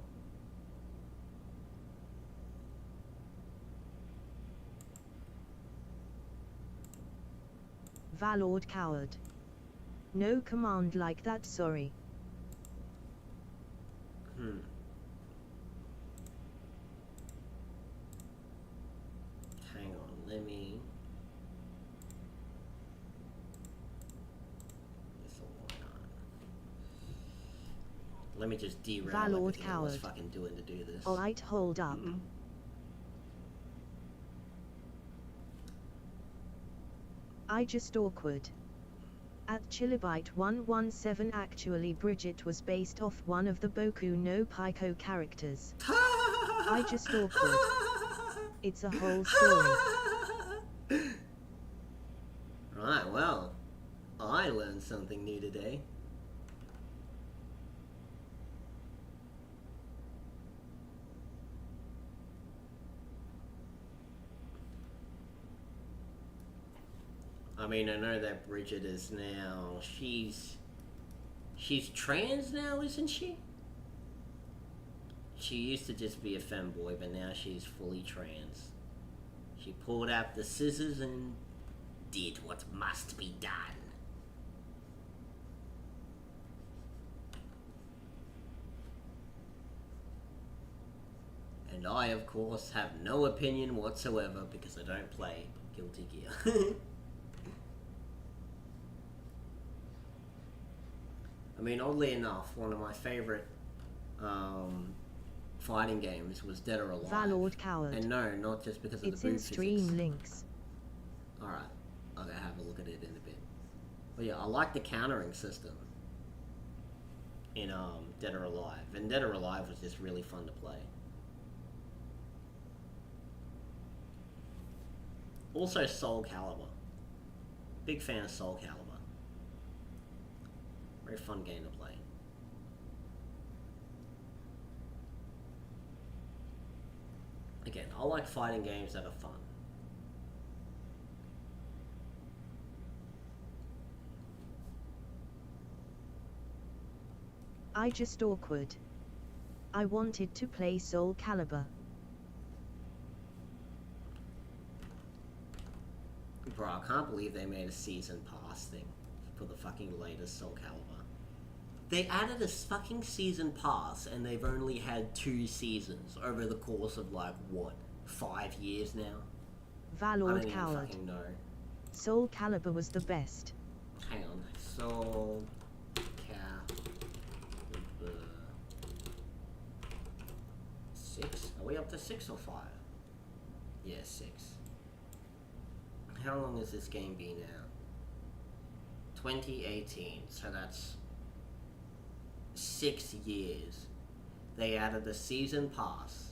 D: Valord coward. No command like that, sorry.
C: Hang on, let me... Let me just derail
D: Valord
C: everything I was
D: coward.
C: fucking doing to do this.
D: Alright, hold up. I just awkward. At Chilibite 117 actually Bridget was based off one of the Boku no Pico characters. I just awkward. It's a whole story.
C: Right, well, I learned something new today. I mean, I know that Bridget is now, she's trans now, isn't she? She used to just be a femboy, but now she's fully trans. She pulled out the scissors and did what must be done. And I, of course, have no opinion whatsoever because I don't play Guilty Gear. I mean, oddly enough, one of my favorite fighting games was Dead or Alive.
D: Valord Coward.
C: And no, not just because of
D: it's
C: the boot
D: in stream
C: physics.
D: links.
C: Alright, I'll go have a look at it in a bit. But yeah, I like the countering system in Dead or Alive. And Dead or Alive was just really fun to play. Also Soul Calibur. Big fan of Soul Calibur. Very fun game to play. Again, I like fighting games that are fun.
D: I just awkward. I wanted to play Soul Calibur.
C: Bro, I can't believe they made a season pass thing for the fucking latest Soul Calibur. They added a fucking season pass and they've only had 2 seasons over the course of like, what, 5 years now? I don't
D: Valord
C: even
D: Coward.
C: fucking know.
D: Soul Calibur was the best.
C: Hang on. Soul Calibur 6? Are we up to 6 or 5? Yeah, 6. How long has this game been out? 2018, so that's 6 years. They added a season pass,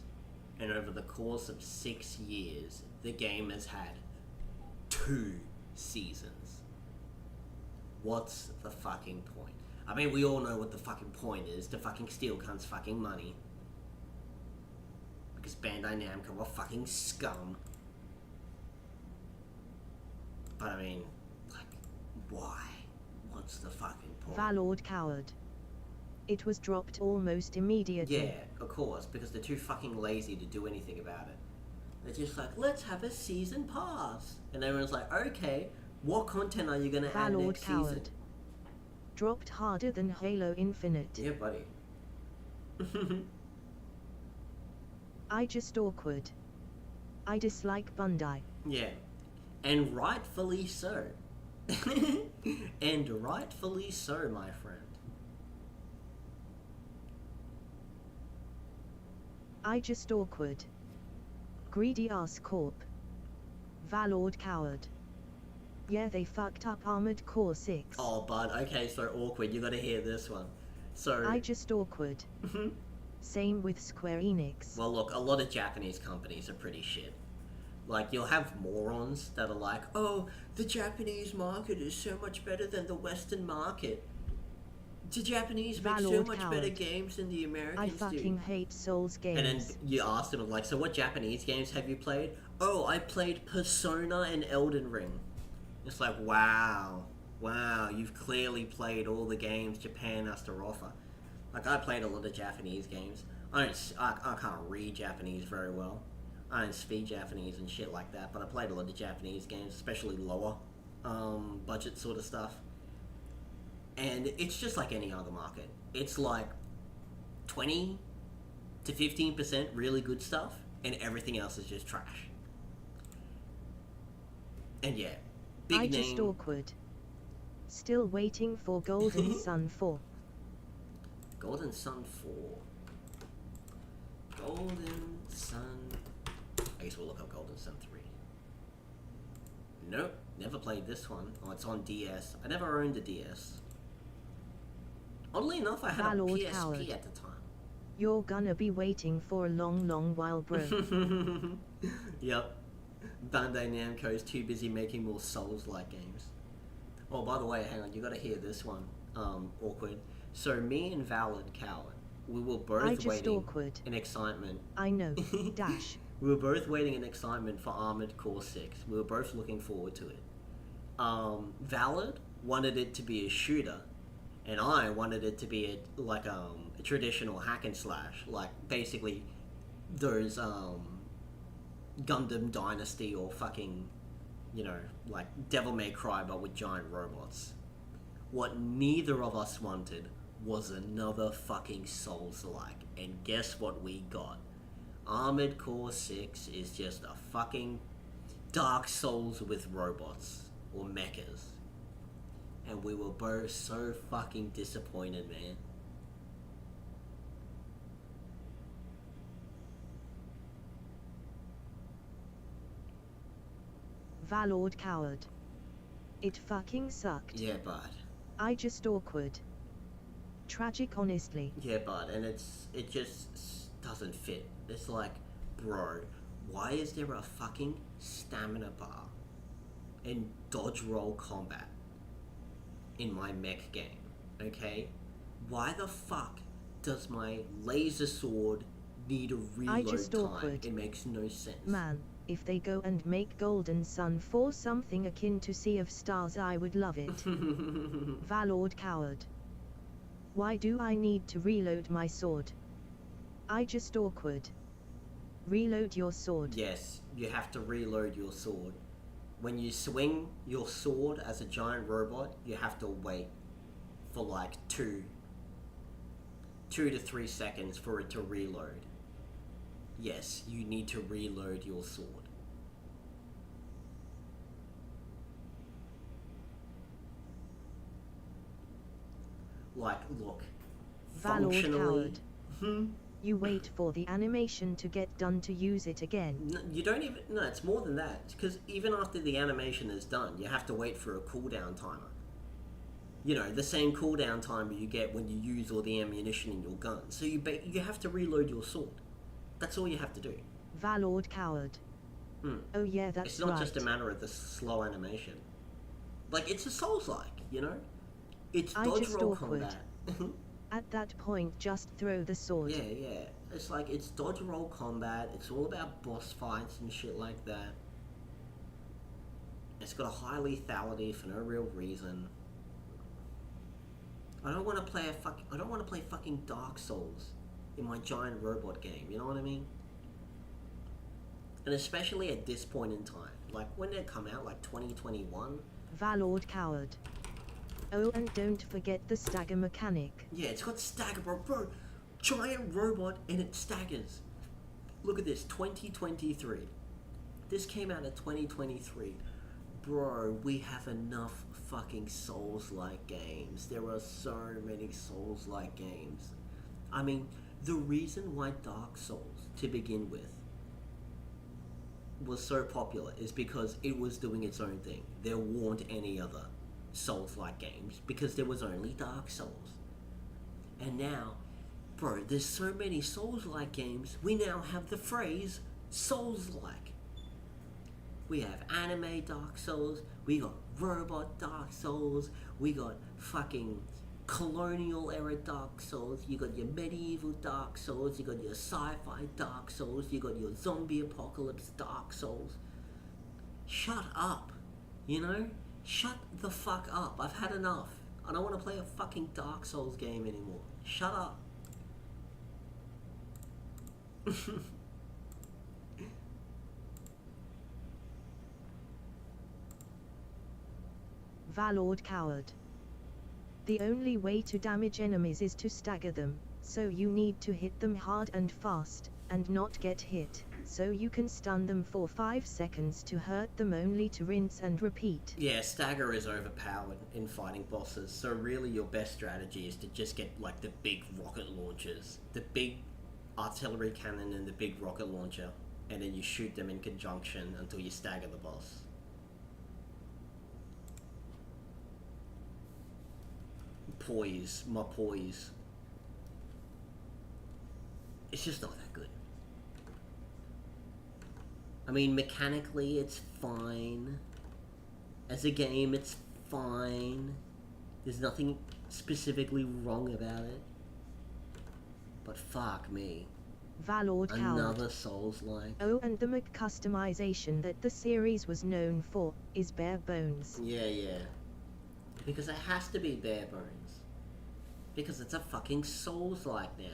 C: and over the course of 6 years, the game has had 2 seasons. What's the fucking point? I mean, we all know what the fucking point is, to fucking steal cunts' fucking money. Because Bandai Namco are fucking scum. But I mean, like, why? What's the fucking point?
D: Valord Coward. It was dropped almost immediately.
C: Yeah, of course, because they're too fucking lazy to do anything about it. They're just like, let's have a season pass. And everyone's like, okay, what content are you gonna add
D: Valord
C: next
D: Coward.
C: season?
D: Dropped harder than Halo Infinite.
C: Yeah, buddy.
D: I just awkward. I dislike Bandai.
C: Yeah. And rightfully so. And rightfully so, my friend.
D: I just awkward. Greedy ass corp. Valord Coward. Yeah, they fucked up Armored Core 6.
C: Oh, bud, okay, so awkward, you gotta hear this one. So...
D: I just awkward. Same with Square Enix.
C: Well, look, a lot of Japanese companies are pretty shit. Like, you'll have morons that are like, oh, the Japanese market is so much better than the Western market. The Japanese make so
D: Valord
C: much
D: Coward.
C: better games than the Americans
D: I
C: do.
D: fucking hate Souls games.
C: And then you ask them, like, so what Japanese games have you played? Oh, I played Persona and Elden Ring. It's like, wow, you've clearly played all the games Japan has to offer. Like, I played a lot of Japanese games. I can't read Japanese very well. I don't speak Japanese and shit like that, but I played a lot of Japanese games, especially lower budget sort of stuff. And it's just like any other market. It's like 20 to 15% really good stuff, and everything else is just trash. And yeah, big
D: I
C: name.
D: just awkward. Still waiting for Golden Sun 4.
C: Golden Sun 4. Golden Sun. I guess we'll look up Golden Sun 3. Nope, never played this one. Oh, it's on DS. I never owned a DS. Oddly enough, I had a
D: Valord
C: PSP
D: Howard.
C: at the time.
D: You're gonna be waiting for a long while, bro.
C: Yep. Bandai Namco's too busy making more Souls-like games. Oh, by the way, hang on, you gotta hear this one. Awkward. So me and Valid Coward, we were both waiting
D: awkward.
C: in excitement.
D: I know. Dash.
C: We were both waiting in excitement for Armored Core 6. We were both looking forward to it. Valid wanted it to be a shooter, and I wanted it to be a traditional hack and slash, like basically those Gundam Dynasty or fucking, like Devil May Cry but with giant robots. What neither of us wanted was another fucking Souls-like, and guess what we got? Armored Core 6 is just a fucking Dark Souls with robots, or mechas. And we were both so fucking disappointed, man.
D: Valord Coward. It fucking sucked.
C: Yeah, bud.
D: I just awkward. Tragic, honestly.
C: Yeah, bud, and it just doesn't fit. It's like, bro, why is there a fucking stamina bar in dodge roll combat in my mech game? Okay? Why the fuck does my laser sword need a reload time?
D: Awkward.
C: It makes no sense.
D: Man, if they go and make Golden Sun 4 something akin to Sea of Stars, I would love it. Valord Coward. Why do I need to reload my sword? I just awkward. Reload your sword.
C: Yes, you have to reload your sword. When you swing your sword as a giant robot, you have to wait for like 2 to 3 seconds for it to reload. Yes, you need to reload your sword. Like, look,
D: Valord
C: functionally...
D: Coward. You wait for the animation to get done to use it again.
C: No, you don't even... No, it's more than that. Because even after the animation is done, you have to wait for a cooldown timer. You know, the same cooldown timer you get when you use all the ammunition in your gun. So you have to reload your sword. That's all you have to do.
D: Valord Coward. Oh yeah, that's right.
C: It's not just a matter of the slow animation. Like, it's a Souls-like, you know? It's dodge roll combat.
D: At that point, just throw the sword.
C: Yeah. It's like, it's dodge roll combat. It's all about boss fights and shit like that. It's got a high lethality for no real reason. I don't want to play fucking Dark Souls in my giant robot game, you know what I mean? And especially at this point in time, like when they come out, like 2021.
D: Valord Coward. Oh, and don't forget the stagger mechanic.
C: Yeah, it's got stagger, bro. Giant robot and it staggers. Look at this, 2023. This came out in 2023. Bro, we have enough fucking Souls-like games. There are so many Souls-like games. I mean, the reason why Dark Souls, to begin with, was so popular is because it was doing its own thing. There weren't any other Souls-like games because there was only Dark Souls. And now, bro, there's so many Souls-like games, we now have the phrase Souls-like. We have anime Dark Souls, we got robot Dark Souls, we got fucking colonial era Dark Souls, you got your medieval Dark Souls, you got your sci-fi Dark Souls, you got your zombie apocalypse Dark Souls. Shut up, you know? Shut the fuck up. I've had enough. I don't want to play a fucking Dark Souls game anymore. Shut up.
D: Valord Coward. The only way to damage enemies is to stagger them, so you need to hit them hard and fast, and not get hit, so you can stun them for 5 seconds to hurt them only to rinse and repeat.
C: Yeah, stagger is overpowered in fighting bosses, so really your best strategy is to just get like the big rocket launchers, the big artillery cannon and the big rocket launcher, and then you shoot them in conjunction until you stagger the boss. my poise. It's just not that good. I mean, mechanically, it's fine. As a game, it's fine. There's nothing specifically wrong about it. But fuck me.
D: Valord Coward.
C: Another Souls-like.
D: Oh, and the Mac customization that the series was known for is bare bones.
C: Yeah. Because it has to be bare bones. Because it's a fucking Souls-like now.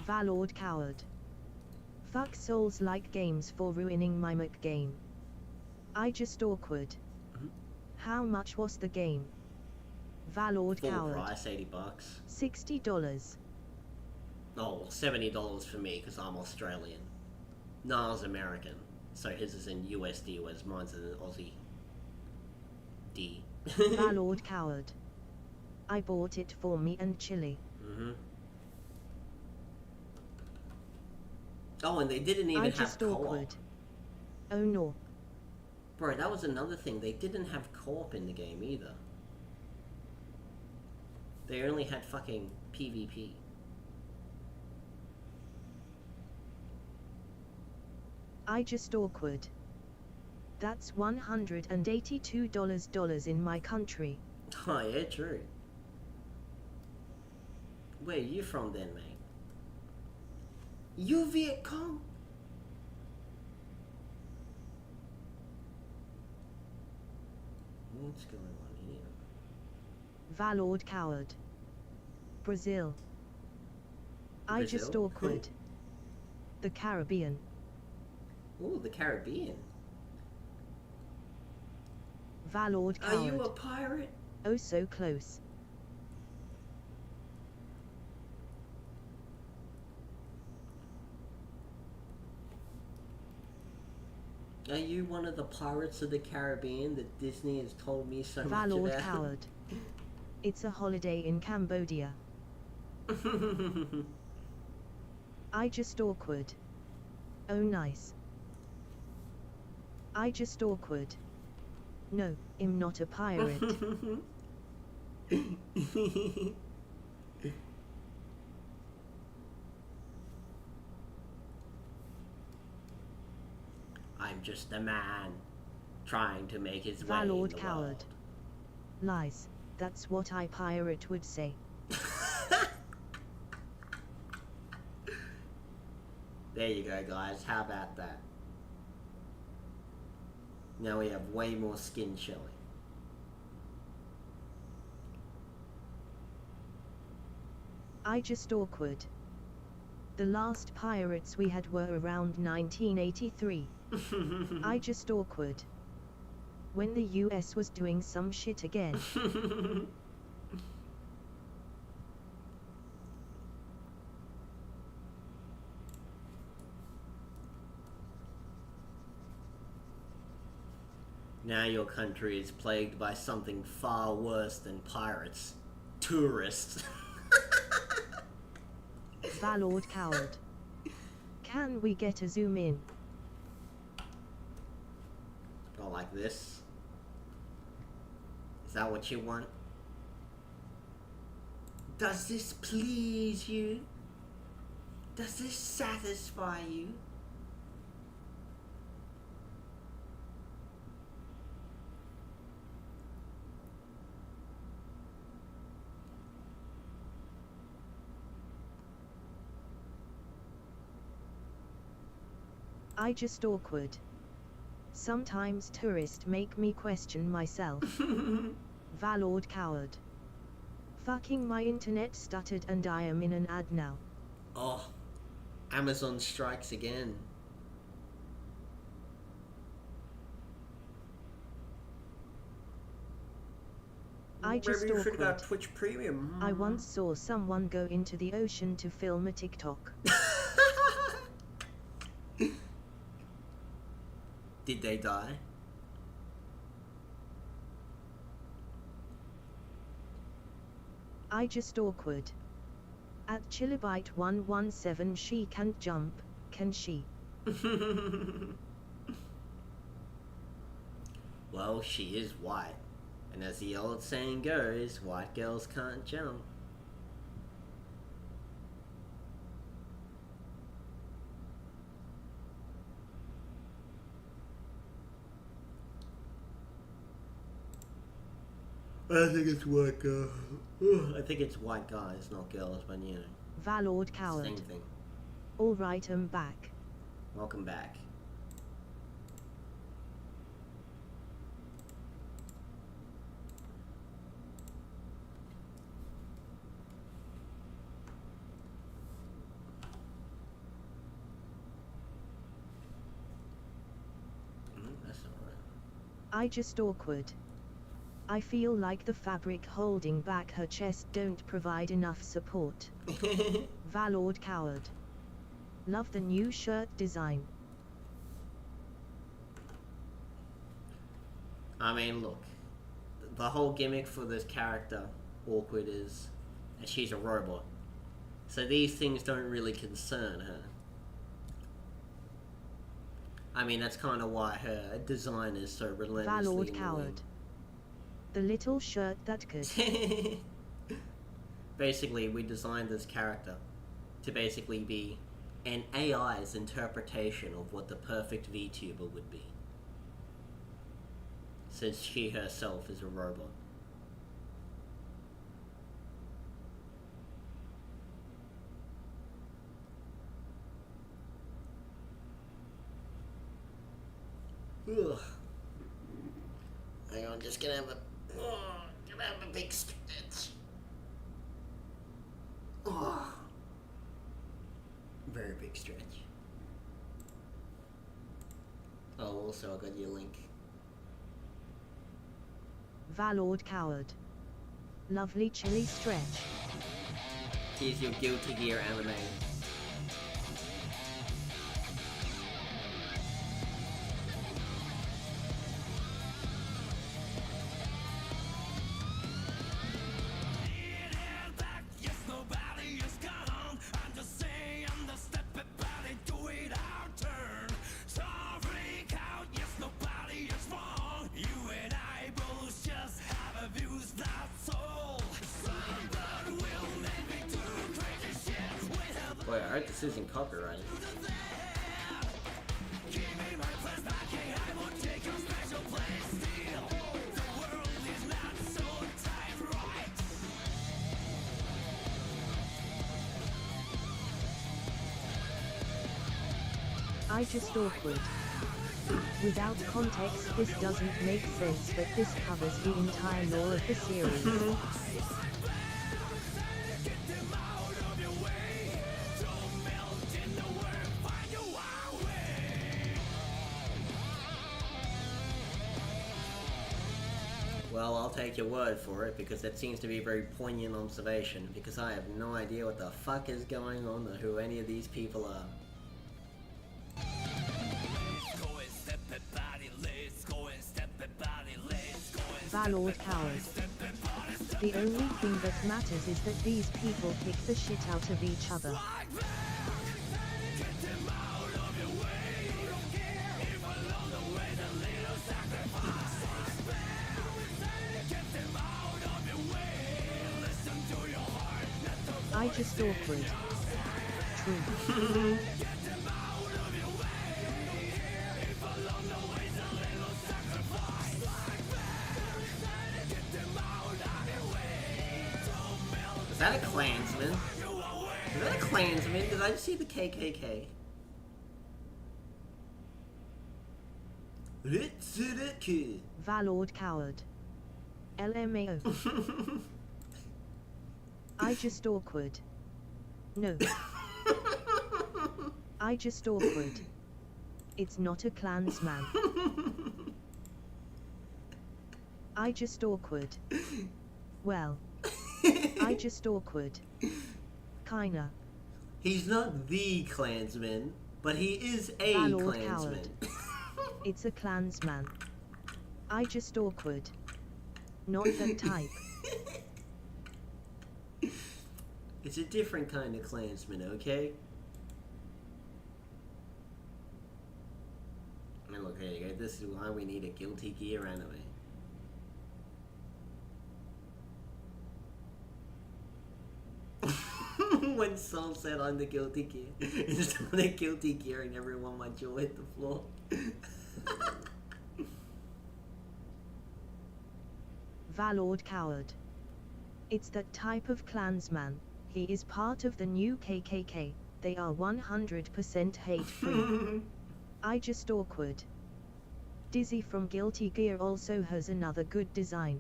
D: Valord Coward. Fuck Souls-like games for ruining my Mac game. I just awkward. How much was the game? Valord
C: Full
D: Coward.
C: price, $80.
D: $60.
C: Oh, $70 for me because I'm Australian. No, I was American. So his is in USD, whereas mine's in Aussie. D.
D: Valord Coward. I bought it for me and Chili.
C: Oh, and they didn't even
D: I
C: have
D: just
C: co-op.
D: awkward. Oh no.
C: Bro, that was another thing. They didn't have co-op in the game either. They only had fucking PvP.
D: I just awkward. That's $182 in my country.
C: Oh, yeah, true. Where are you from then, mate? You Viet Cong? What's going on here?
D: Valord Coward. Brazil. I just
C: Brazil?
D: awkward. The Caribbean.
C: Ooh, the Caribbean.
D: Valord Coward.
C: Are you a pirate?
D: Oh, so close.
C: Are you one of the pirates of the Caribbean that Disney has told me so much
D: Valord
C: about?
D: Coward. It's a holiday in Cambodia. I just awkward. Oh, nice. I just awkward. No, I'm not a pirate.
C: I'm just a man trying to make his way in
D: Valord
C: the
D: Coward.
C: world.
D: Lies. That's what I pirate would say.
C: There you go, guys. How about that? Now we have way more skin showing.
D: I just awkward. The last pirates we had were around 1983. I just awkward. When the US was doing some shit again.
C: Now your country is plagued by something far worse than pirates. Tourists.
D: Valord Coward. Can we get a zoom in?
C: Go like this. Is that what you want? Does this please you? Does this satisfy you?
D: I just awkward. Sometimes tourists make me question myself. Valord Coward. Fucking my internet stuttered and I am in an ad now.
C: Oh, Amazon strikes again.
D: I just
C: Maybe you should
D: awkward.
C: go Twitch Premium.
D: I once saw someone go into the ocean to film a TikTok.
C: Did they die?
D: I just awkward. At Chillabite117 she can't jump, can she?
C: Well, she is white. And as the old saying goes, white girls can't jump. I think it's white girls. I think it's white guys, not girls, but you know.
D: Valord coward.
C: Same thing.
D: Alright, I'm back.
C: Welcome back. That's alright.
D: I just awkward. I feel like the fabric holding back her chest don't provide enough support. Valord coward. Love the new shirt design.
C: I mean, look. The whole gimmick for this character, Awkward, is that she's a robot. So these things don't really concern her. I mean, that's kind of why her design is so relentlessly
D: Valord coward. The little shirt that could.
C: Basically, we designed this character to basically be an AI's interpretation of what the perfect VTuber would be. Since she herself is a robot. Ugh. Hang on, just gonna have a big stretch. Oh. Very big stretch. Oh, also I got your link.
D: Valord coward. Lovely chilly stretch.
C: Here's your Guilty Gear anime. Wait, I hope this isn't copyrighted.
D: I just awkward. Without context this doesn't make sense, but this covers the entire lore of the series.
C: Well, I'll take your word for it, because that seems to be a very poignant observation, because I have no idea what the fuck is going on or who any of these people are.
D: Valord coward. The only thing that matters is that these people kick the shit out of each other. I just awkward. True.
C: Is that a Klansman? Is that a Klansman? Did I just see the KKK?
D: Valord coward. LMAO. I just awkward. No. I just awkward. It's not a Klansman. I just awkward. Well. I just awkward. Kinda.
C: He's not the Klansman, but he is a
D: Valord
C: Klansman.
D: coward. It's a Klansman. I just awkward. Not that type.
C: It's a different kind of Klansman, okay? And look, here you go. This is why we need a Guilty Gear anime. When Sol said I'm the Guilty Gear, instead of the Guilty Gear and everyone, my jaw hit the floor.
D: Valord Coward. It's that type of Klansman. He is part of the new KKK. They are 100% hate-free. I just awkward. Dizzy from Guilty Gear also has another good design.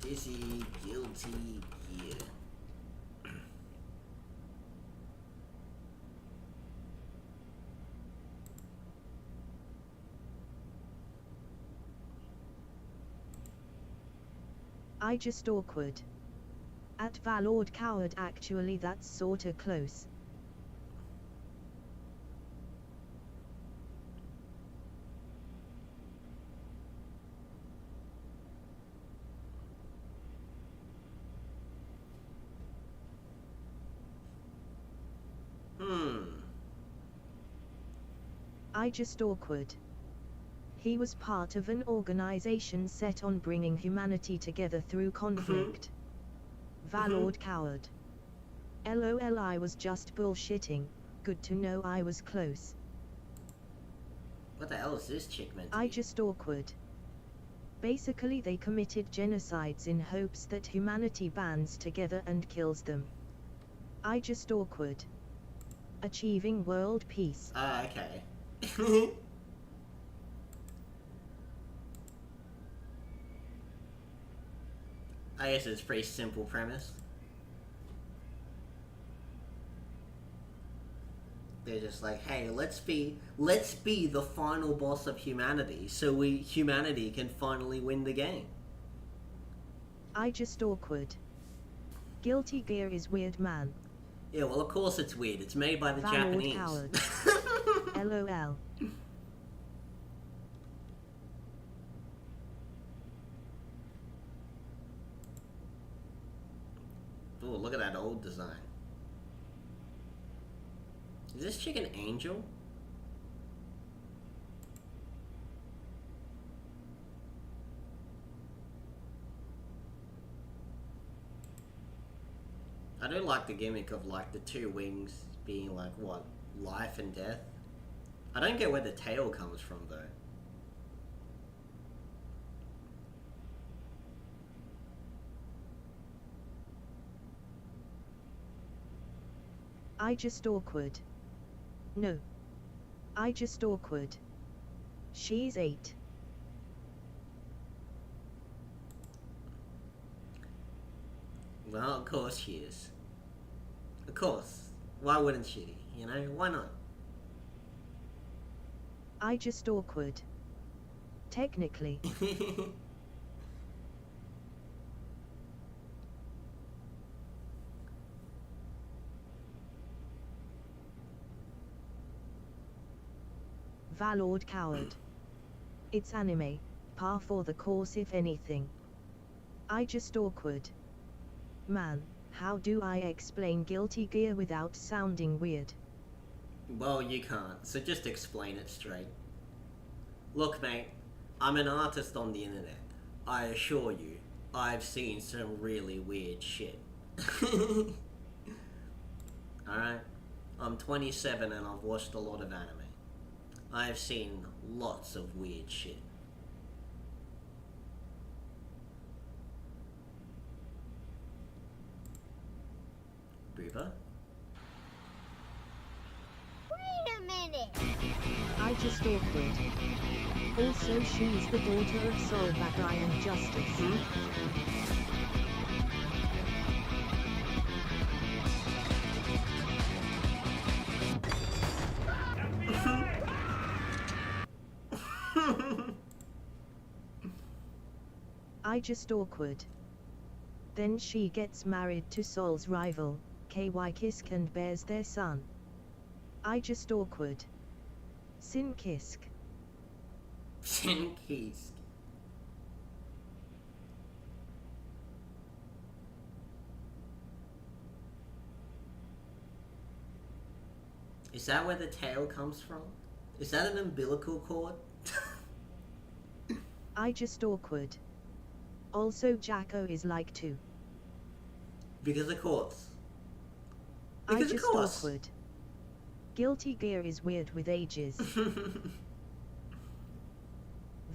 C: Dizzy, Guilty Gear.
D: I just awkward. At Valord Coward, actually that's sorta close. I just awkward. He was part of an organization set on bringing humanity together through conflict. Valord Coward. LOL, I was just bullshitting. Good to know I was close.
C: What the hell is this chick meant to
D: I
C: be?
D: just awkward. Basically they committed genocides in hopes that humanity bands together and kills them. I just awkward. Achieving world peace.
C: Ah, okay. I guess it's a pretty simple premise. They're just like, hey, let's be the final boss of humanity, so humanity can finally win the game.
D: I just awkward. Guilty Gear is weird, man.
C: Yeah, well, of course it's weird. It's made by the
D: Valord
C: Japanese.
D: Coward. LOL.
C: Oh, look at that old design. Is this chick an angel? I do like the gimmick of like the two wings being like what, life and death. I don't get where the tail comes from though.
D: I just awkward. No. I just awkward. She's 8.
C: Well, of course she is. Of course. Why wouldn't she? You know, why not?
D: I just awkward. Technically. Valord Coward. It's anime, par for the course if anything. I just awkward. Man, how do I explain Guilty Gear without sounding weird?
C: Well, you can't, so just explain it straight. Look, mate, I'm an artist on the internet. I assure you, I've seen some really weird shit. Alright? I'm 27 and I've watched a lot of anime. I've seen lots of weird shit. Booba?
P: Wait a minute!
D: I just awkward. Also, she's the daughter of Soul Bagrai Justice. I just awkward. Then she gets married to Soul's rival, KY Kisk, and bears their son. I just awkward. Sin Kisk.
C: Sin Kisk. Is that where the tail comes from? Is that an umbilical cord?
D: I just awkward. Also Jacko is like too.
C: Because of course.
D: I
C: Because of
D: just
C: course.
D: awkward. Guilty Gear is weird with ages.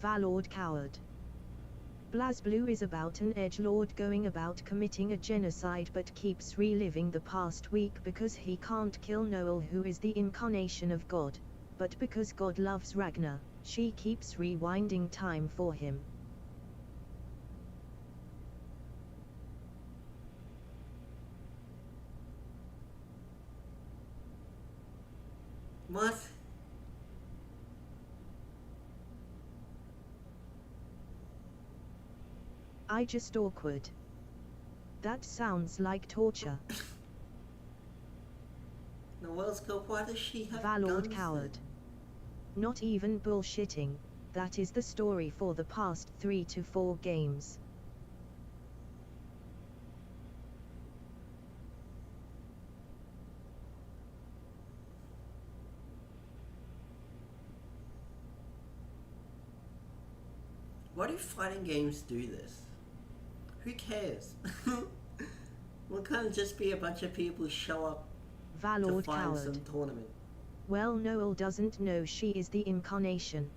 D: Valord coward. BlazBlue is about an edgelord going about committing a genocide but keeps reliving the past week because he can't kill Noel, who is the incarnation of God. But because God loves Ragnar, she keeps rewinding time for him.
C: What?
D: I just awkward. That sounds like torture.
C: Noel's girl, why does she have
D: Valord
C: guns
D: coward.
C: then?
D: Not even bullshitting. That is the story for the past 3 to 4 games.
C: Why do fighting games do this? Who cares? Well, can't it just be a bunch of people show up to
D: Valord
C: find
D: coward.
C: some tournament?
D: Well, Noel doesn't know she is the incarnation.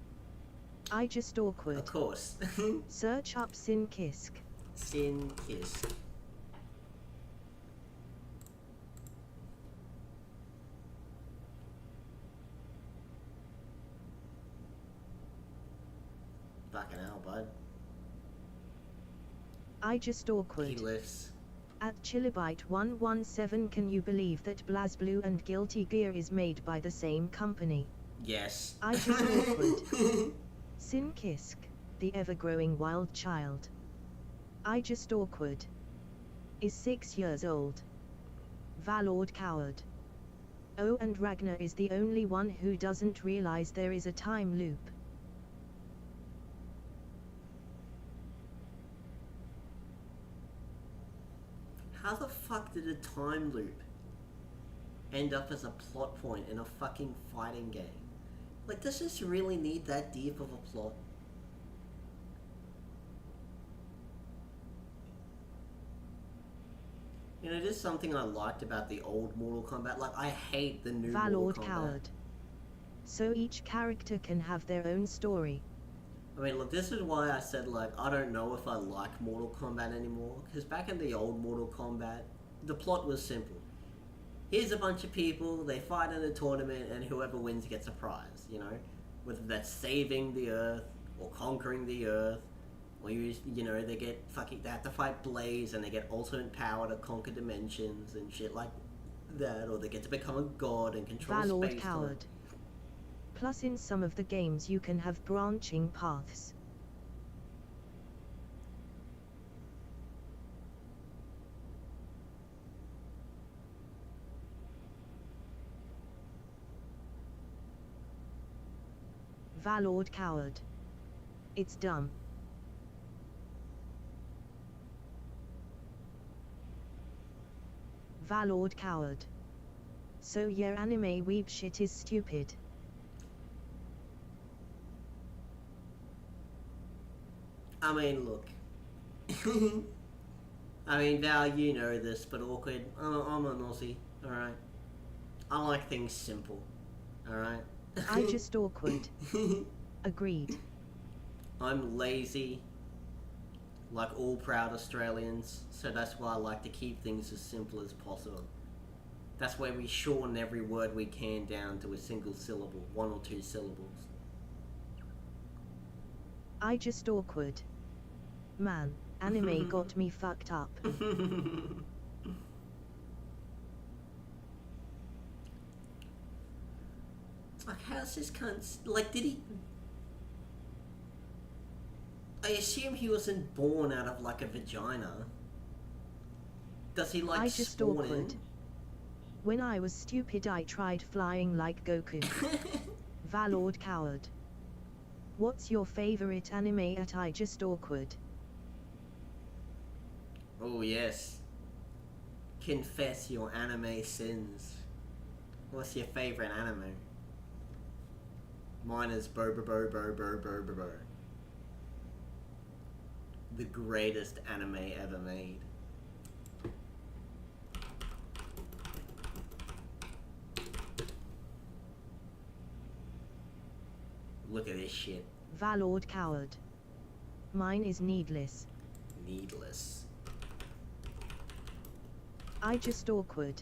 D: I just awkward.
C: Of course.
D: Search up Sin Kisk.
C: Sin Kiss. Fucking hell, bud.
D: I just awkward.
C: He lifts.
D: At Chillibyte117, can you believe that BlazBlue and Guilty Gear is made by the same company?
C: Yes.
D: I just awkward. Sin Kisk, the ever-growing wild child. I just awkward. Is 6 years old. Valord coward. Oh, and Ragnar is the only one who doesn't realize there is a time loop.
C: How the fuck did a time loop end up as a plot point in a fucking fighting game? Like, does this really need that deep of a plot? You know, it is something I liked about the old Mortal Kombat. Like, I hate the new
D: Valord
C: Mortal Kombat.
D: coward. So each character can have their own story.
C: I mean, look, this is why I said, like, I don't know if I like Mortal Kombat anymore. Because back in the old Mortal Kombat, the plot was simple. Here's a bunch of people, they fight in a tournament, and whoever wins gets a prize, you know? Whether that's saving the Earth, or conquering the Earth, or you know, they have to fight Blaze, and they get ultimate power to conquer dimensions, and shit like that, or they get to become a god and control
D: Valord
C: space.
D: coward. Plus in some of the games you can have branching paths. Valord coward. It's dumb. Valord coward. So your anime weeb shit is stupid.
C: I mean, look. I mean, Val, you know this, but awkward. I'm an Aussie, alright? I like things simple, alright?
D: I just awkward. Agreed.
C: I'm lazy, like all proud Australians, so that's why I like to keep things as simple as possible. That's why we shorten every word we can down to a single syllable, 1 or 2 syllables.
D: I just awkward. Man, anime got me fucked up.
C: Like, how's this cunt... Like, did he... I assume he wasn't born out of, like, a vagina. Does he, like,
D: I just
C: spawn
D: awkward.
C: in?
D: When I was stupid I tried flying like Goku. Valord coward. What's your favorite anime at I just awkward?
C: Oh, yes. Confess your anime sins. What's your favorite anime? Mine is Bo Bo Bo Bo Bo Bo Bo Bo. The greatest anime ever made. Look at this shit.
D: Valord coward. Mine is needless.
C: Needless.
D: I just awkward.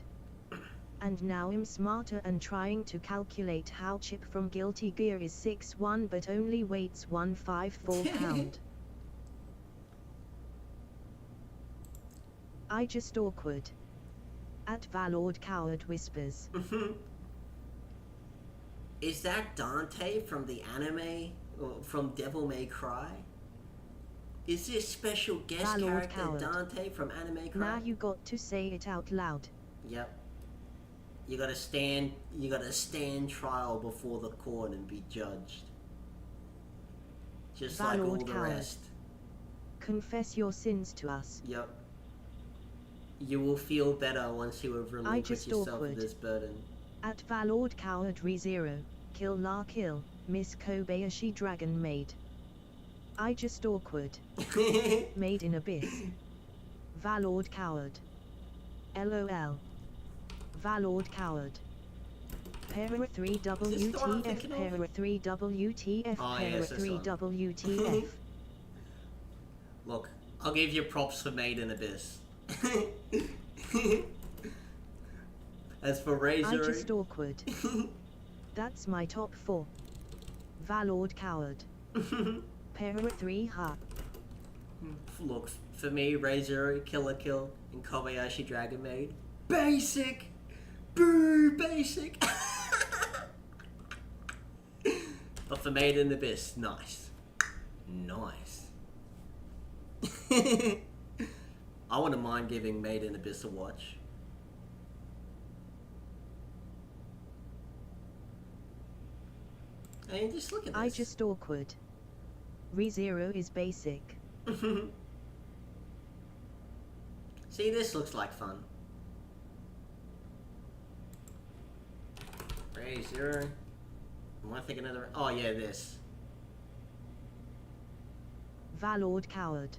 D: And now I'm smarter and trying to calculate how Chip from Guilty Gear is 6'1" but only weighs 154 pound. I just awkward. At Valord Coward whispers.
C: Is that Dante from the anime? Or from Devil May Cry? Is this special guest
D: Valord
C: character
D: Coward.
C: Dante from Anime Cry?
D: Now you got to say it out loud.
C: Yep. You gotta stand trial before the court and be judged. Just like all
D: Valord
C: the
D: Coward.
C: rest.
D: Confess your sins to us.
C: Yep. You will feel better once you have relinquished
D: just
C: yourself of
D: awkward.
C: this burden.
D: At Valord Coward ReZero. Kill La Kill. Miss Kobayashi Dragon Maid. I just awkward. Made in Abyss. Valord Coward. LOL. Valord Coward. Para 3 WTF. Para 3 WTF.
C: Oh,
D: Para
C: yes, this
D: 3
C: one.
D: WTF.
C: Look, I'll give you props for Made in Abyss. As for Razor,
D: I just awkward. That's my top 4. Valord Coward. Para 3 ha.
C: look, for me, Razor, Killer Kill, and Kobayashi Dragon Maid. Basic! Boo! Basic! But for Made in Abyss, nice. Nice. I wouldn't mind giving Made in Abyss a watch. Hey, just look at this.
D: I just awkward. ReZero is basic.
C: See, this looks like fun. Razor. Am I thinking of the... Oh, yeah, this.
D: Valord Coward.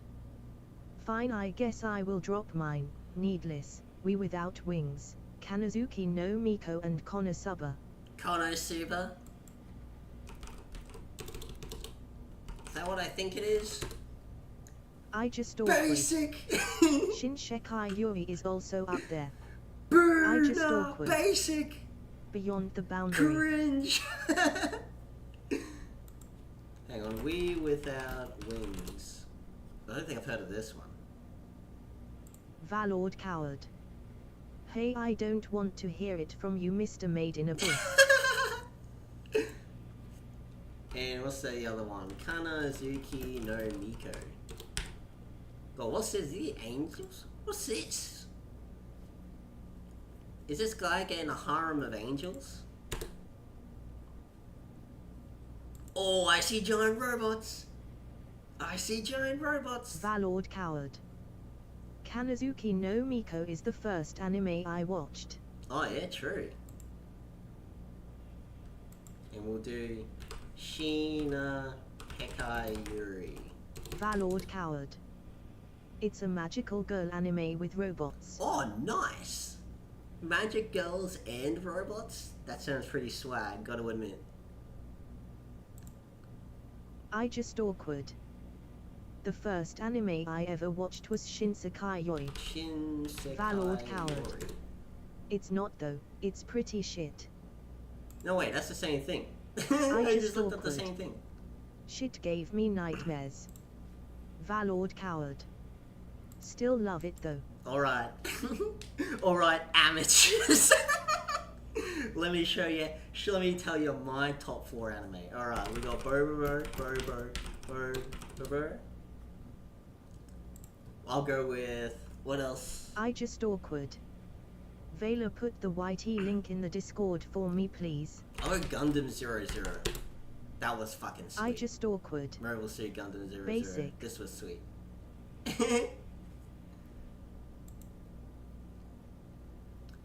D: Fine, I guess I will drop mine. Needless. We without wings. Kanazuki no Miko and Konosuba.
C: Konosuba? Is that what I think it is?
D: I just awkward.
C: Basic!
D: Shinshekai Yuri is also up there.
C: Burner,
D: I just awkward.
C: Basic!
D: Beyond the boundary.
C: Cringe! Hang on, We Without Wings. I don't think I've heard of this one.
D: Valord Coward. Hey, I don't want to hear it from you, Mr. Made in Abyss.
C: And what's the other one? Kanazuki no Miko. God, what's this? The angels? What's this? Is this guy getting a harem of angels? Oh, I see giant robots. I see giant robots.
D: Valord Coward. Kanazuki no Miko is the first anime I watched.
C: Oh yeah, true. And we'll do Shina Hekai Yuri.
D: Valord Coward. It's a magical girl anime with robots.
C: Oh, nice! Magic girls and robots? That sounds pretty swag, gotta admit.
D: I just awkward. The first anime I ever watched was Shinsekai Yoi.
C: Shinsekai
D: Valord Coward.
C: Yuri.
D: It's not though, it's pretty shit.
C: No wait, that's the same thing.
D: I
C: I
D: just
C: just looked up the
D: awkward.
C: same thing.
D: Shit gave me nightmares. Valord Coward. Still love it though.
C: Alright. Alright, amateurs. Let me show you, let me tell you my top 4 anime. Alright, we got Bobo. I'll go with, what else?
D: I just awkward. Vela, put the YT link in the Discord for me please.
C: I'll go Gundam 00. That was fucking sweet.
D: I just awkward.
C: Mobile Suit Gundam 00.
D: Basic.
C: This was sweet.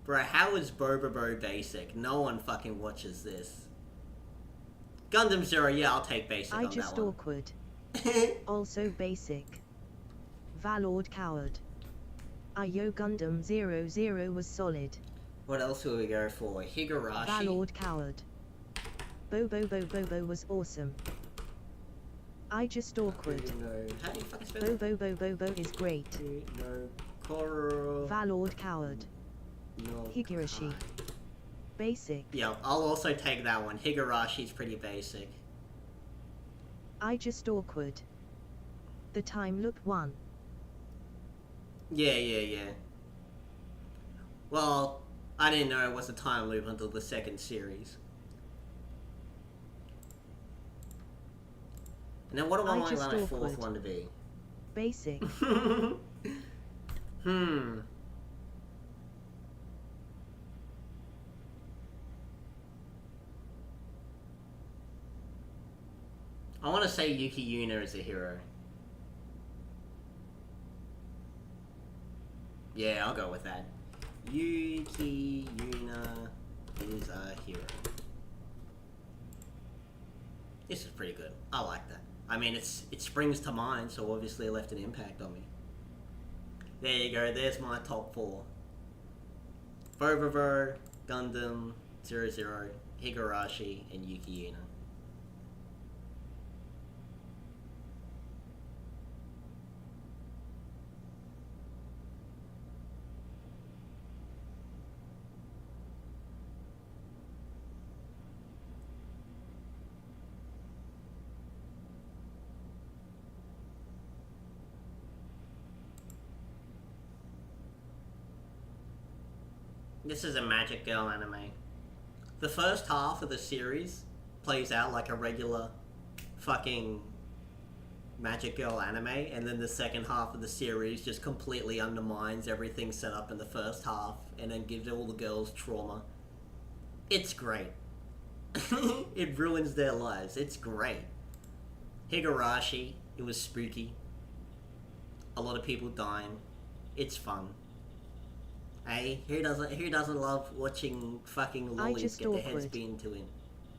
C: Bro, how is Bobobo basic? No one fucking watches this. Gundam Zero, yeah, I'll take basic on that one.
D: I just awkward. Also basic. Valord Coward. Yo Gundam 00 was solid.
C: What else will we go for? Higurashi.
D: Valord Coward. Bobo was awesome. I just awkward.
C: How do you fucking spell it?
D: Bobo is great.
C: No. Koro.
D: Valord Coward.
C: No.
D: Higurashi. Basic.
C: Yeah, I'll also take that one. Higurashi's pretty basic.
D: I just awkward. The time loop 1.
C: Yeah. Well, I didn't know it was a time loop until the second series. And then what do I want my fourth one to be?
D: Basic.
C: I want to say Yuki Yuna is a hero. Yeah, I'll go with that. Yuki Yuna is a hero. This is pretty good. I like that. I mean, it springs to mind, so obviously it left an impact on me. There you go. There's my top 4. Bobobo, Gundam 00, Higurashi, and Yuki Yuna. This is a Magic Girl anime. The first half of the series plays out like a regular fucking Magic Girl anime, and then the second half of the series just completely undermines everything set up in the first half, and then gives all the girls trauma. It's great. It ruins their lives. It's great. Higurashi, it was spooky. A lot of people dying. It's fun. Hey, who doesn't love watching fucking lollies get their heads beaten to him?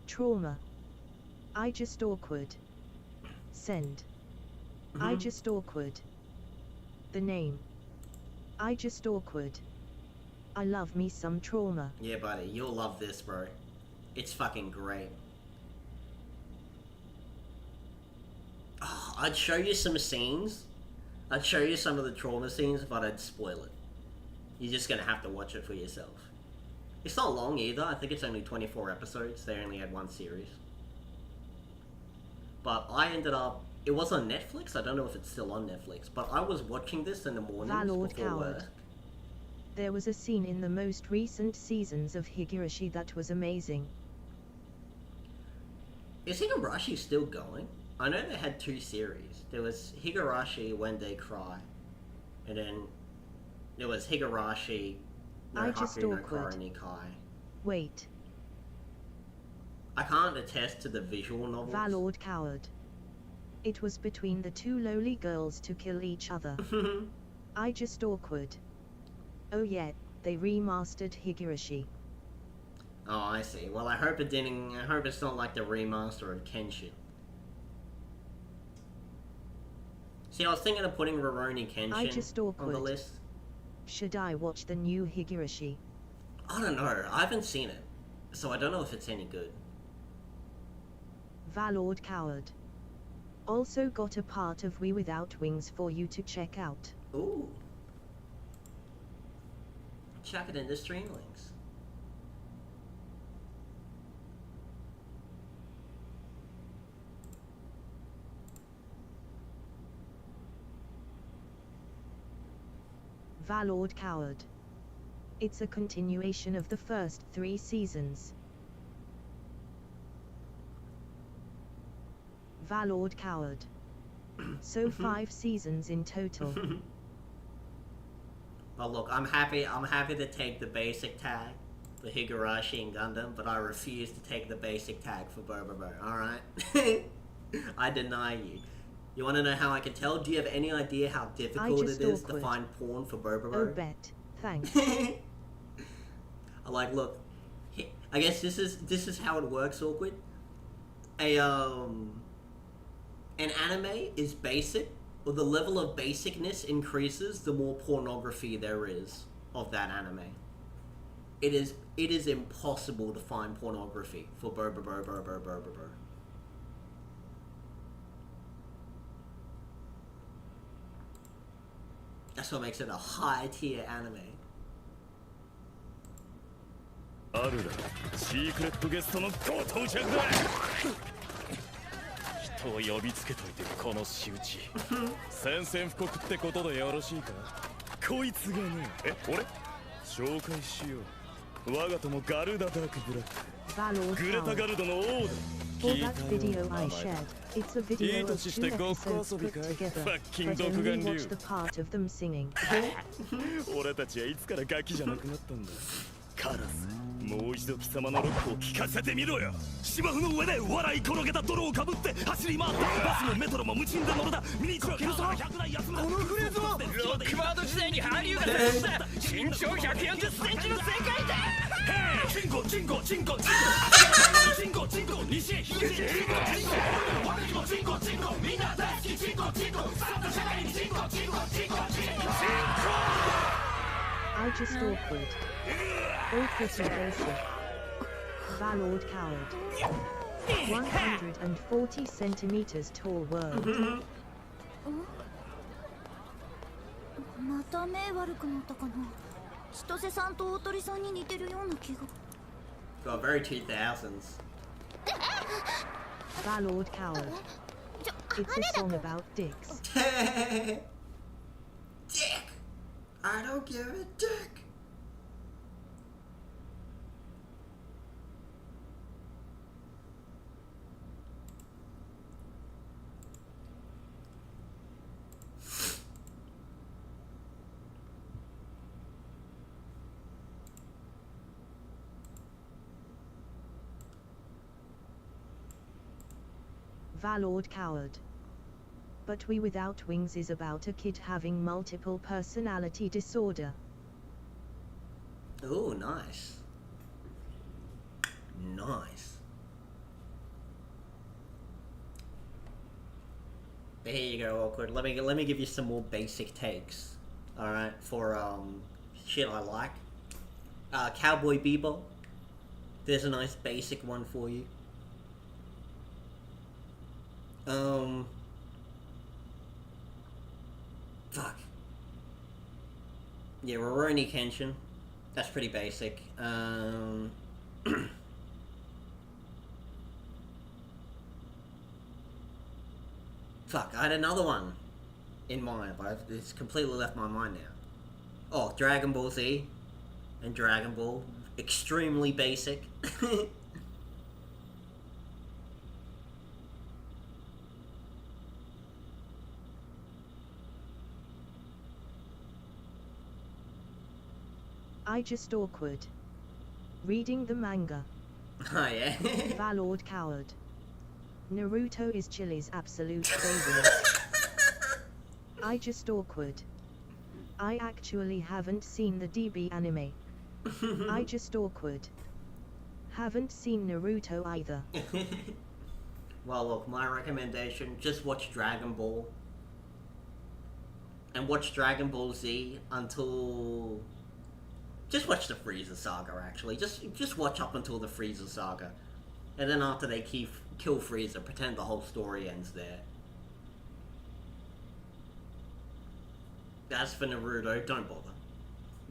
D: Trauma. I just awkward. Send. I just awkward. The name. I just awkward. I love me some trauma.
C: Yeah, buddy, you'll love this, bro. It's fucking great. Oh, I'd show you some scenes. I'd show you some of the trauma scenes, but I'd spoil it. You're just gonna have to watch it for yourself. It's not long either. I think it's only 24 episodes. They only had one series. But I ended up... It was on Netflix. I don't know if it's still on Netflix. But I was watching this in the mornings
D: Valord
C: before
D: Coward.
C: work.
D: There was a scene in the most recent seasons of Higurashi that was amazing.
C: Is Higurashi still going? I know they had 2 series. There was Higurashi When They Cry. And then... There was Higurashi no
D: I just
C: Haku no
D: awkward.
C: Koronikai.
D: Wait.
C: I can't attest to the visual novels.
D: Valord Coward. It was between the 2 lowly girls to kill each other. I just awkward. Oh yeah, they remastered Higurashi.
C: Oh, I see. Well, I hope it didn't. I hope it's not like the remaster of Kenshin. See, I was thinking of putting Rurouni Kenshin on the list.
D: Should I watch the new Higurashi?
C: I don't know. I haven't seen it, so I don't know if it's any good.
D: Valord Coward. Also got a part of We Without Wings for you to check out.
C: Ooh. Chuck it in the stream links.
D: Valord Coward. It's a continuation of the first 3 seasons. Valord Coward. So 5 seasons in total.
C: Well, look, I'm happy to take the basic tag for Higurashi and Gundam, but I refuse to take the basic tag for Bobobo, alright? I deny you. You want to know how I can tell? Do you have any idea how difficult it is to find porn for Bobobo?
D: Oh, bet. Thanks.
C: Like, look, I guess this is how it works. Awkward. An anime is basic, or the level of basicness increases the more pornography there is of that anime. It is impossible to find pornography for Bo. That's what makes it a high tier anime.
Q: あるだ、シークレットゲストのご到着だ。人を呼びつけといてこの仕打ち。宣戦布告ってことでよろしいか。こいつがね、俺紹介しよう。我が友ガルダ・ダークブラック。グレタ・ガルドの王だ。
D: For that video I shared, it's a video of 2 episodes put together, but only watch the part of them singing.
Q: 俺たちはいつからガキじゃなくなったんだ。カラス、もう一度貴様のロックを聞かせてみろよ。芝生の上で笑い転げた泥をかぶって走り回って、バスもメトロも無賃で乗るだ。ミニチュアカー100台集めた。このフレーズはロックバード時代にハリウが出した身長140センチの世界だ。チンコチンコチンコチンコチンコチンコ西へ東へチンコチンコ俺にもチンコチンコみんな大好きチンコチンコさあ社会にチンコチンコチンコチンコチンコ
D: I just awkward. Awkward and basic. Valord coward. 140 centimeters tall world.
P: また目悪くなったかな。千歳さんと大鳥さんに似てるような気が。
C: Got very 2000s.
D: Valord coward. It's a song about dicks.
C: Dick! I don't give a dick!
D: Valord coward. But We Without Wings is about a kid having multiple personality disorder.
C: Ooh, nice. Nice. But here you go, awkward. Let me give you some more basic takes. Alright, for shit I like. Cowboy Bebop. There's a nice basic one for you. Fuck. Yeah, Rurouni Kenshin. That's pretty basic. Fuck, I had another one in mind, but it's completely left my mind now. Oh, Dragon Ball Z and Dragon Ball. Extremely basic.
D: I just awkward. Reading the manga.
C: Oh yeah.
D: Valord coward. Naruto is Chili's absolute favorite. I just awkward. I actually haven't seen the DB anime. I just awkward. Haven't seen Naruto either.
C: Well, look, my recommendation, just watch Dragon Ball. And watch Dragon Ball Z until... Just watch the Frieza saga, actually. Just watch up until the Frieza saga. And then after they kill Frieza, pretend the whole story ends there. As for Naruto, don't bother.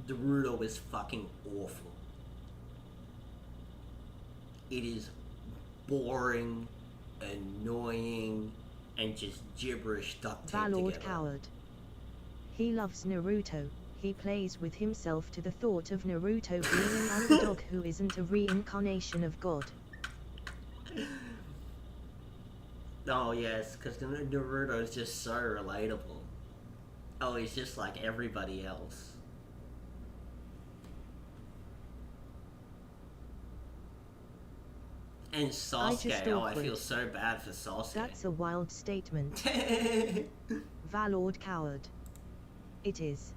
C: Naruto is fucking awful. It is boring, annoying, and just gibberish duct tape
D: Valord
C: together.
D: coward. He loves Naruto. He plays with himself to the thought of Naruto being an underdog who isn't a reincarnation of God.
C: Oh yes, because Naruto's just so relatable. Oh, he's just like everybody else. And Sasuke, oh, I feel so bad for Sasuke.
D: That's a wild statement. Valord coward. It is.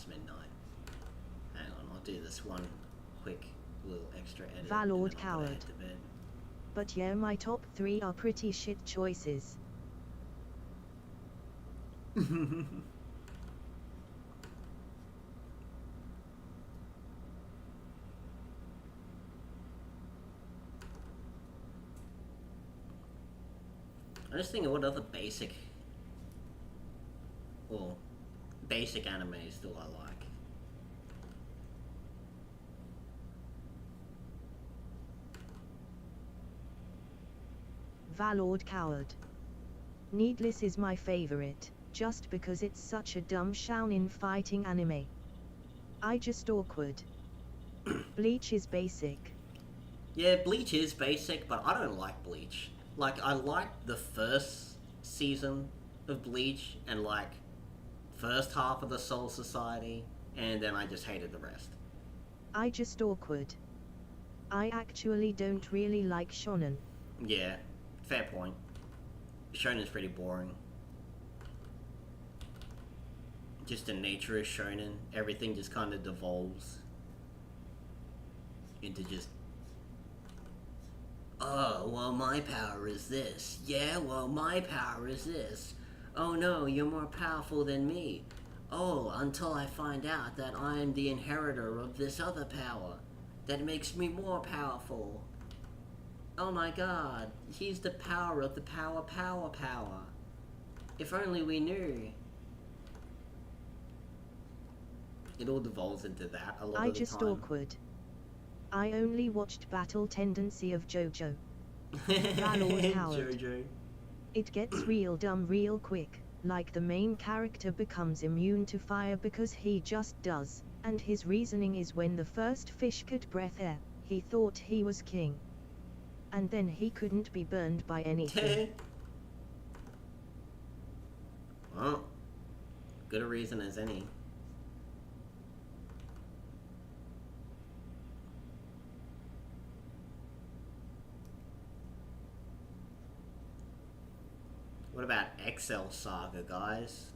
C: past midnight. Hang on, I'll do this one quick little extra edit.
D: Valord
C: and then I'm gonna
D: coward.
C: head to bed.
D: But yeah, my top 3 are pretty shit choices.
C: I'm just thinking what other basic animes do I like?
D: Valord coward. Needless is my favorite, just because it's such a dumb shounen fighting anime. I just awkward. Bleach is basic.
C: Yeah, Bleach is basic, but I don't like Bleach. Like, I liked the first season of Bleach and like first half of the Soul Society, and then I just hated the rest.
D: I just awkward. I actually don't really like shonen.
C: Yeah, fair point. Shonen's pretty boring. Just the nature of shonen, everything just kind of devolves into just, oh, well, my power is this. Yeah, well, my power is this. Oh no, you're more powerful than me. Oh, until I find out that I'm the inheritor of this other power that makes me more powerful. Oh my god, he's the power of the power. If only we knew. It all devolves into that a lot of the time.
D: I just awkward. I only watched Battle Tendency of JoJo. Valord coward.
C: JoJo.
D: It gets real dumb real quick, like the main character becomes immune to fire because he just does, and his reasoning is when the first fish could breathe air, he thought he was king. And then he couldn't be burned by anything.
C: Well, good a reason as any. What about XL Saga, guys?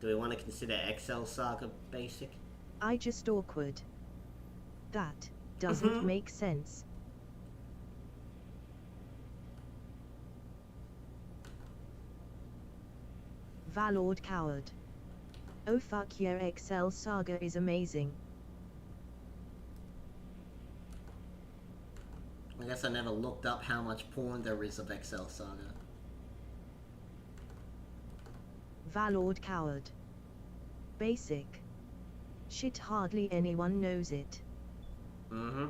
C: Do we want to consider XL Saga basic?
D: I just awkward. That doesn't make sense. Valord coward. Oh fuck yeah, XL Saga is amazing.
C: I guess I never looked up how much porn there is of XL Saga.
D: Valord coward. Basic. Shit, hardly anyone knows it.
C: Mm-hmm.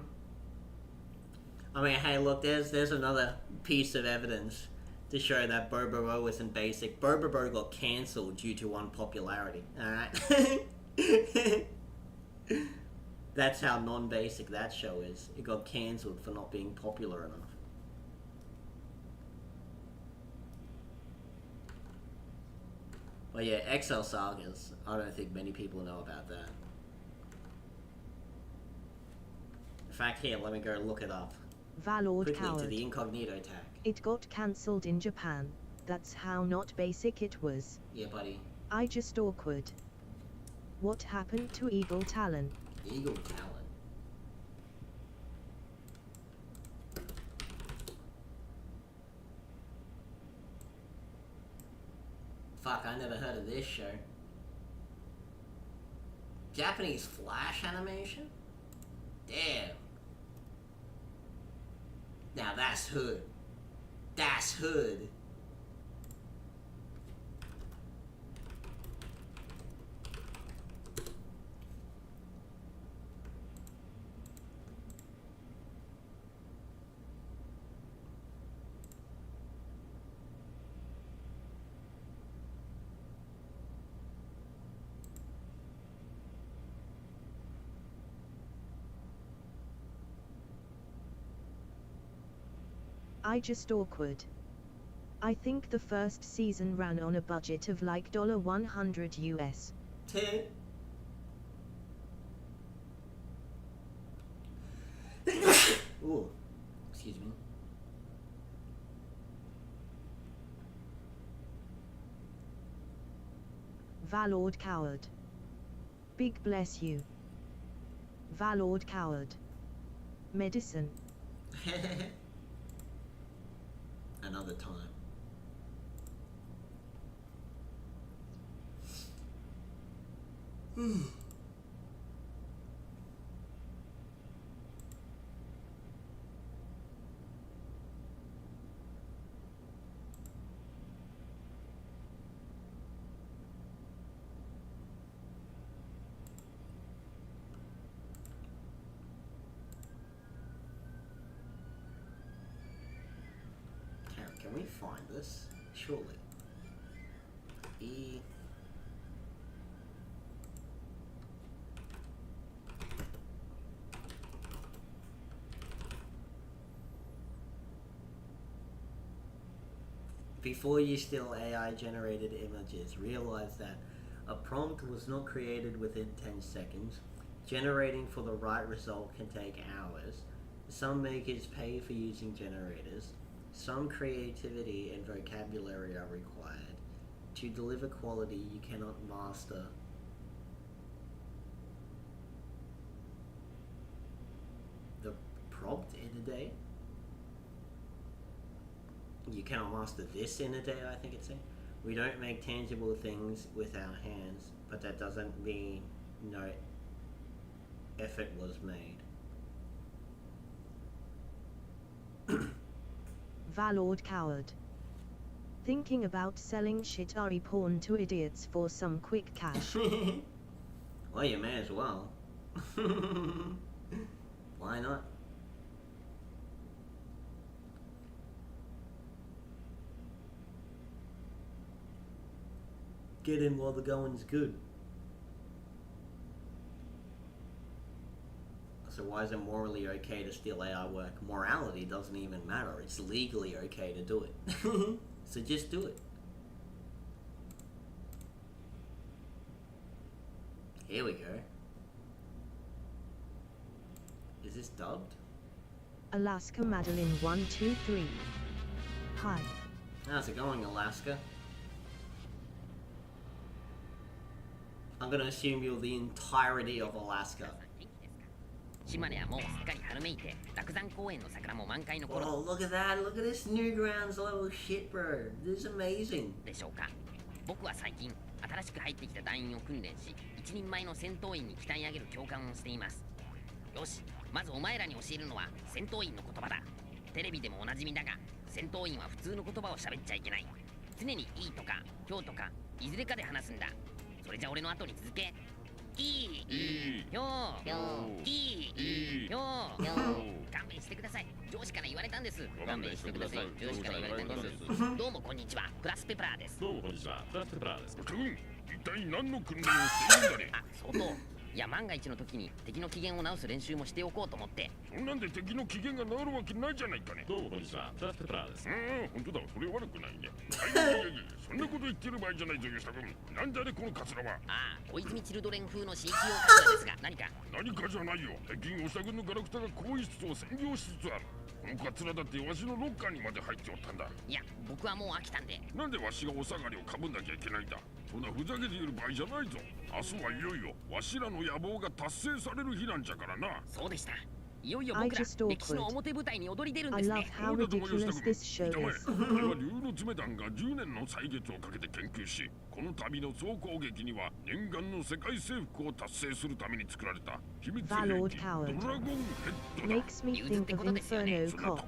C: I mean, hey, look, there's another piece of evidence to show that Bobo isn't basic. Bobo got cancelled due to unpopularity. Alright? That's how non-basic that show is. It got cancelled for not being popular enough. But yeah, XL Sagas, I don't think many people know about that. In fact, here, let me go look it up.
D: Valord
C: Quickly
D: coward.
C: to the incognito tag.
D: It got cancelled in Japan. That's how not basic it was.
C: Yeah, buddy.
D: I just awkward. What happened to Eagle Talon?
C: Eagle Talon. Fuck, I never heard of this show. Japanese flash animation? Damn. Now that's hood. That's hood.
D: I just awkward. I think the first season ran on a budget of like $100 US.
C: Ooh, excuse me.
D: Valord coward. Big bless you. Valord coward. Medicine.
C: Another time. Can we find this? Surely. E. Before you steal AI generated images, realize that a prompt was not created within 10 seconds. Generating for the right result can take hours. Some makers pay for using generators. Some creativity and vocabulary are required. To deliver quality, you cannot master the prompt in a day. You cannot master this in a day, I think it's saying. We don't make tangible things with our hands, but that doesn't mean no effort was made.
D: Valord coward. Thinking about selling shitari porn to idiots for some quick cash.
C: Well, you may as well. Why not? Get in while the going's good. So why is it morally okay to steal AI work? Morality doesn't even matter. It's legally okay to do it. So just do it. Here we go. Is this dubbed?
D: Alaska Madeline 123. Hi.
C: How's it going, Alaska? I'm gonna assume you're the entirety of Alaska.
R: 島根はもうすっかり春めいて、落山公園の桜も満開の頃。
C: Oh, look at that! Look at this Newgrounds level shit, bro. This is amazing.
R: でしょうか。僕は最近新しく入ってきた団員を訓練し、一人前の戦闘員に鍛え上げる教官をしています。よし、まずお前らに教えるのは戦闘員の言葉だ。テレビでもおなじみだが、戦闘員は普通の言葉を喋っちゃいけない。常にいいとか今日とかいずれかで話すんだ。それじゃ俺の後に続け。いいよいいよ勘弁してください。上司から言われたんです。勘弁してください。上司から言われたんです。どうもこんにちは。プラスペプラーです。
Q: どうもこんにちは。プラスペプラーです。
G: 君、一体何の訓練をしているんだね。
R: あ、相当。いや、万が一の時に敵の機嫌を直す練習もしておこうと思って。
G: そんなんで敵の機嫌が治るわけないじゃないかね。
Q: どうもこんにちは。プラスペプラーです。
G: 本当だ、それ悪くないね。いやいやいや、そんなこと言ってる場合じゃないぞ、吉田君。なんじゃね、このカツラは。
R: ああ、小泉チルドレン風の CTO カツラですが、何か。
G: 何かじゃないよ。最近、吉田君のガラクタが更衣室を占領しつつある。このカツラだってわしのロッカーにまで入っておったんだ。
R: いや、僕はもう飽きたんで。
G: なんでわしがお下がりをかぶんなきゃいけないんだ。そんなふざけている場合じゃないぞ。明日はいよいよわしらの野望が達成される日なんじゃからな。
R: そうでした。いよいよ僕ら歴史の表舞台に踊り出るんですね。
D: I love how ridiculous this show is.
G: これは竜の爪団が10年の歳月をかけて研究し、この度の総攻撃には念願の世界征服を達成するために作られた秘密兵器ドラゴンヘッドだ。
D: Makes me think of Inferno Cop.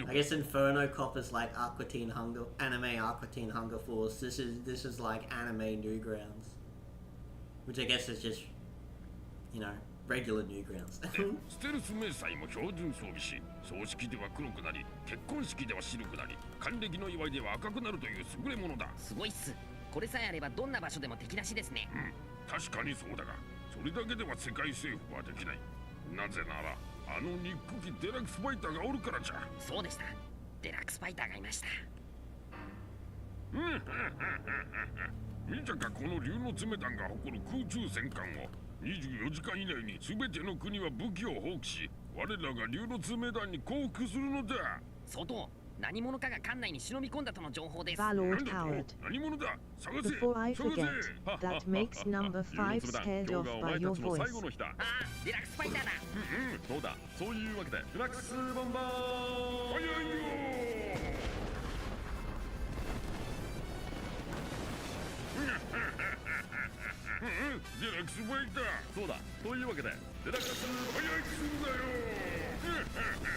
C: I guess Inferno Cop is like Aqua Teen Hunger, anime Aqua Teen Hunger Force. This is like anime Newgrounds, which I guess is just, you know, regular Newgrounds.
G: ステルス迷彩も標準装備し、葬式では黒くなり、結婚式では白くなり、還暦の祝いでは赤くなるという優れものだ。
R: すごいっす。これさえあればどんな場所でも敵なしですね。
G: 確かにそうだが、それだけでは世界征服はできない。なぜなら、あの憎きデラックスファイターがおるからじゃ。
R: そうでした。デラックスファイターがいました。
G: 見たか、この竜の爪団が誇る空中戦艦を。24時間以内に全ての国は武器を放棄し、我らが竜の爪団に降伏するのだ。
R: 相当、何者かが館内に忍び込んだとの情報です。
D: Valord coward.
G: 何者だ探せ
D: Before I
G: 探せ
D: forget, that makes number 5 scared off by your
G: 今日がお前たちの
D: voice.
G: 最後の日だ
R: デラックスファイターだ。
G: そうだそういうわけでデラックスボンバーファイヤーデラックスファイターそうだというわけでデラックスファイヤーするんだよデ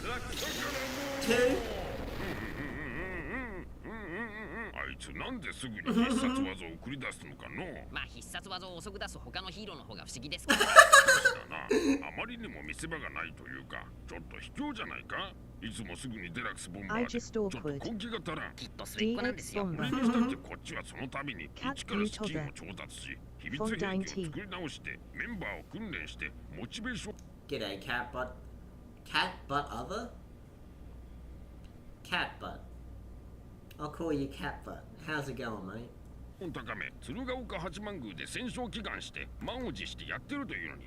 G: ラックスファイヤーもあいつなんですぐに必殺技を送り出すのかの
R: まあ必殺技を遅く出す他のヒーローの方が不思議ですけど。
G: だなあまりにも見せ場がないというかちょっと卑怯じゃないかいつもすぐにデラックスボンバー
D: I
G: でち
D: just
G: ょっと
D: awkward.
G: 根気が足らん
D: DX
G: そ
D: bomber.
G: れにしたってこっちはその度に
D: Cat
G: 一からスキルを
D: Butover.
G: 調達し秘密兵器を作り直してメンバーを訓練してモチベーション
C: G'day, cat butt. Cat butt other? Cat butt. I'll call you cat butt. How's it going, mate?
G: 高め鶴岡八幡宮で戦勝祈願して満を持してやってるというのに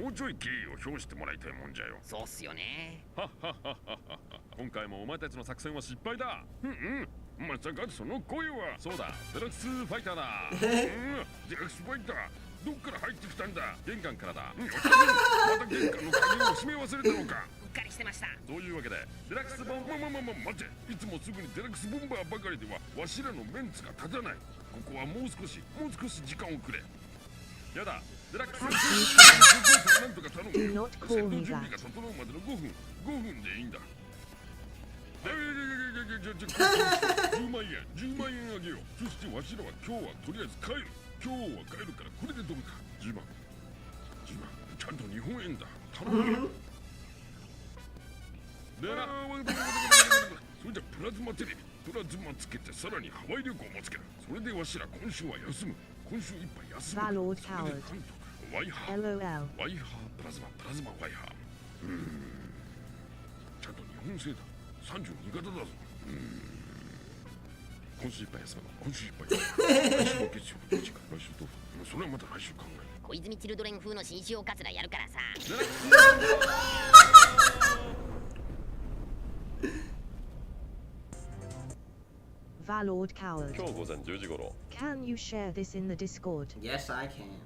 G: もうちょい敬意を表してもらいたいもんじゃよ
R: そうっすよね。
G: はっはっはっは今回もお前たちの作戦は失敗だまさかその声はそうだデラックスファイターだデラックスファイターどっから入ってきたんだ玄関からだまた玄関の鍵を閉め忘れたのか
R: うっかりしてました。
G: そういうわけでデラックスボン待ていつもすぐにデラックスボンバーばかりではわしらのメンツが立たないここはもう少し時間をくれやだデラックスボンバーなんとか頼むよ
D: Do not call
G: 戦闘
D: me
G: 準備
D: that.
G: が整うまでの5分でいいんだ10万円あげようそしてわしらは今日はとりあえず帰るからこれでどうか10万ちゃんと日本円だ頼むよでそれじゃプラズマテレビプラズマつけてさらにハワイ旅行もつけるそれでわしら今週は休む今週いっぱい休む
D: Valord
G: それでなんとかワイハー
D: LOL.
G: ワイハープラズマワイハーちゃんと日本製だ32型だぞ今週いっぱい休む今週いっぱい来週も月曜日来週どうそれはまた来週考える
R: 小泉チルドレン風の新塩カツラやるからさ。
D: Valord coward.
S: 今日午前10時頃
D: Can you share this in the Discord?
C: Yes, I can.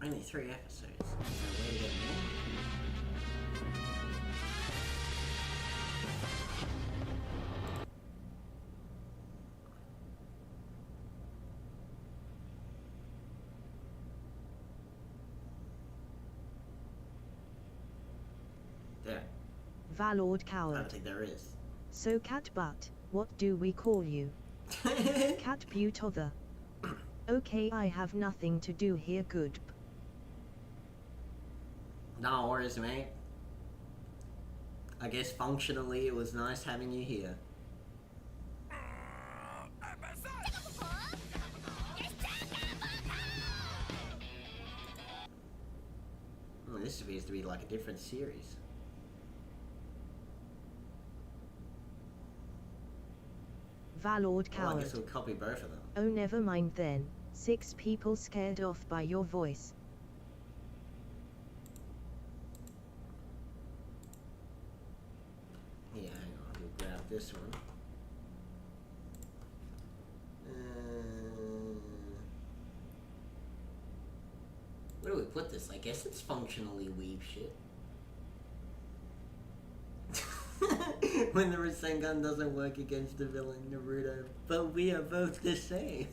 C: Only 3 episodes. Is there a way to get more? There.
D: Valord
C: I
D: coward.
C: don't think there is.
D: So cat butt, what do we call you? Cat Butover. Okay, I have nothing to do here, good.
C: No worries, mate. I guess functionally it was nice having you here. Oh, this appears to be like a different series.
D: Valord
C: Well, I
D: coward.
C: guess we'll copy both of them.
D: Oh, never mind then. 6 people scared off by your voice.
C: Yeah, hang on. We'll grab this one. Where do we put this? I guess it's functionally weeb shit. When the Rasengan doesn't work against the villain Naruto, but we are both the same.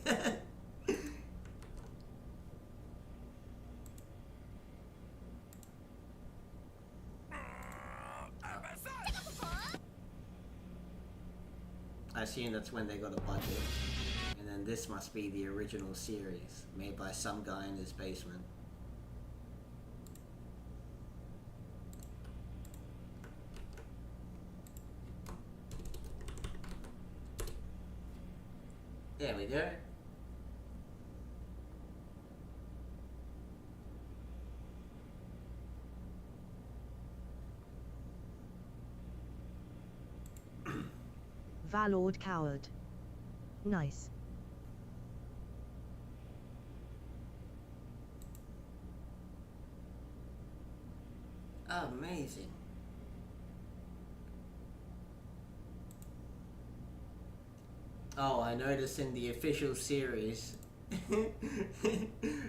C: I assume that's when they got a budget. And then this must be the original series, made by some guy in his basement. There we go.
D: Valord coward. Nice.
C: Amazing. Oh, I noticed in the official series,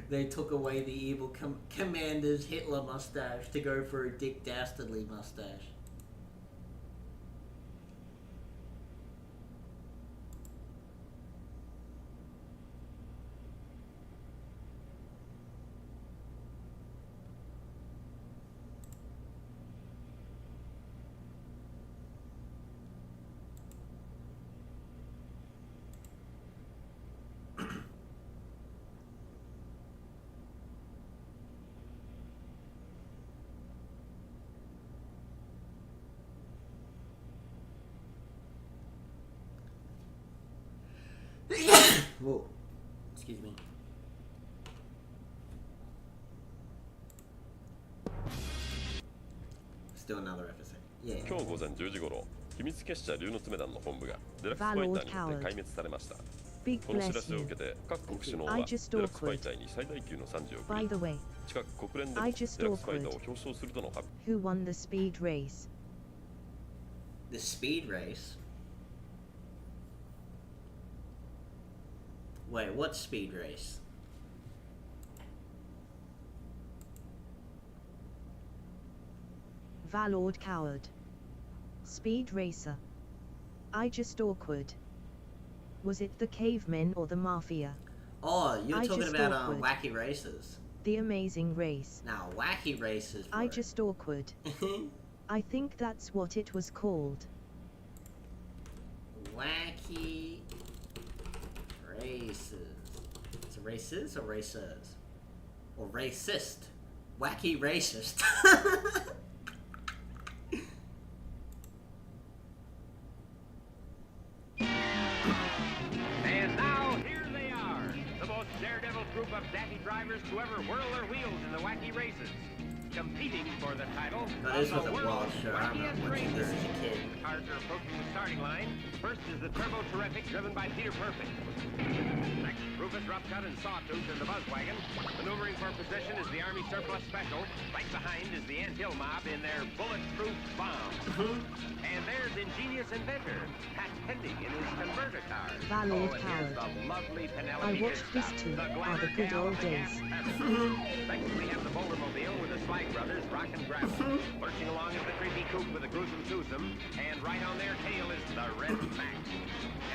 C: they took away the evil commander's Hitler mustache to go for a Dick Dastardly mustache. Whoa. Excuse me. Still another episode. Yeah.
S: 今日午前10時頃、秘密結社竜の爪団の本部がデラックスファイターによって壊滅されました。この知らせを受けて各国首脳はデラックスファイターに最大級の賛辞を送り、近く国連でもデラックスファイターを表彰するとの発表。
D: Who won the speed race?
C: The speed race? Wait, what speed race?
D: Valord coward. Speed racer. I just awkward. Was it the cavemen or the mafia?
C: Oh, you're talking about wacky races.
D: The amazing race.
C: Now, wacky races.
D: I just awkward. I think that's what it was called.
C: Wacky races. Is it races or racers? Or racist? Wacky racist.
T: And now, here they are, the most daredevil group of daffy drivers to ever whirl their wheels in the wacky races. Competing for the title
C: Now, this was a wild show. I remember watching this as a kid.
T: The cars are approaching the starting line. First is the Turbo Terrific, driven by Peter Perfect. Next, Rufus Roughcut and Sawtooth in the Buzz Wagon. Maneuvering for position is the Army Surplus Special. Right behind is the Ant Hill Mob in their bulletproof bomb. And there's Ingenious Inventor, Pat Pending in his converter car.
D: Valord
T: and
D: coward.
T: here's the lovely Penelope
D: I watched this too. Are the good old days.
T: Next, we have the Bouldermobile with the Slag Brothers, Rock and Gravel. Lurching along is the Creepy Coupe with the Gruesome Twosome. And right on their tail is the Red Max.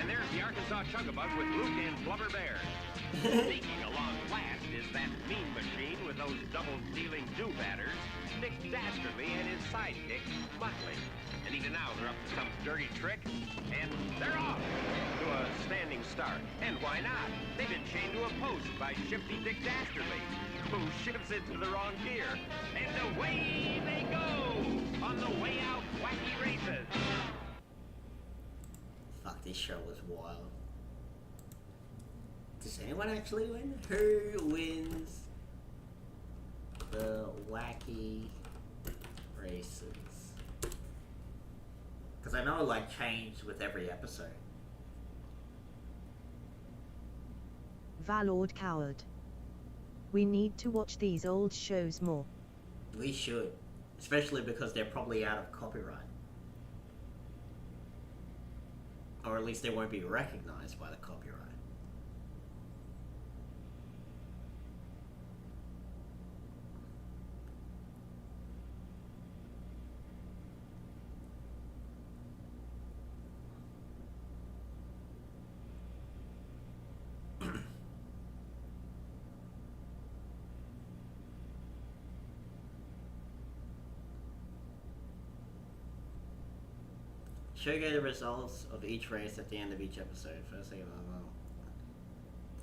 T: And there's the Arkansas Chugabug with Luke and Blubber Bear. Sneaking along last is that mean machine with those double-dealing do-batters, Dick Dastardly and his sidekick, Muttley. And even now they're up to some dirty trick, and they're off to a standing start. And why not? They've been chained to a post by Shifty Dick Dastardly, who shifts into the wrong gear. And away they go on the way out wacky races.
C: Fuck, this show was wild. Does anyone actually win? Who wins the wacky races? Because I know it like changed with every episode.
D: Valord coward. We need to watch these old shows more.
C: We should. Especially because they're probably out of copyright. Or at least they won't be recognized by the copyright. Showcase the results of each race at the end of each episode. First thing,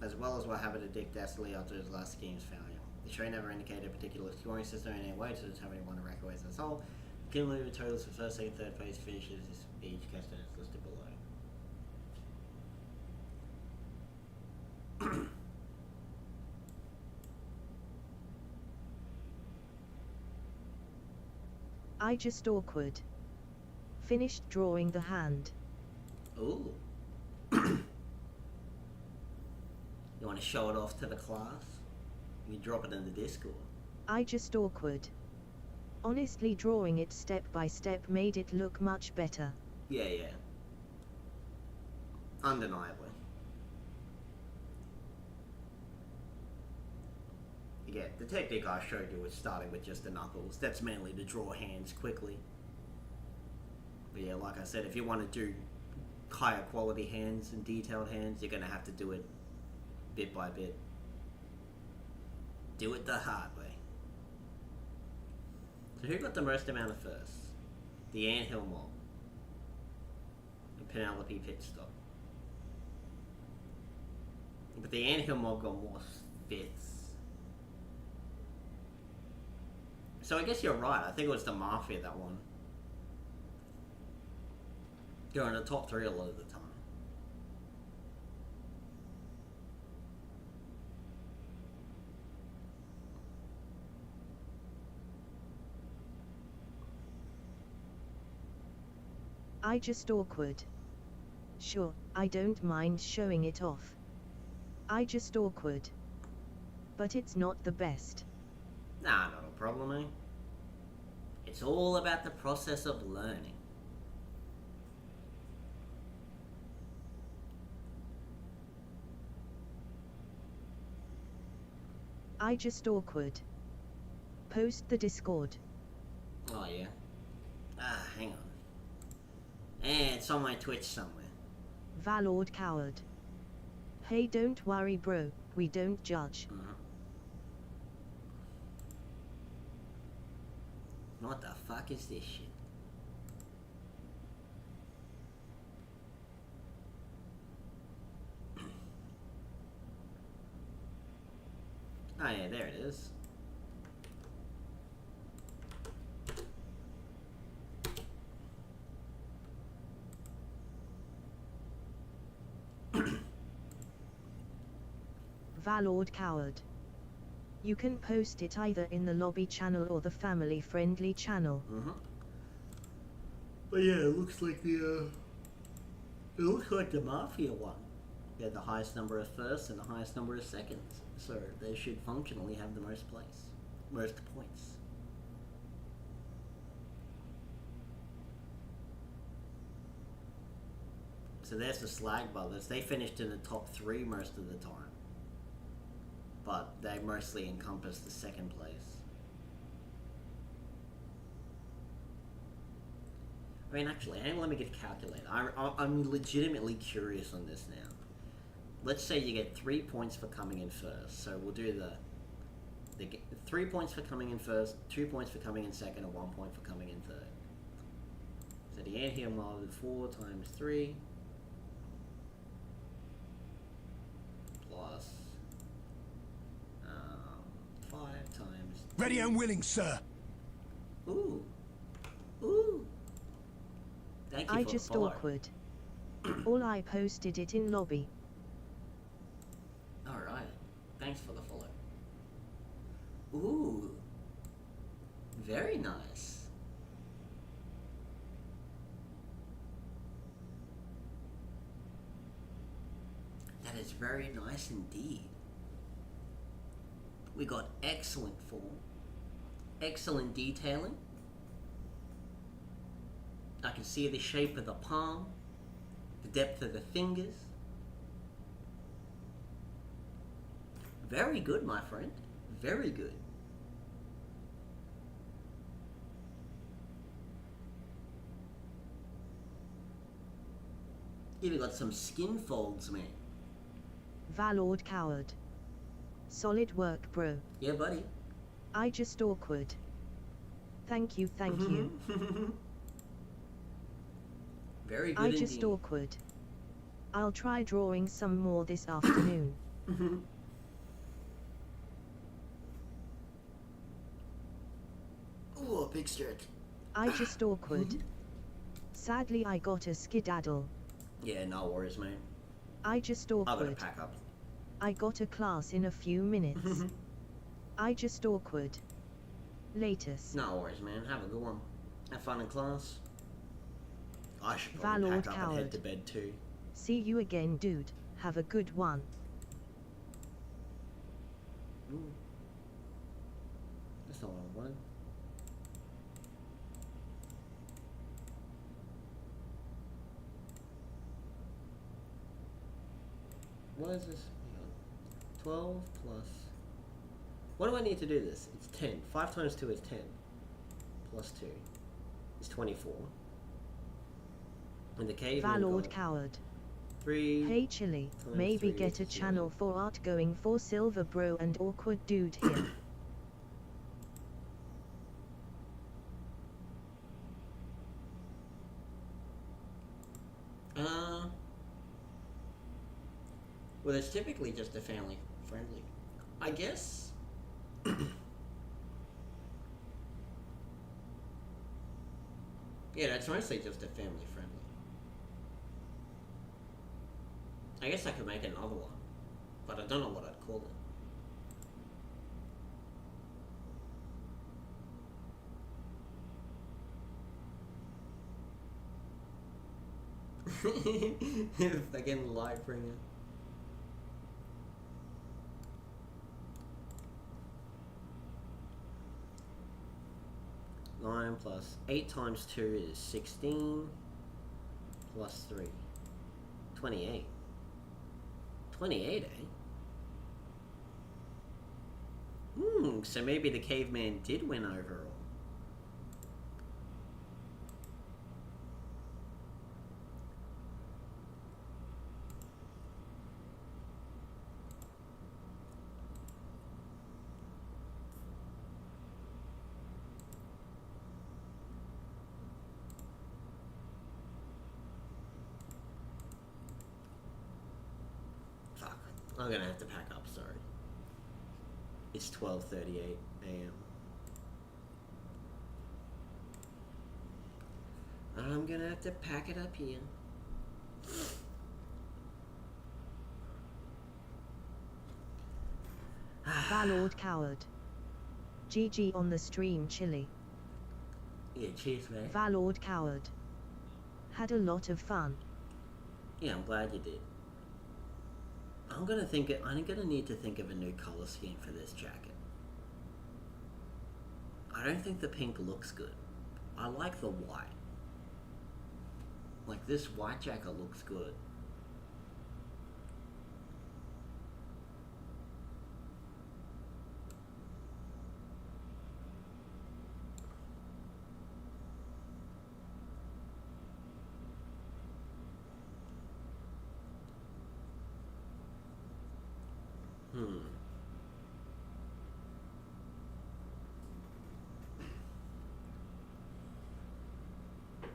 C: as well as what happened to Dick Dastardly after his last scheme's failure. The show never indicated a particular scoring system in any way to determine who won the record race as a whole. Cumulative totals for first, second, third place finishes each contestant is listed below.
D: I just awkward. Finished drawing the hand.
C: Ooh. You want to show it off to the class? You drop it in the Discord.
D: I just awkward. Honestly, drawing it step by step made it look much better.
C: Yeah. Undeniably. Yeah, the technique I showed you was starting with just the knuckles. That's mainly to draw hands quickly. But yeah, like I said, if you want to do higher quality hands and detailed hands, you're going to have to do it bit by bit. Do it the hard way. So who got the most amount of firsts? The Anthill Mob. The Penelope Pitstop. But the Anthill Mob got more fifths. So I guess you're right. I think it was the Mafia that won. They're in the top 3 a lot of the time.
D: I just awkward. Sure, I don't mind showing it off. I just awkward. But it's not the best.
C: Nah, not a problem, eh? It's all about the process of learning.
D: I just awkward. Post the Discord.
C: Oh yeah. Hang on. It's on my Twitch somewhere.
D: Valord Coward. Hey, don't worry, bro. We don't judge.
C: What the fuck is this shit? Oh yeah, there it is.
D: Valord Coward. You can post it either in the lobby channel or the family-friendly channel.
C: But yeah, it looks like the Mafia one. They had the highest number of firsts and the highest number of seconds. So they should functionally have the most points. So there's the Slag Brothers. They finished in the top 3 most of the time. But they mostly encompass the second place. I mean, actually, hang on, let me get a calculator. I'm legitimately curious on this now. Let's say you get 3 points for coming in first. So we'll do the 3 points for coming in first, 2 points for coming in second, and 1 point for coming in third. So the Anthill Mob is 4 times 3 plus 5 times 2.
E: Ready and willing, sir.
C: Ooh. Thank you
D: I
C: for
D: just
C: the follow.
D: awkward. All I posted it in lobby.
C: Alright. Thanks for the follow. Ooh. Very nice. That is very nice indeed. We got excellent form, excellent detailing. I can see the shape of the palm, the depth of the fingers. Very good, my friend. Very good. Even got some skin folds, man.
D: Valord Coward. Solid work, bro.
C: Yeah, buddy.
D: I just awkward. Thank you, thank you.
C: Very good
D: I
C: indeed.
D: just awkward. I'll try drawing some more this afternoon.
C: Ooh, big stick.
D: I just awkward. Sadly, I got a skedaddle.
C: Yeah, no worries, man.
D: I just
C: I gotta
D: awkward.
C: pack up.
D: I got a class in a few minutes. I just awkward. Latest.
C: No worries, man. Have a good one. Have fun in class. I should probably
D: Valord
C: pack up and head
D: Coward.
C: to bed too.
D: See you again, dude. Have a good one.
C: Ooh. That's not what I wanted. What is this? Hang on. 12 plus... What do I need to do this? It's 10. 5 times 2 is 10. Plus 2 is 24. And the caveman
D: Valord
C: got
D: coward.
C: 3.
D: Hey Chili, maybe
C: 3
D: get a
C: is
D: channel for art going for silver bro and awkward dude here.
C: Well, it's typically just a family friendly. I guess. Yeah, that's mostly just a family friendly. I guess I could make another one, but I don't know what I'd call it. Again, Lightbringer. Nine plus 8 times 2 is 16 plus 3. 28. 28, eh? So maybe the caveman did win overall. I'm gonna have to pack up, sorry. It's 12:38 a.m. I'm gonna have to pack it up here.
D: Valord coward. GG on the stream Chili.
C: Yeah, cheers, mate.
D: Valord coward. Had a lot of fun.
C: Yeah, I'm glad you did. I'm gonna need to think of a new color scheme for this jacket. I don't think the pink looks good. I like the white. Like, this white jacket looks good.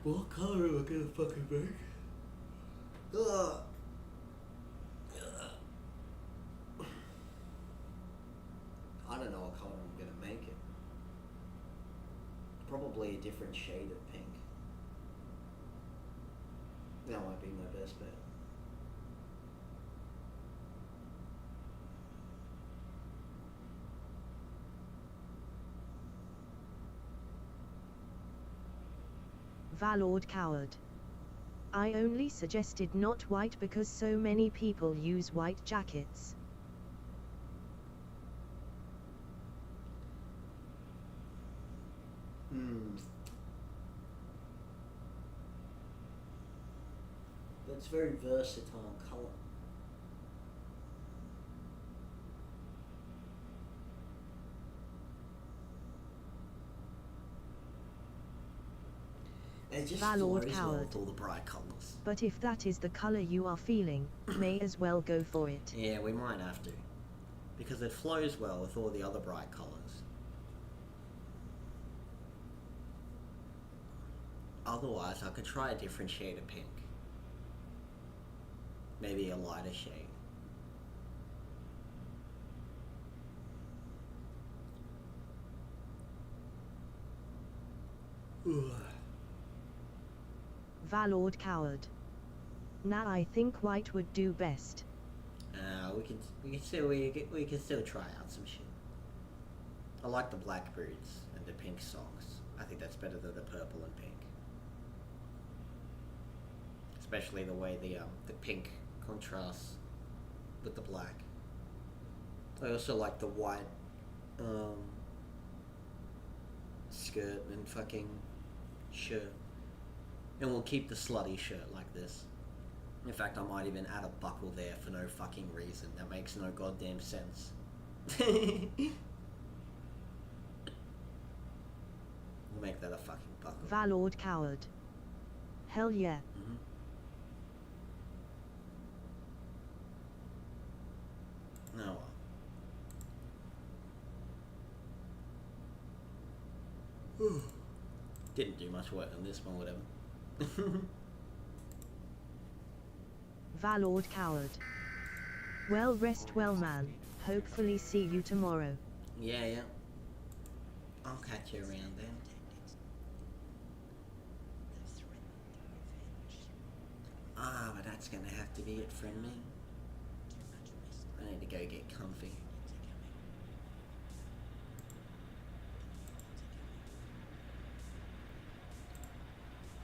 C: What color am I gonna fucking make? I don't know what color I'm gonna make it. Probably a different shade of pink. That might be my best bet.
D: Valord coward. I only suggested not white because so many people use white jackets.
C: That's very versatile color. It just
D: Valord
C: flows well
D: coward.
C: with all the bright colors.
D: But if that is the color you are feeling, may as well go for it.
C: Yeah, we might have to. Because it flows well with all the other bright colors. Otherwise, I could try a different shade of pink. Maybe a lighter shade.
D: Valord coward. Nah, I think white would do best.
C: We can still try out some shit. I like the black boots and the pink socks. I think that's better than the purple and pink. Especially the way the pink contrasts with the black. I also like the white skirt and fucking shirt. And we'll keep the slutty shirt like this. In fact, I might even add a buckle there for no fucking reason. That makes no goddamn sense. We'll make that a fucking buckle.
D: Valord coward. Hell yeah.
C: No. Didn't do much work on this one, whatever.
D: Valord coward. Well, rest well, man. Hopefully see you tomorrow.
C: Yeah, yeah. I'll catch you around then. Ah, but that's gonna have to be it from me. I need to go get comfy.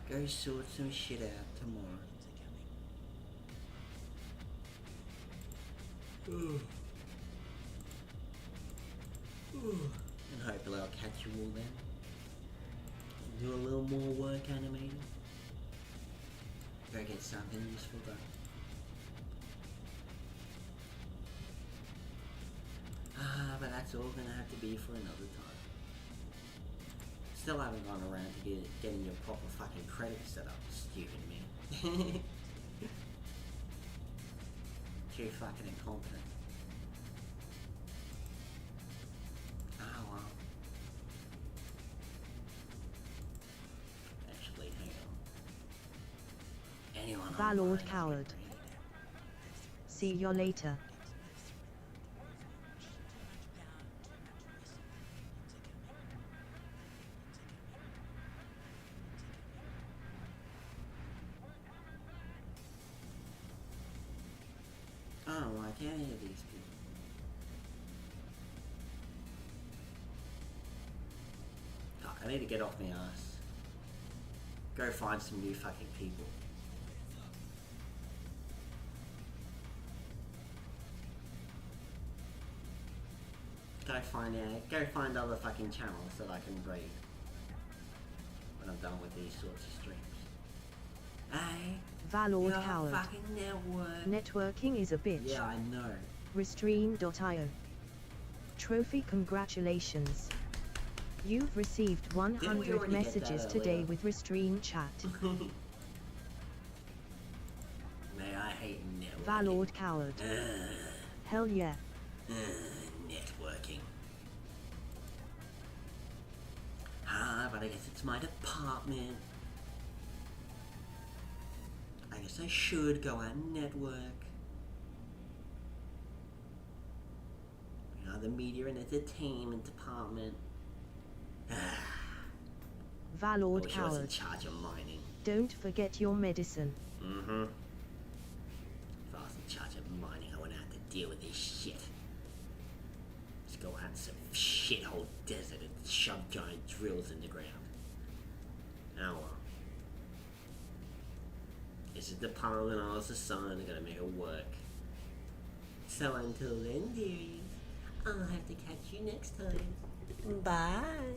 C: Go sort some shit out tomorrow. And hopefully I'll catch you all then. Do a little more work animating. Go get something useful done. Ah, but that's all gonna have to be for another time. Still haven't gone around to getting your proper fucking credit set up, stupid me. Too fucking incompetent. Oh well. Actually, hang on. Anyone
D: Valord coward. See you later.
C: I don't like any of these people. Fuck, I need to get off my ass. Go find some new fucking people. Go find other fucking channels that I can raid when I'm done with these sorts of streams. Hey,
D: Valord
C: your
D: coward.
C: fucking network.
D: Networking is a bitch.
C: Yeah, I know.
D: Restream.io. Trophy, congratulations. You've received 100 messages today with Restream chat.
C: May I hate networking.
D: Valord coward. Hell yeah.
C: Networking. Ah, but I guess it's my department. I guess I should go out and network. We are the media and entertainment department.
D: Valord
C: Wish I was in
D: coward.
C: charge of mining.
D: Don't forget your medicine.
C: Mm-hmm. If I was in charge of mining, I wouldn't have to deal with this shit. Just go out in some shithole desert and shove giant drills in the ground. Oh well. This is the Parliament, I was the sun, I gotta make it work. So until then, dearies, I'll have to catch you next time. Bye!